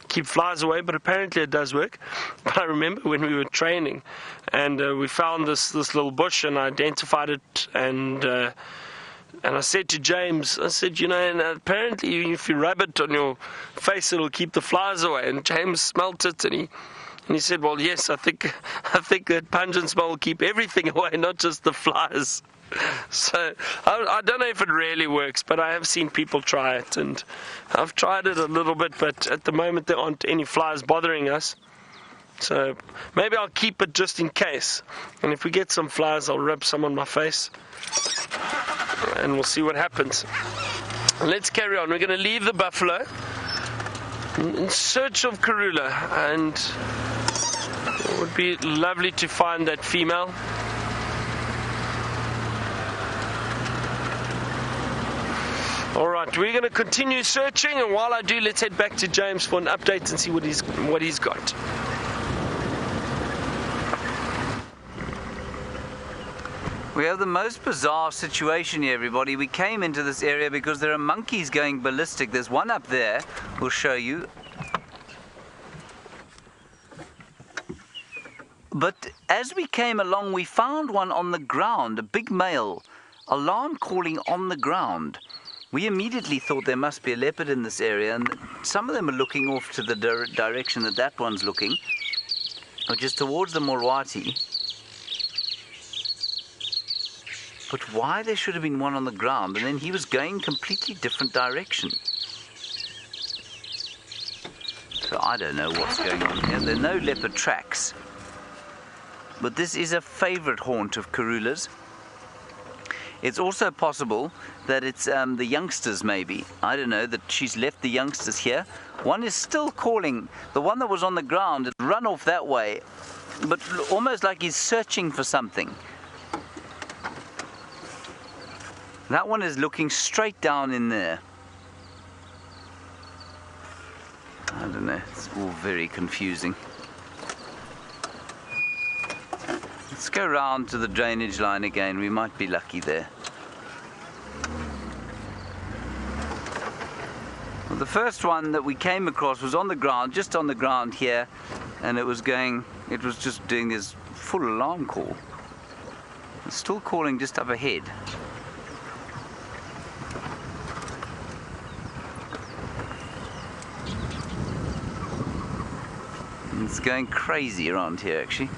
[SPEAKER 3] keep flies away, but apparently it does work. But I remember when we were training, and we found this little bush and I identified it, and I said to James, I said, you know, and apparently if you rub it on your face, it'll keep the flies away. And James smelt it, and he said, well, yes, I think that pungent smell will keep everything away, not just the flies. So I don't know if it really works, but I have seen people try it, and I've tried it a little bit, but at the moment there aren't any flies bothering us. So maybe I'll keep it just in case, and if we get some flies, I'll rub some on my face, and we'll see what happens. Let's carry on. We're going to leave the buffalo in search of Karula, and it would be lovely to find that female. Alright, we're going to continue searching, and while I do, let's head back to James for an update and see what he's got.
[SPEAKER 1] We have the most bizarre situation here, everybody. We came into this area because there are monkeys going ballistic. There's one up there, we'll show you. But as we came along, we found one on the ground, a big male, alarm calling on the ground. We immediately thought there must be a leopard in this area, and some of them are looking off to the direction that one's looking, which is towards the Morwati. But why there should have been one on the ground, and then he was going completely different direction. So I don't know what's going on here. There are no leopard tracks. But this is a favorite haunt of Karula's. It's also possible that it's the youngsters, maybe. I don't know, that she's left the youngsters here. One is still calling. The one that was on the ground had run off that way, but almost like he's searching for something. That one is looking straight down in there. I don't know, it's all very confusing. Let's go round to the drainage line again. We might be lucky there. Well, the first one that we came across was on the ground, just on the ground here, and it was just doing this full alarm call. It's still calling just up ahead. And it's going crazy around here, actually.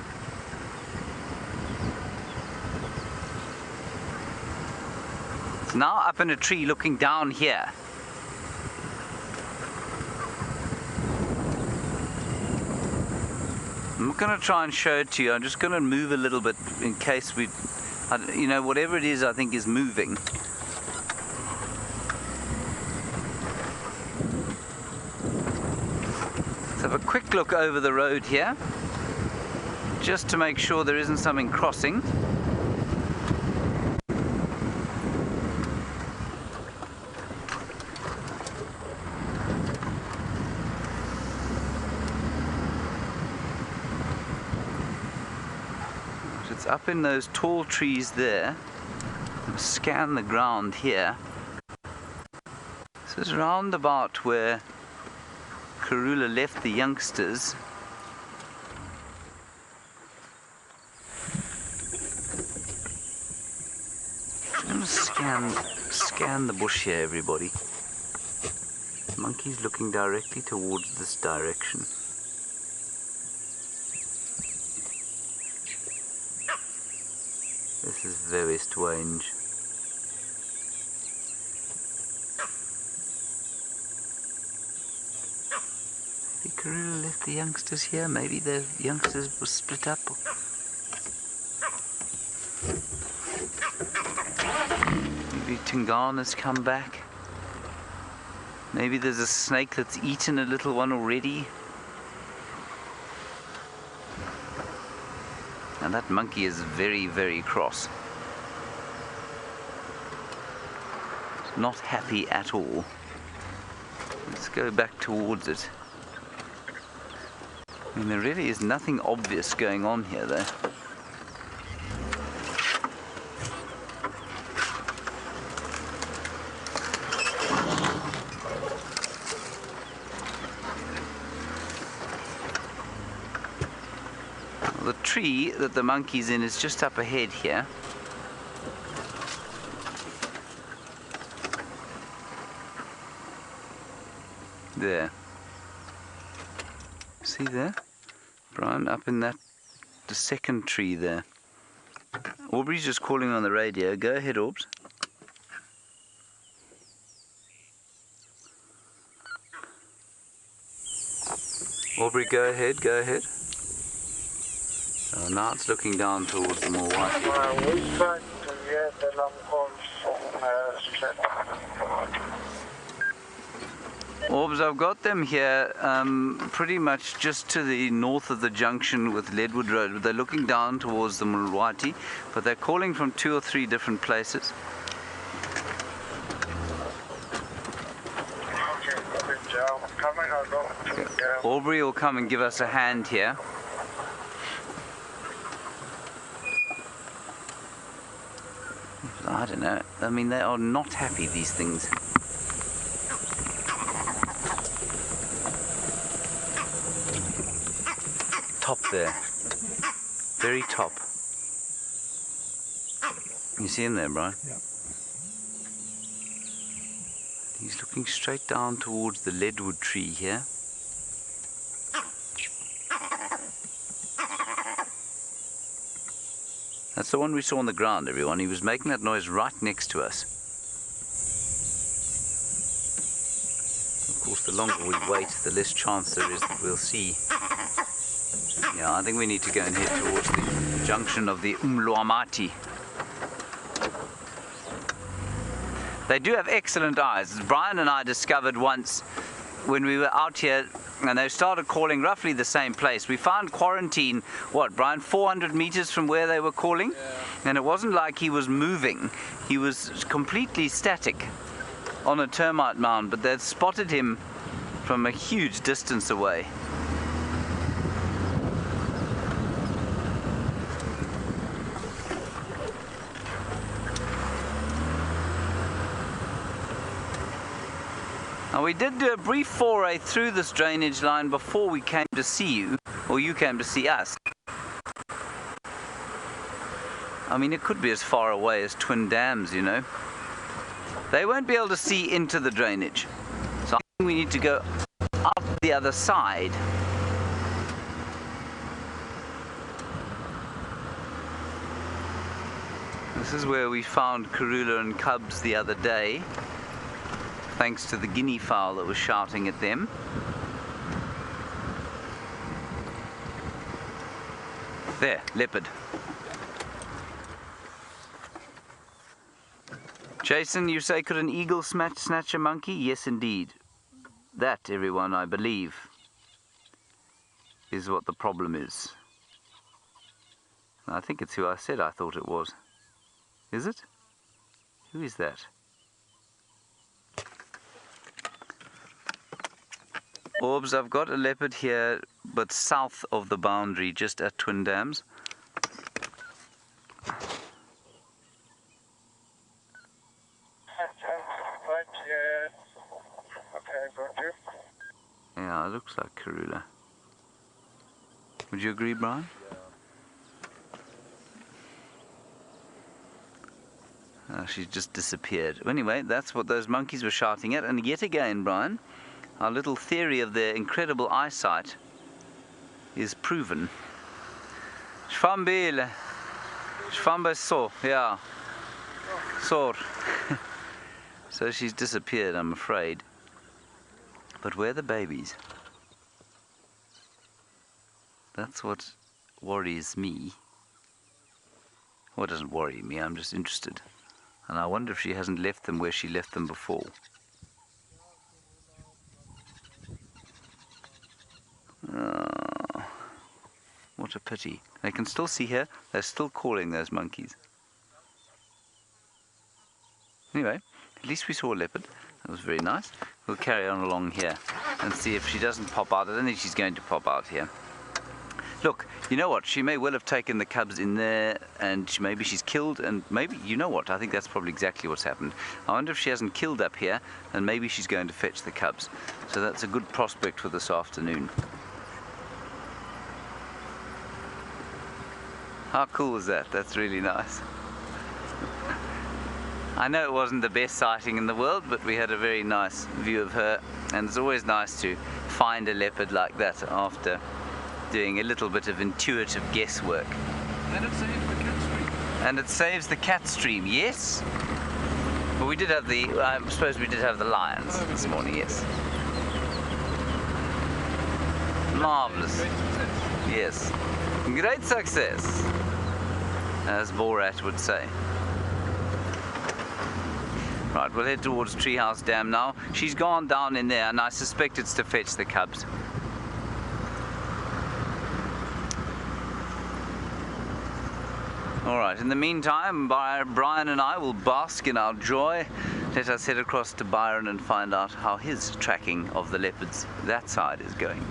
[SPEAKER 1] It's now up in a tree looking down here. I'm not going to try and show it to you. I'm just going to move a little bit in case you know, whatever it is I think is moving. Let's have a quick look over the road here, just to make sure there isn't something crossing. It's up in those tall trees there. I'll scan the ground here. This is round about where Karula left the youngsters. I'm going to scan the bush here, everybody. Monkey's looking directly towards this direction. This is very strange. Maybe Karula left the youngsters here. Maybe the youngsters were split up. Maybe Tingana's come back. Maybe there's a snake that's eaten a little one already. And that monkey is very, very cross. Not happy at all. Let's go back towards it. I mean, there really is nothing obvious going on here, though. The tree that the monkey's in is just up ahead here. There. See there? Brian, up in that, the second tree there. Aubrey's just calling on the radio. Go ahead, Orbs. Aubrey, go ahead, go ahead. So now it's looking down towards the more white. Orbs, I've got them here pretty much just to the north of the junction with Leadwood Road. They're looking down towards the Mulwati, but they're calling from 2 or 3 different places. Aubrey will come and give us a hand here. I don't know. I mean, they are not happy, these things. Top there. Very top. You see him there, Brian?
[SPEAKER 4] Yeah.
[SPEAKER 1] He's looking straight down towards the leadwood tree here. That's the one we saw on the ground, everyone. He was making that noise right next to us. Of course, the longer we wait, the less chance there is that we'll see. Yeah, I think we need to go and head towards the junction of the Umluamati. They do have excellent eyes. As Brian and I discovered once when we were out here, and they started calling roughly the same place. We found quarantine, what, Brian, 400 meters from where they were calling? Yeah. And it wasn't like he was moving. He was completely static on a termite mound, but they'd spotted him from a huge distance away. Now, we did do a brief foray through this drainage line before we came to see you, or you came to see us. I mean, it could be as far away as Twin Dams, you know. They won't be able to see into the drainage. So I think we need to go out the other side. This is where we found Karula and cubs the other day, thanks to the guinea fowl that was shouting at them. There, leopard. Jason, you say, could an eagle snatch a monkey? Yes, indeed. That, everyone, I believe, is what the problem is. I think it's who I said I thought it was. Is it? Who is that? Orbs, I've got a leopard here, but south of the boundary, just at Twin Dams. Yeah, it looks like Karula. Would you agree, Brian? Yeah. She's just disappeared. Anyway, that's what those monkeys were shouting at. And yet again, Brian, our little theory of their incredible eyesight is proven. Shfambile. Shfamba so, yeah. Sor. So she's disappeared, I'm afraid. But where are the babies? That's what worries me. Well, it doesn't worry me, I'm just interested. And I wonder if she hasn't left them where she left them before. Oh, what a pity. I can still see her. They're still calling, those monkeys. Anyway, at least we saw a leopard. That was very nice. We'll carry on along here and see if she doesn't pop out. I don't think she's going to pop out here. Look, you know what? She may well have taken the cubs in there, and maybe she's killed, and maybe, you know what? I think that's probably exactly what's happened. I wonder if she hasn't killed up here, and maybe she's going to fetch the cubs. So that's a good prospect for this afternoon. How cool is that? That's really nice. I know it wasn't the best sighting in the world, but we had a very nice view of her, and it's always nice to find a leopard like that after doing a little bit of intuitive guesswork.
[SPEAKER 2] And it saves the cat stream.
[SPEAKER 1] And it saves the cat stream, yes. But we did have the, I suppose we did have the lions this morning, yes. Marvellous. Yes. Great success, as Borat would say. Right, we'll head towards Treehouse Dam now. She's gone down in there, and I suspect it's to fetch the cubs. Alright, in the meantime, Brian and I will bask in our joy. Let us head across to Byron and find out how his tracking of the leopards that side is going.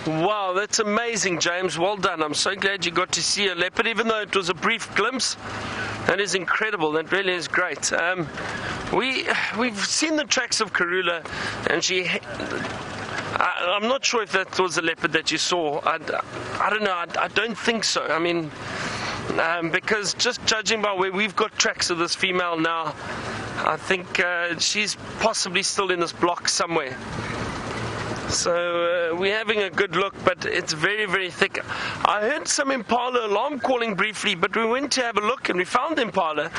[SPEAKER 3] Wow, that's amazing, James. Well done. I'm so glad you got to see a leopard, even though it was a brief glimpse. That is incredible. That really is great. We've seen the tracks of Karula, and I'm not sure if that was a leopard that you saw. I don't know. I don't think so. I mean, because just judging by where we've got tracks of this female now, I think she's possibly still in this block somewhere. So we're having a good look, but it's very, very thick. I heard some impala alarm calling briefly, but we went to have a look and we found the impala.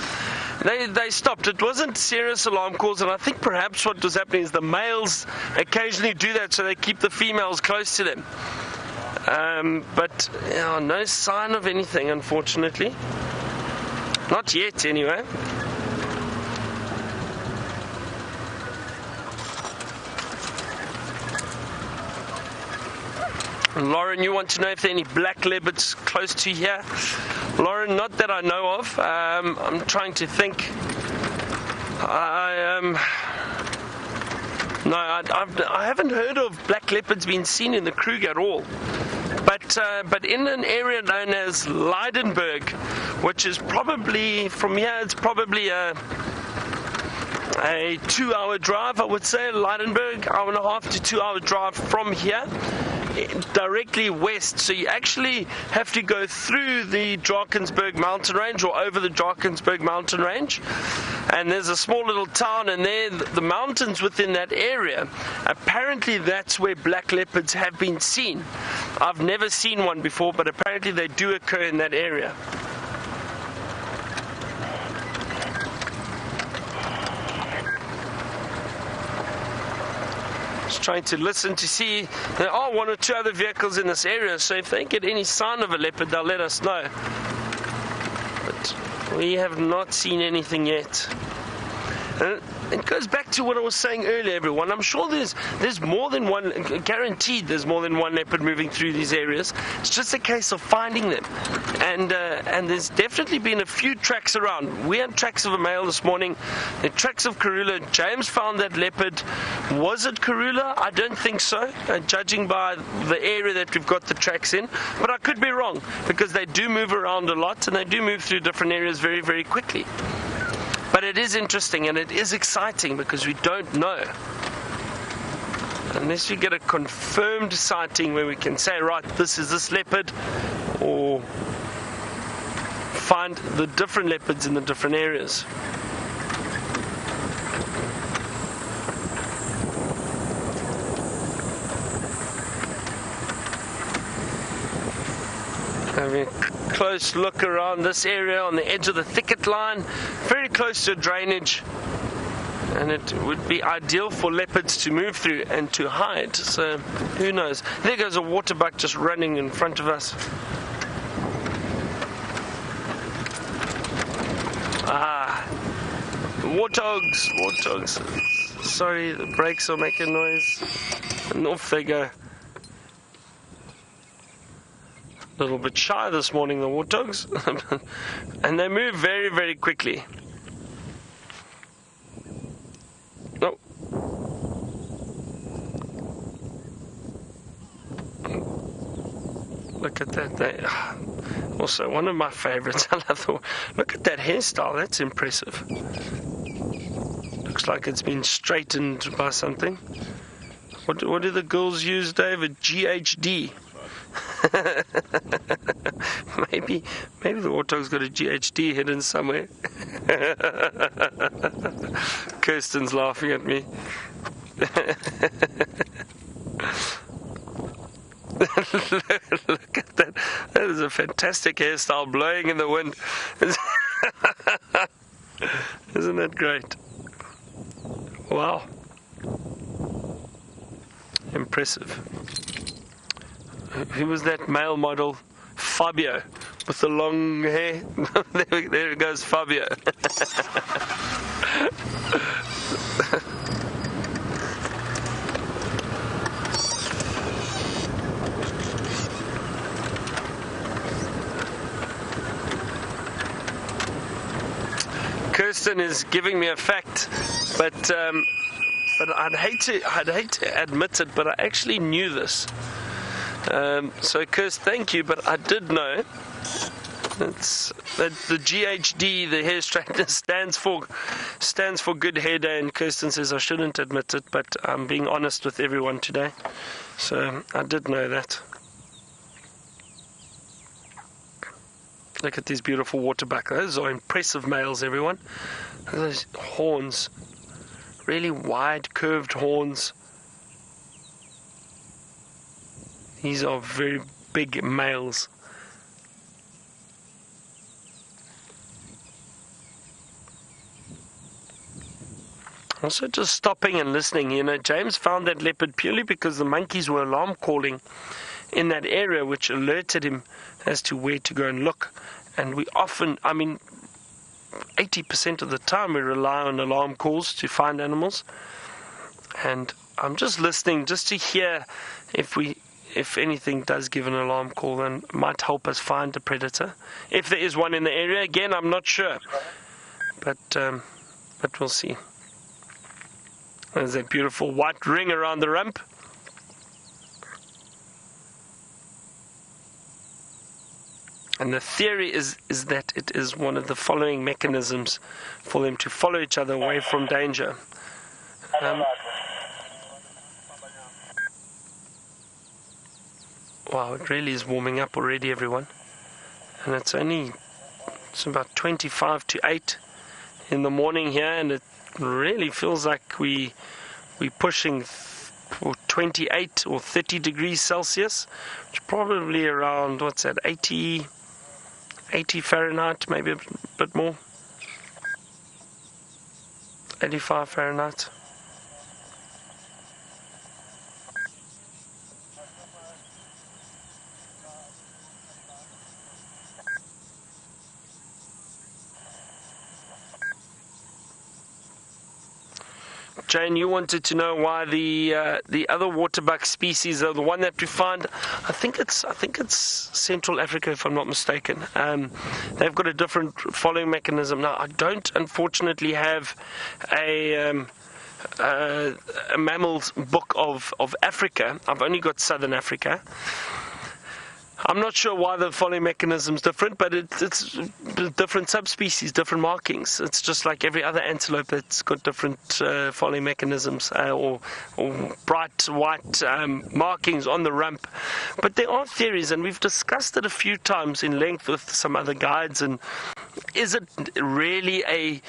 [SPEAKER 3] They stopped. It wasn't serious alarm calls, and I think perhaps what was happening is the males occasionally do that, so they keep the females close to them. But no sign of anything, unfortunately. Not yet, anyway. Lauren, you want to know if there are any black leopards close to here? Lauren, not that I know of. I'm trying to think. I haven't heard of black leopards being seen in the Kruger at all. But in an area known as Lydenburg, which is probably, from here, it's probably a 2-hour drive, I would say. Lydenburg, 1.5 to 2 hour drive from here, directly west. So you actually have to go through the Drakensberg mountain range, or over the Drakensberg mountain range, and there's a small little town, and there the mountains within that area, apparently that's where black leopards have been seen. I've never seen one before, but apparently they do occur in that area. Trying to listen to see. There are 1 or 2 other vehicles in this area, so if they get any sign of a leopard, they'll let us know. But we have not seen anything yet. And it goes back to what I was saying earlier, everyone. I'm sure there's more than one, guaranteed there's more than one leopard moving through these areas. It's just a case of finding them. And there's definitely been a few tracks around. We had tracks of a male this morning. The tracks of Karula. James found that leopard. Was it Karula? I don't think so, judging by the area that we've got the tracks in. But I could be wrong, because they do move around a lot, and they do move through different areas very, very quickly. But it is interesting, and it is exciting, because we don't know. Unless we get a confirmed sighting where we can say, right, this is this leopard, or find the different leopards in the different areas. Having a close look around this area on the edge of the thicket line, very close to drainage, and it would be ideal for leopards to move through and to hide. So who knows? There goes a water buck just running in front of us. Warthogs. Sorry, the brakes are making noise. And off they go. A little bit shy this morning, the warthogs. And they move very, very quickly. Oh. Look at that. Also, one of my favorites. I love look at that hairstyle. That's impressive. Looks like it's been straightened by something. What do the girls use, David? GHD. maybe the warthog's got a GHD hidden somewhere. Kirsten's laughing at me. Look at that. That is a fantastic hairstyle blowing in the wind. Isn't that great? Wow. Impressive. Who was that male model? Fabio, with the long hair. There goes Fabio. Kirsten is giving me a fact, but I'd hate to admit it, but I actually knew this. So Kirsten, thank you, but I did know that the GHD, the hair straightener, stands for Good Hair Day, and Kirsten says I shouldn't admit it, but I'm being honest with everyone today. So I did know that. Look at these beautiful waterbuck. Those are impressive males, everyone. Look at those horns. Really wide, curved horns. These are very big males. Also just stopping and listening. You know, James found that leopard purely because the monkeys were alarm calling in that area, which alerted him as to where to go and look. And we often, 80% of the time we rely on alarm calls to find animals. And I'm just listening just to hear if anything does give an alarm call, then might help us find a predator. If there is one in the area, again, I'm not sure. But we'll see. There's that beautiful white ring around the rump. And the theory is that it is one of the following mechanisms for them to follow each other away from danger. Wow, it really is warming up already, everyone. And it's about 25 to 8 in the morning here, and it really feels like we're pushing for 28 or 30 degrees Celsius, which is probably around, 80 Fahrenheit, maybe a bit more. 85 Fahrenheit. Jane, you wanted to know why the other waterbuck species, the one that we find, I think it's Central Africa, if I'm not mistaken. They've got a different following mechanism. Now, I don't unfortunately have a mammals book of Africa. I've only got Southern Africa. I'm not sure why the following mechanism is different, but it's different subspecies, different markings. It's just like every other antelope that's got different following mechanisms or bright white markings on the rump. But there are theories, and we've discussed it a few times in length with some other guides. And is it really a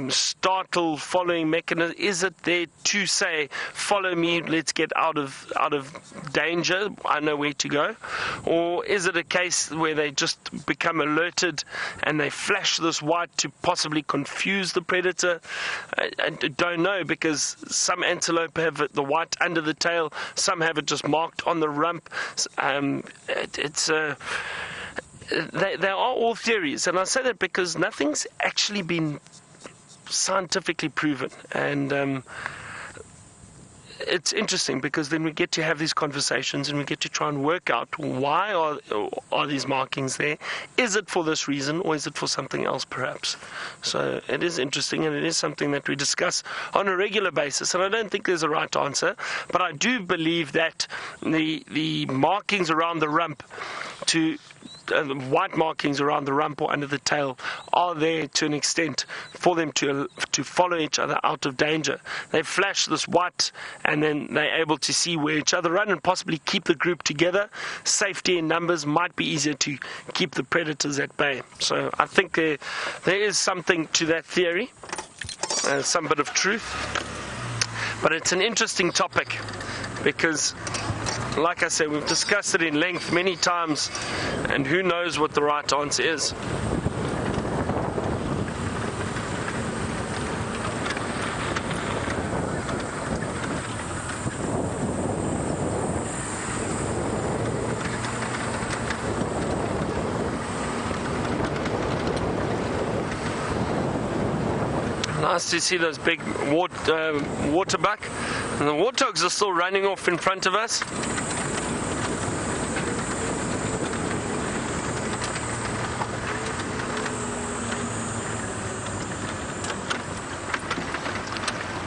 [SPEAKER 3] startle following mechanism? Is it there to say, follow me, let's get out of danger, I know where to go? Or is it a case where they just become alerted and they flash this white to possibly confuse the predator? I don't know, because some antelope have the white under the tail, they are all theories, and I say that because nothing's actually been scientifically proven, and it's interesting because then we get to have these conversations and we get to try and work out why are these markings there. Is it for this reason, or is it for something else perhaps? So it is interesting, and it is something that we discuss on a regular basis, and I don't think there's a right answer, but I do believe that the markings around the rump the white markings around the rump or under the tail are there to an extent for them to follow each other out of danger. They flash this white, and then they're able to see where each other run and possibly keep the group together. Safety in numbers might be easier to keep the predators at bay. So I think there is something to that theory, some bit of truth. But it's an interesting topic because, like I said, we've discussed it in length many times, and who knows what the right answer is. Nice to see those big waterbuck, and the warthogs are still running off in front of us.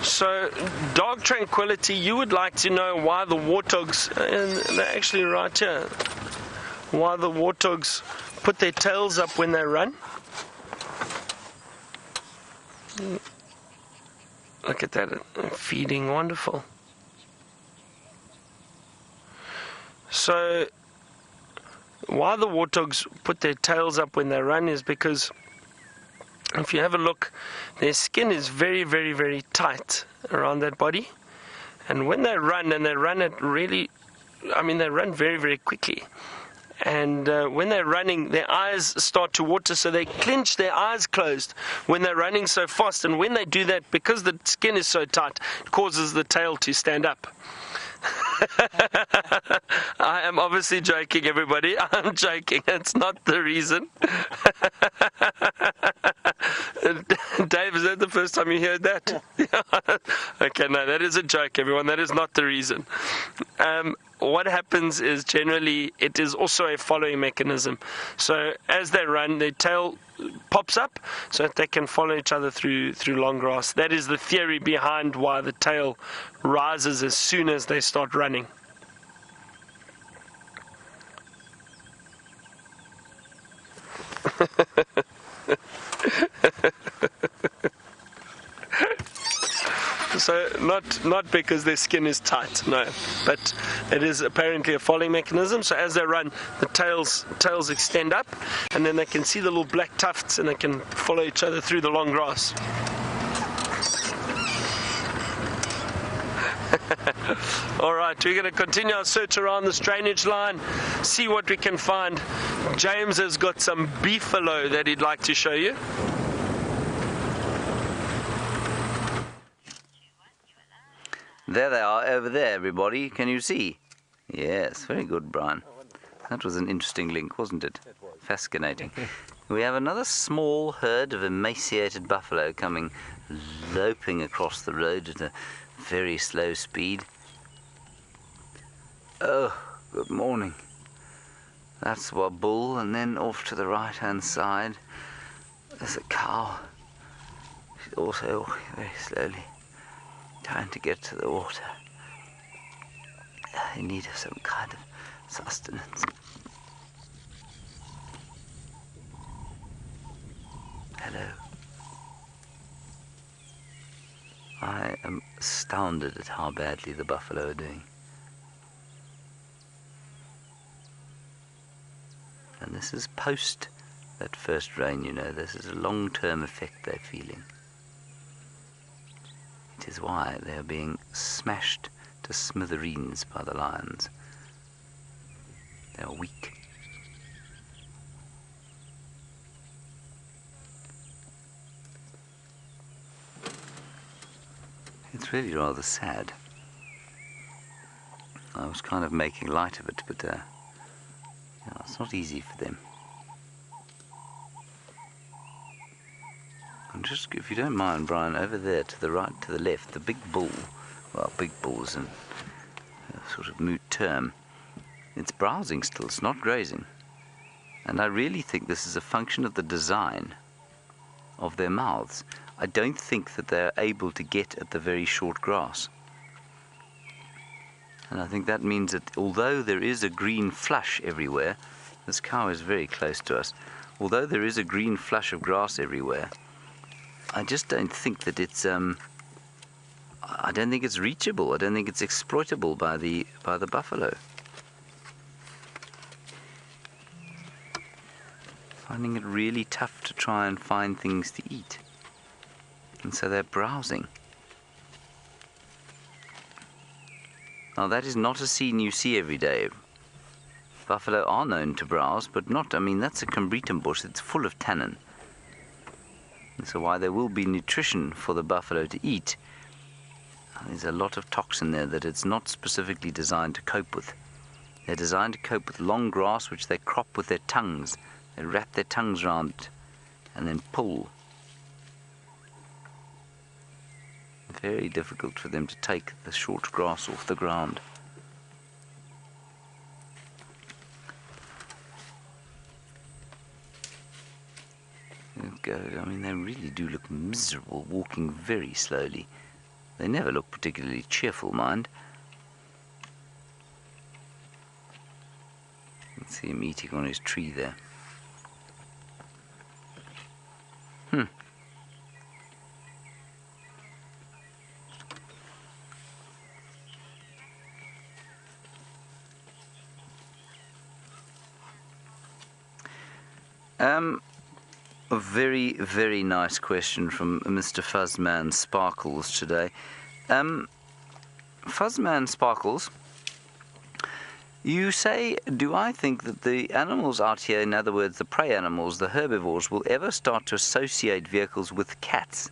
[SPEAKER 3] So, dog tranquility, you would like to know why the warthogs, and they're actually right here, why the warthogs put their tails up when they run. Look at that, feeding, wonderful. So, why the warthogs put their tails up when they run is because, if you have a look, their skin is very, very, very tight around that body. And when they run, and they run at really, they run very, very quickly. And when they're running, their eyes start to water, so they clench their eyes closed when they're running so fast. And when they do that, because the skin is so tight, it causes the tail to stand up. I am obviously joking, everybody. I'm joking. That's not the reason. Dave, is that the first time you heard that? Okay, no, that is a joke, everyone. That is not the reason. What happens is generally it is also a following mechanism. So as they run, their tail pops up so that they can follow each other through long grass. That is the theory behind why the tail rises as soon as they start running. So not because their skin is tight, no, but it is apparently a following mechanism. So as they run, the tails extend up, and then they can see the little black tufts, and they can follow each other through the long grass. All right, we're going to continue our search around this drainage line, see what we can find. James has got some beefalo that he'd like to show you.
[SPEAKER 1] There they are, over there, everybody. Can you see? Yes, very good, Brian. That was an interesting link, wasn't it?
[SPEAKER 6] It was.
[SPEAKER 1] Fascinating. We have another small herd of emaciated buffalo coming loping across the road at a very slow speed. Oh, good morning. That's a bull, and then off to the right-hand side, there's a cow. She's also walking very slowly, trying to get to the water. In need of some kind of sustenance. Hello. I am astounded at how badly the buffalo are doing. And this is post that first rain, you know. This is a long-term effect they're feeling. It is why they are being smashed to smithereens by the lions. They are weak. It's really rather sad. I was kind of making light of it, but it's not easy for them. just, if you don't mind, Brian, over there to the right, to the left, the big bull, well, big bull's a sort of moot term. It's browsing still, it's not grazing. And I really think this is a function of the design of their mouths. I don't think that they're able to get at the very short grass. And I think that means that although there is a green flush everywhere, this cow is very close to us, although there is a green flush of grass everywhere, I just don't think that it's, I don't think it's reachable, I don't think it's exploitable by the buffalo. Finding it really tough to try and find things to eat. And so they're browsing. Now that is not a scene you see every day. Buffalo are known to browse, but not, I mean, that's a combretum bush, it's full of tannin. And so while there will be nutrition for the buffalo to eat, there's a lot of toxin there that it's not specifically designed to cope with. They're designed to cope with long grass, which they crop with their tongues. They wrap their tongues around it and then pull. Very difficult for them to take the short grass off the ground. Go. I mean, they really do look miserable, walking very slowly. They never look particularly cheerful, mind. You can see him eating on his tree there. A very, very nice question from Mr. Fuzzman Sparkles today. Fuzzman Sparkles, you say, do I think that the animals out here, in other words, the prey animals, the herbivores, will ever start to associate vehicles with cats?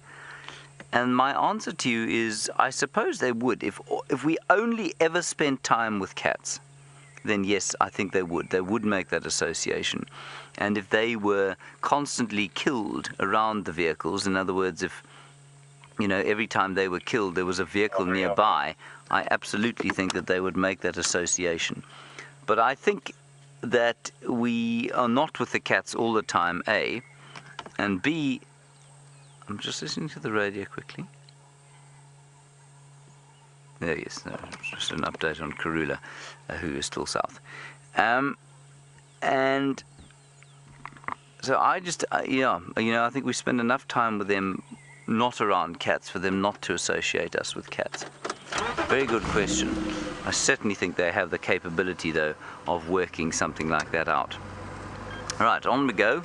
[SPEAKER 1] And my answer to you is, I suppose they would. If we only ever spent time with cats, then yes, I think they would. They would make that association. And if they were constantly killed around the vehicles, in other words, if, you know, every time they were killed there was a vehicle nearby, I absolutely think that they would make that association. But I think that we are not with the cats all the time, A, and B, I'm just listening to the radio quickly. There he is, just an update on Karula, who is still south. And so I just, yeah, you know, I think we spend enough time with them not around cats for them not to associate us with cats. Very good question. I certainly think they have the capability, though, of working something like that out. All right, on we go.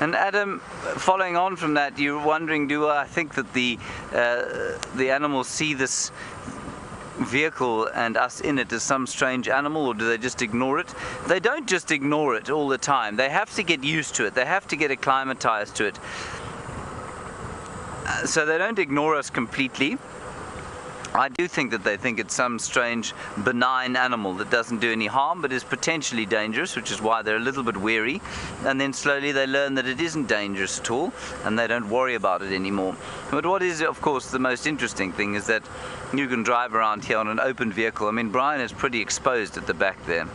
[SPEAKER 1] And Adam, following on from that, you're wondering, do I think that the animals see this vehicle and us in it as some strange animal, or do they just ignore it? They don't just ignore it all the time. They have to get used to it. They have to get acclimatized to it. So they don't ignore us completely. I do think that they think it's some strange benign animal that doesn't do any harm but is potentially dangerous, which is why they're a little bit wary, and then slowly they learn that it isn't dangerous at all and they don't worry about it anymore. But what is, of course, the most interesting thing is that you can drive around here on an open vehicle. I mean, Brian is pretty exposed at the back there.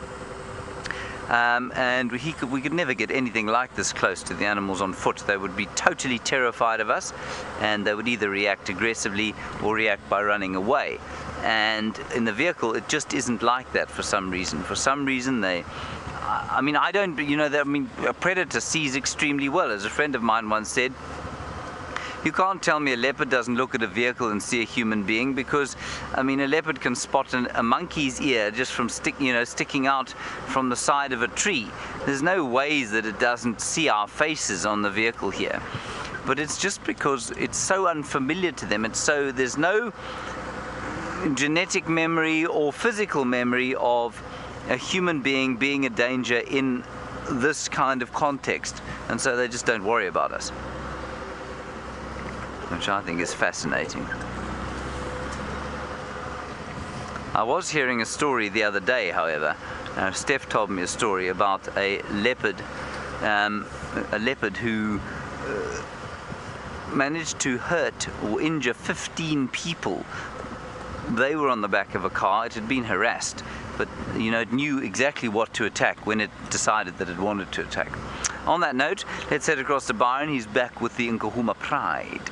[SPEAKER 1] And we could never get anything like this close to the animals on foot. They would be totally terrified of us, and they would either react aggressively or react by running away. And in the vehicle, it just isn't like that for some reason. For some reason, I mean, I don't, you know, I mean, a predator sees extremely well. As a friend of mine once said, you can't tell me a leopard doesn't look at a vehicle and see a human being, because, I mean, a leopard can spot a monkey's ear just from sticking out from the side of a tree. There's no ways that it doesn't see our faces on the vehicle here. But it's just because it's so unfamiliar to them. There's no genetic memory or physical memory of a human being being a danger in this kind of context. And so they just don't worry about us, which I think is fascinating. I was hearing a story the other day, however. Steph told me a story about a leopard who managed to hurt or injure 15 people. They were on the back of a car. It had been harassed, but it knew exactly what to attack when it decided that it wanted to attack. On that note, let's head across to Byron. He's back with the Nkuhuma Pride.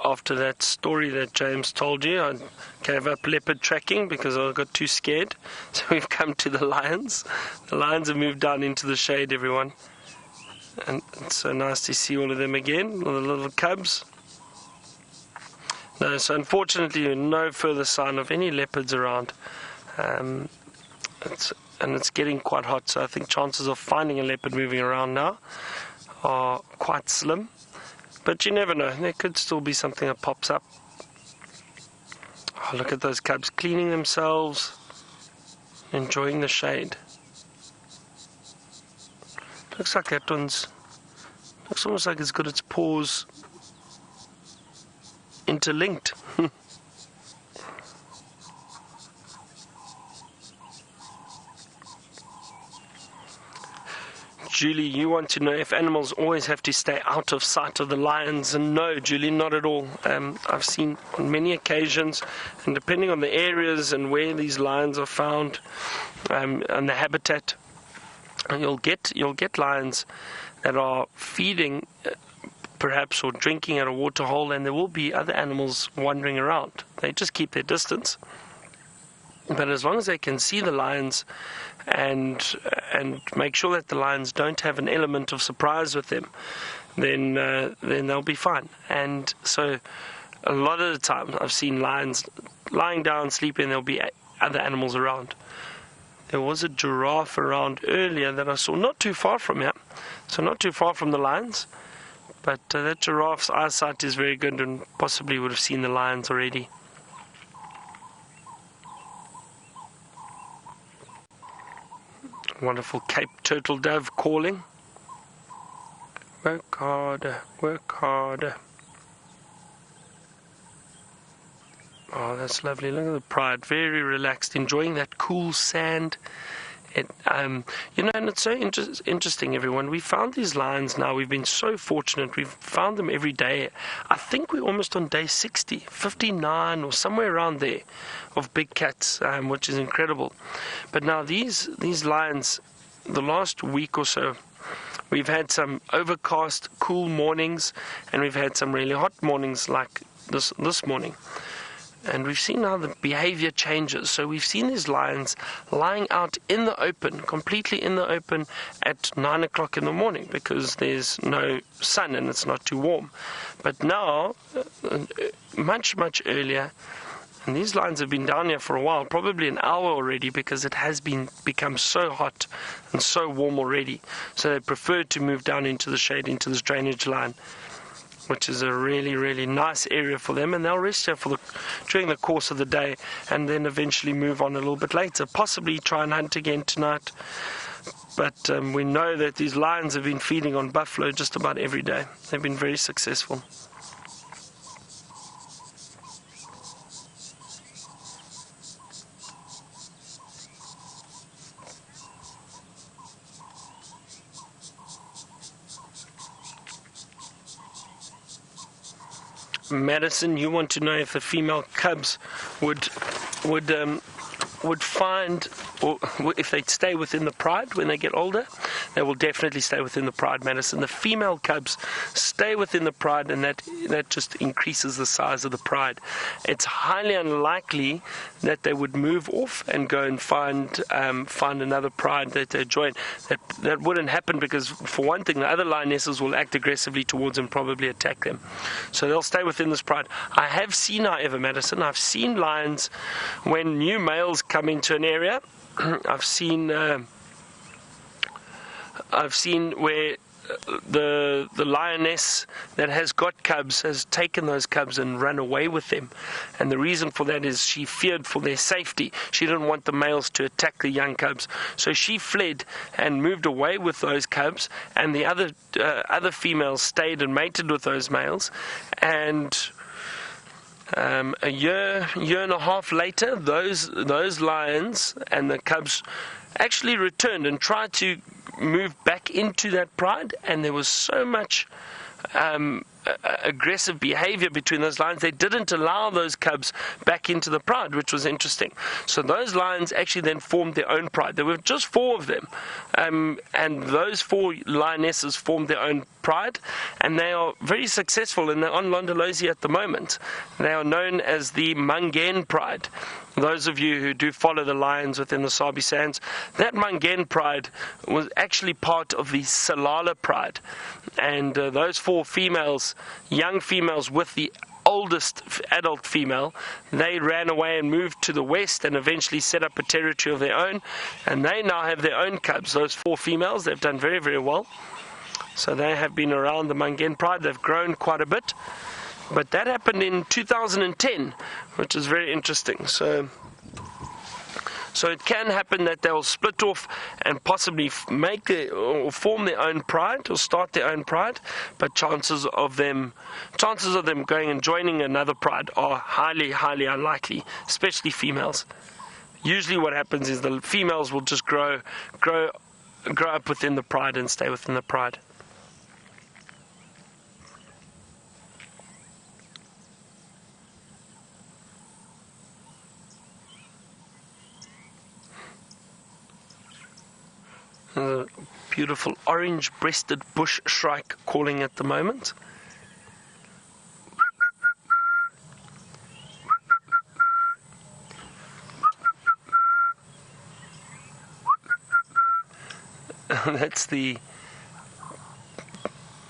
[SPEAKER 3] After that story that James told you, I gave up leopard tracking because I got too scared. So we've come to the lions. The lions have moved down into the shade, everyone. And it's so nice to see all of them again, all the little cubs. No, so unfortunately, no further sign of any leopards around. It's getting quite hot, so I think chances of finding a leopard moving around now are quite slim. But you never know, there could still be something that pops up. Oh, look at those cubs cleaning themselves, enjoying the shade. Looks like that one's, looks almost like it's got its paws interlinked. Julie, you want to know if animals always have to stay out of sight of the lions, and no, Julie, not at all. I've seen on many occasions, and depending on the areas and where these lions are found, and the habitat, you'll get lions that are feeding, perhaps, or drinking at a water hole, and there will be other animals wandering around. They just keep their distance. But as long as they can see the lions and make sure that the lions don't have an element of surprise with them, then they'll be fine. And so a lot of the time I've seen lions lying down sleeping, there'll be other animals around. There was a giraffe around earlier that I saw not too far from here, so not too far from the lions, but that giraffe's eyesight is very good and possibly would have seen the lions already. Wonderful Cape turtle dove calling. Work harder, work harder. Oh, that's lovely. Look at the pride. Very relaxed, enjoying that cool sand. And it's so interesting, everyone. We found these lions now. We've been so fortunate. We've found them every day. I think we're almost on day 60, 59, or somewhere around there of big cats, which is incredible. But now these lions, the last week or so, we've had some overcast, cool mornings, and we've had some really hot mornings like this morning. And we've seen how the behavior changes. So we've seen these lions lying out in the open, completely in the open at 9 o'clock in the morning because there's no sun and it's not too warm. But now, much, much earlier, and these lions have been down here for a while, probably an hour already, because it has become so hot and so warm already. So they prefer to move down into the shade, into this drainage line, which is a really, really nice area for them, and they'll rest here during the course of the day, and then eventually move on a little bit later, possibly try and hunt again tonight. But we know that these lions have been feeding on buffalo just about every day. They've been very successful. Madison, you want to know if the female cubs would find, or if they'd stay within the pride when they get older. They will definitely stay within the pride, Madison. The female cubs stay within the pride, and that just increases the size of the pride. It's highly unlikely that they would move off and go and find another pride that they join. That wouldn't happen because, for one thing, the other lionesses will act aggressively towards them, probably attack them. So they'll stay within this pride. I have seen, however, Madison, I've seen lions when new males come into an area. I've seen where the lioness that has got cubs has taken those cubs and run away with them, and the reason for that is she feared for their safety. She didn't want the males to attack the young cubs, so she fled and moved away with those cubs, and the other females stayed and mated with those males, and a year and a half later, those lions and the cubs actually returned and tried to move back into that pride, and there was so much aggressive behavior between those lions, they didn't allow those cubs back into the pride, which was interesting. So those lions actually then formed their own pride. There were just 4 of them, and those 4 lionesses formed their own pride, and they are very successful, and they're on Londolozi at the moment. They are known as the Mungen pride. Those of you who do follow the lions within the Sabi Sands, that Mungen pride was actually part of the Salala pride, and those 4 females, young females with the oldest adult female, they ran away and moved to the west and eventually set up a territory of their own, and they now have their own cubs. Those 4 females, they've done very, very well. So they have been around the Mungen pride. They've grown quite a bit. But that happened in 2010, which is very interesting. So it can happen that they'll split off and possibly or form their own pride or start their own pride, but chances of them going and joining another pride are highly, highly unlikely, especially females. Usually what happens is the females will just grow up within the pride and stay within the pride. A beautiful orange-breasted bush shrike calling at the moment. That's the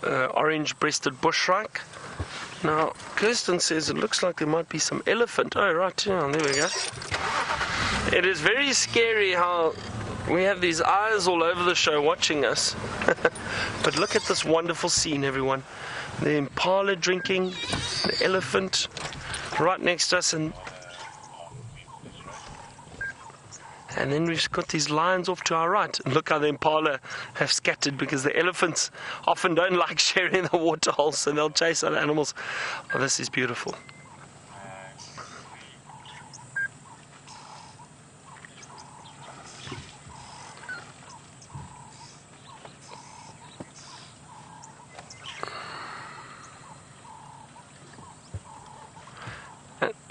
[SPEAKER 3] orange-breasted bush shrike. Now, Kirsten says it looks like there might be some elephant. Oh, right, yeah, there we go. It is very scary how we have these eyes all over the show watching us. But look at this wonderful scene, everyone. The impala drinking, the elephant right next to us, and then we've got these lions off to our right. And look how the impala have scattered, because the elephants often don't like sharing the water holes, so they'll chase other animals. Oh, this is beautiful.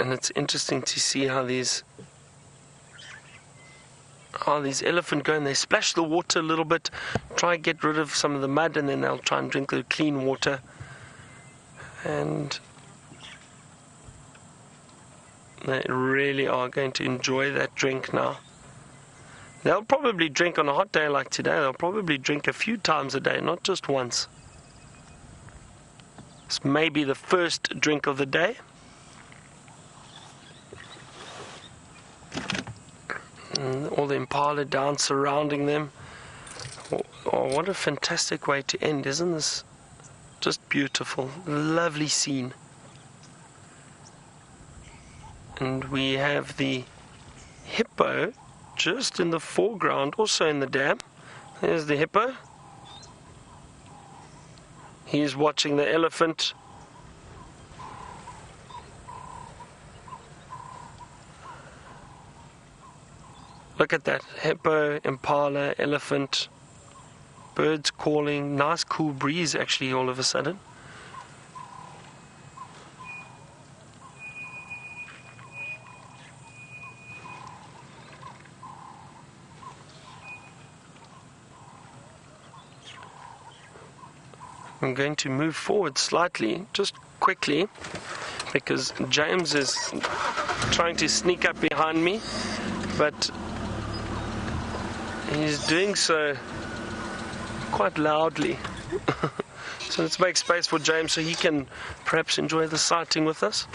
[SPEAKER 3] And it's interesting to see how these elephant go, and they splash the water a little bit, try and get rid of some of the mud, and then they'll try and drink the clean water. And they really are going to enjoy that drink now. They'll probably drink on a hot day like today. They'll probably drink a few times a day, not just once. This may be the first drink of the day. And all the impala down surrounding them. Oh, what a fantastic way to end, isn't this? Just beautiful, lovely scene. And we have the hippo just in the foreground, also in the dam. There's the hippo. He's watching the elephant. Look at that, hippo, impala, elephant, birds calling, nice cool breeze actually all of a sudden. I'm going to move forward slightly, just quickly, because James is trying to sneak up behind me, but he's doing so quite loudly. So let's make space for James so he can perhaps enjoy the sighting with us.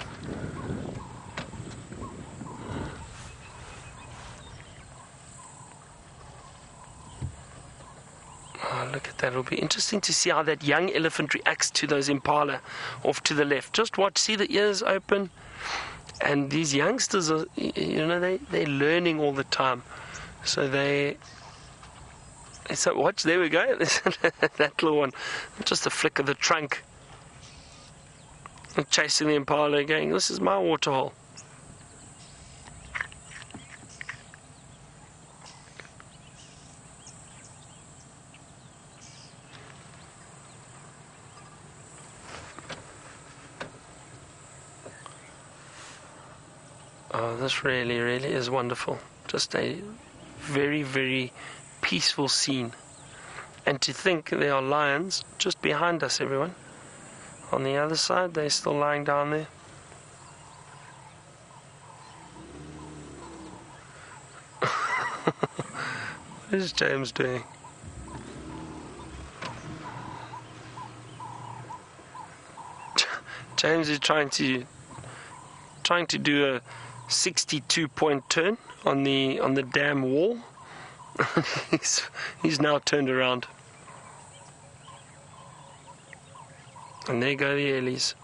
[SPEAKER 3] Oh, look at that. It'll be interesting to see how that young elephant reacts to those impala off to the left. Just watch, see the ears open. And these youngsters are, they're learning all the time. So watch, there we go. That little one, just a flick of the trunk. And chasing the impala, going, this is my waterhole. Oh, this really, really is wonderful. Just a very, very peaceful scene. And to think there are lions just behind us, everyone. On the other side, they're still lying down there. What is James doing? James is trying to do a 62-point turn on the dam wall. he's now turned around. And there go the ellies.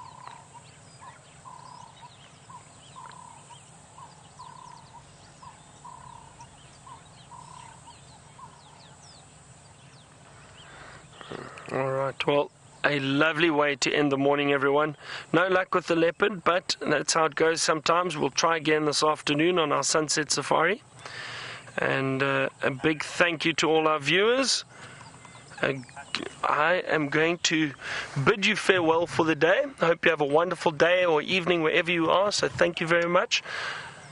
[SPEAKER 3] Alright, well, a lovely way to end the morning, everyone. No luck with the leopard, but that's how it goes sometimes. We'll try again this afternoon on our sunset safari. And a big thank you to all our viewers. I am going to bid you farewell for the day. I hope you have a wonderful day or evening wherever you are. So thank you very much.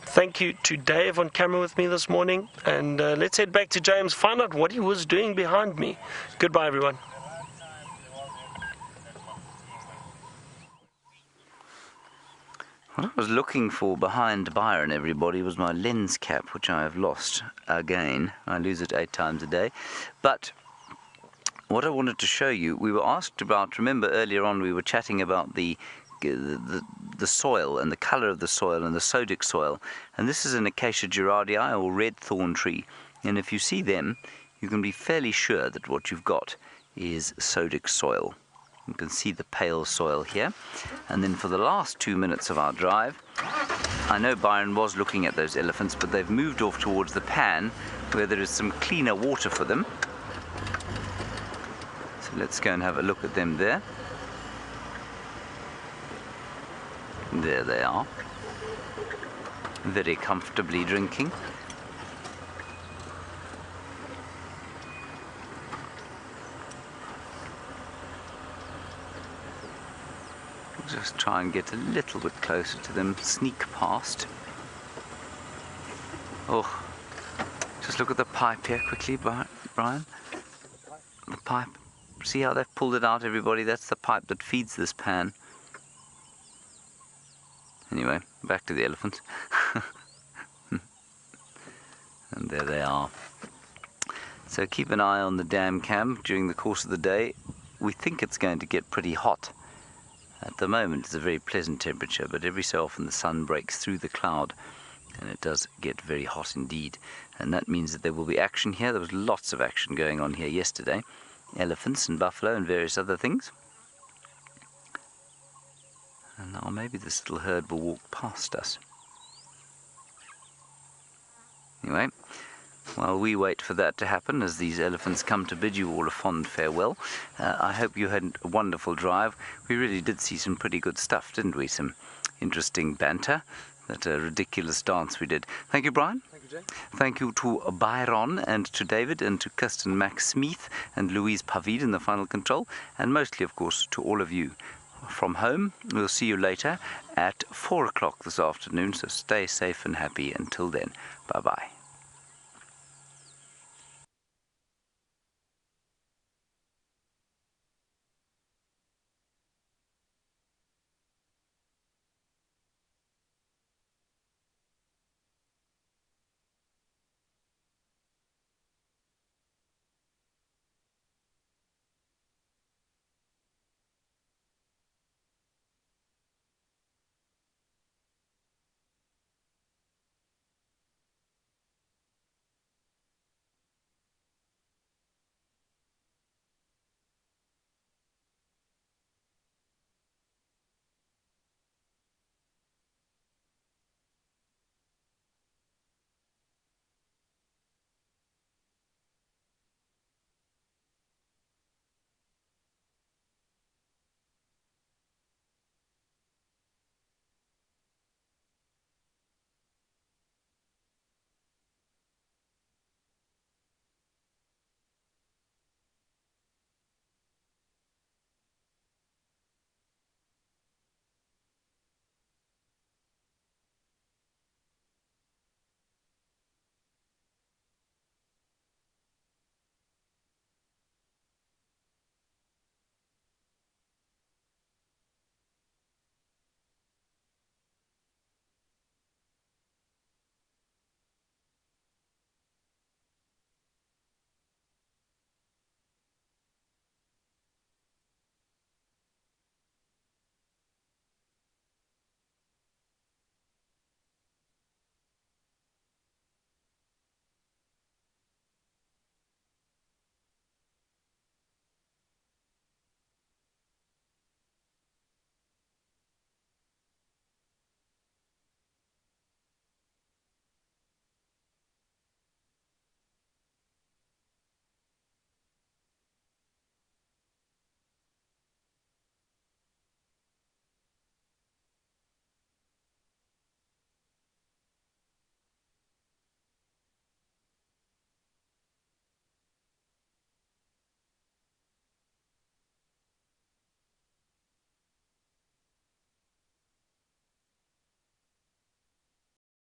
[SPEAKER 3] Thank you to Dave on camera with me this morning. And let's head back to James, find out what he was doing behind me. Goodbye, everyone.
[SPEAKER 1] What I was looking for behind Byron, everybody, was my lens cap, which I have lost again. I lose it 8 times a day. But what I wanted to show you, we were asked about, remember earlier on we were chatting about the soil and the colour of the soil and the sodic soil. And this is an Acacia gerardii, or red thorn tree. And if you see them, you can be fairly sure that what you've got is sodic soil. You can see the pale soil here. And then for the last 2 minutes of our drive, I know Byron was looking at those elephants, but they've moved off towards the pan where there is some cleaner water for them. So let's go and have a look at them there. There they are, very comfortably drinking. Just try and get a little bit closer to them, sneak past. Oh, just look at the pipe here quickly, Brian. The pipe. See how they've pulled it out, everybody? That's the pipe that feeds this pan. Anyway, back to the elephants. And there they are. So keep an eye on the dam cam during the course of the day. We think it's going to get pretty hot. At the moment it's a very pleasant temperature, but every so often the sun breaks through the cloud and it does get very hot indeed. And that means that there will be action here. There was lots of action going on here yesterday. Elephants and buffalo and various other things. And now maybe this little herd will walk past us. Anyway, while we wait for that to happen, as these elephants come to bid you all a fond farewell, I hope you had a wonderful drive. We really did see some pretty good stuff, didn't we? Some interesting banter, that ridiculous dance we did. Thank you, Brian.
[SPEAKER 6] Thank you, Jay.
[SPEAKER 1] Thank you to Byron and to David and to Kirsten Max Smith and Louise Pavid in the final control, and mostly, of course, to all of you from home. We'll see you later at 4 o'clock this afternoon, so stay safe and happy until then. Bye-bye.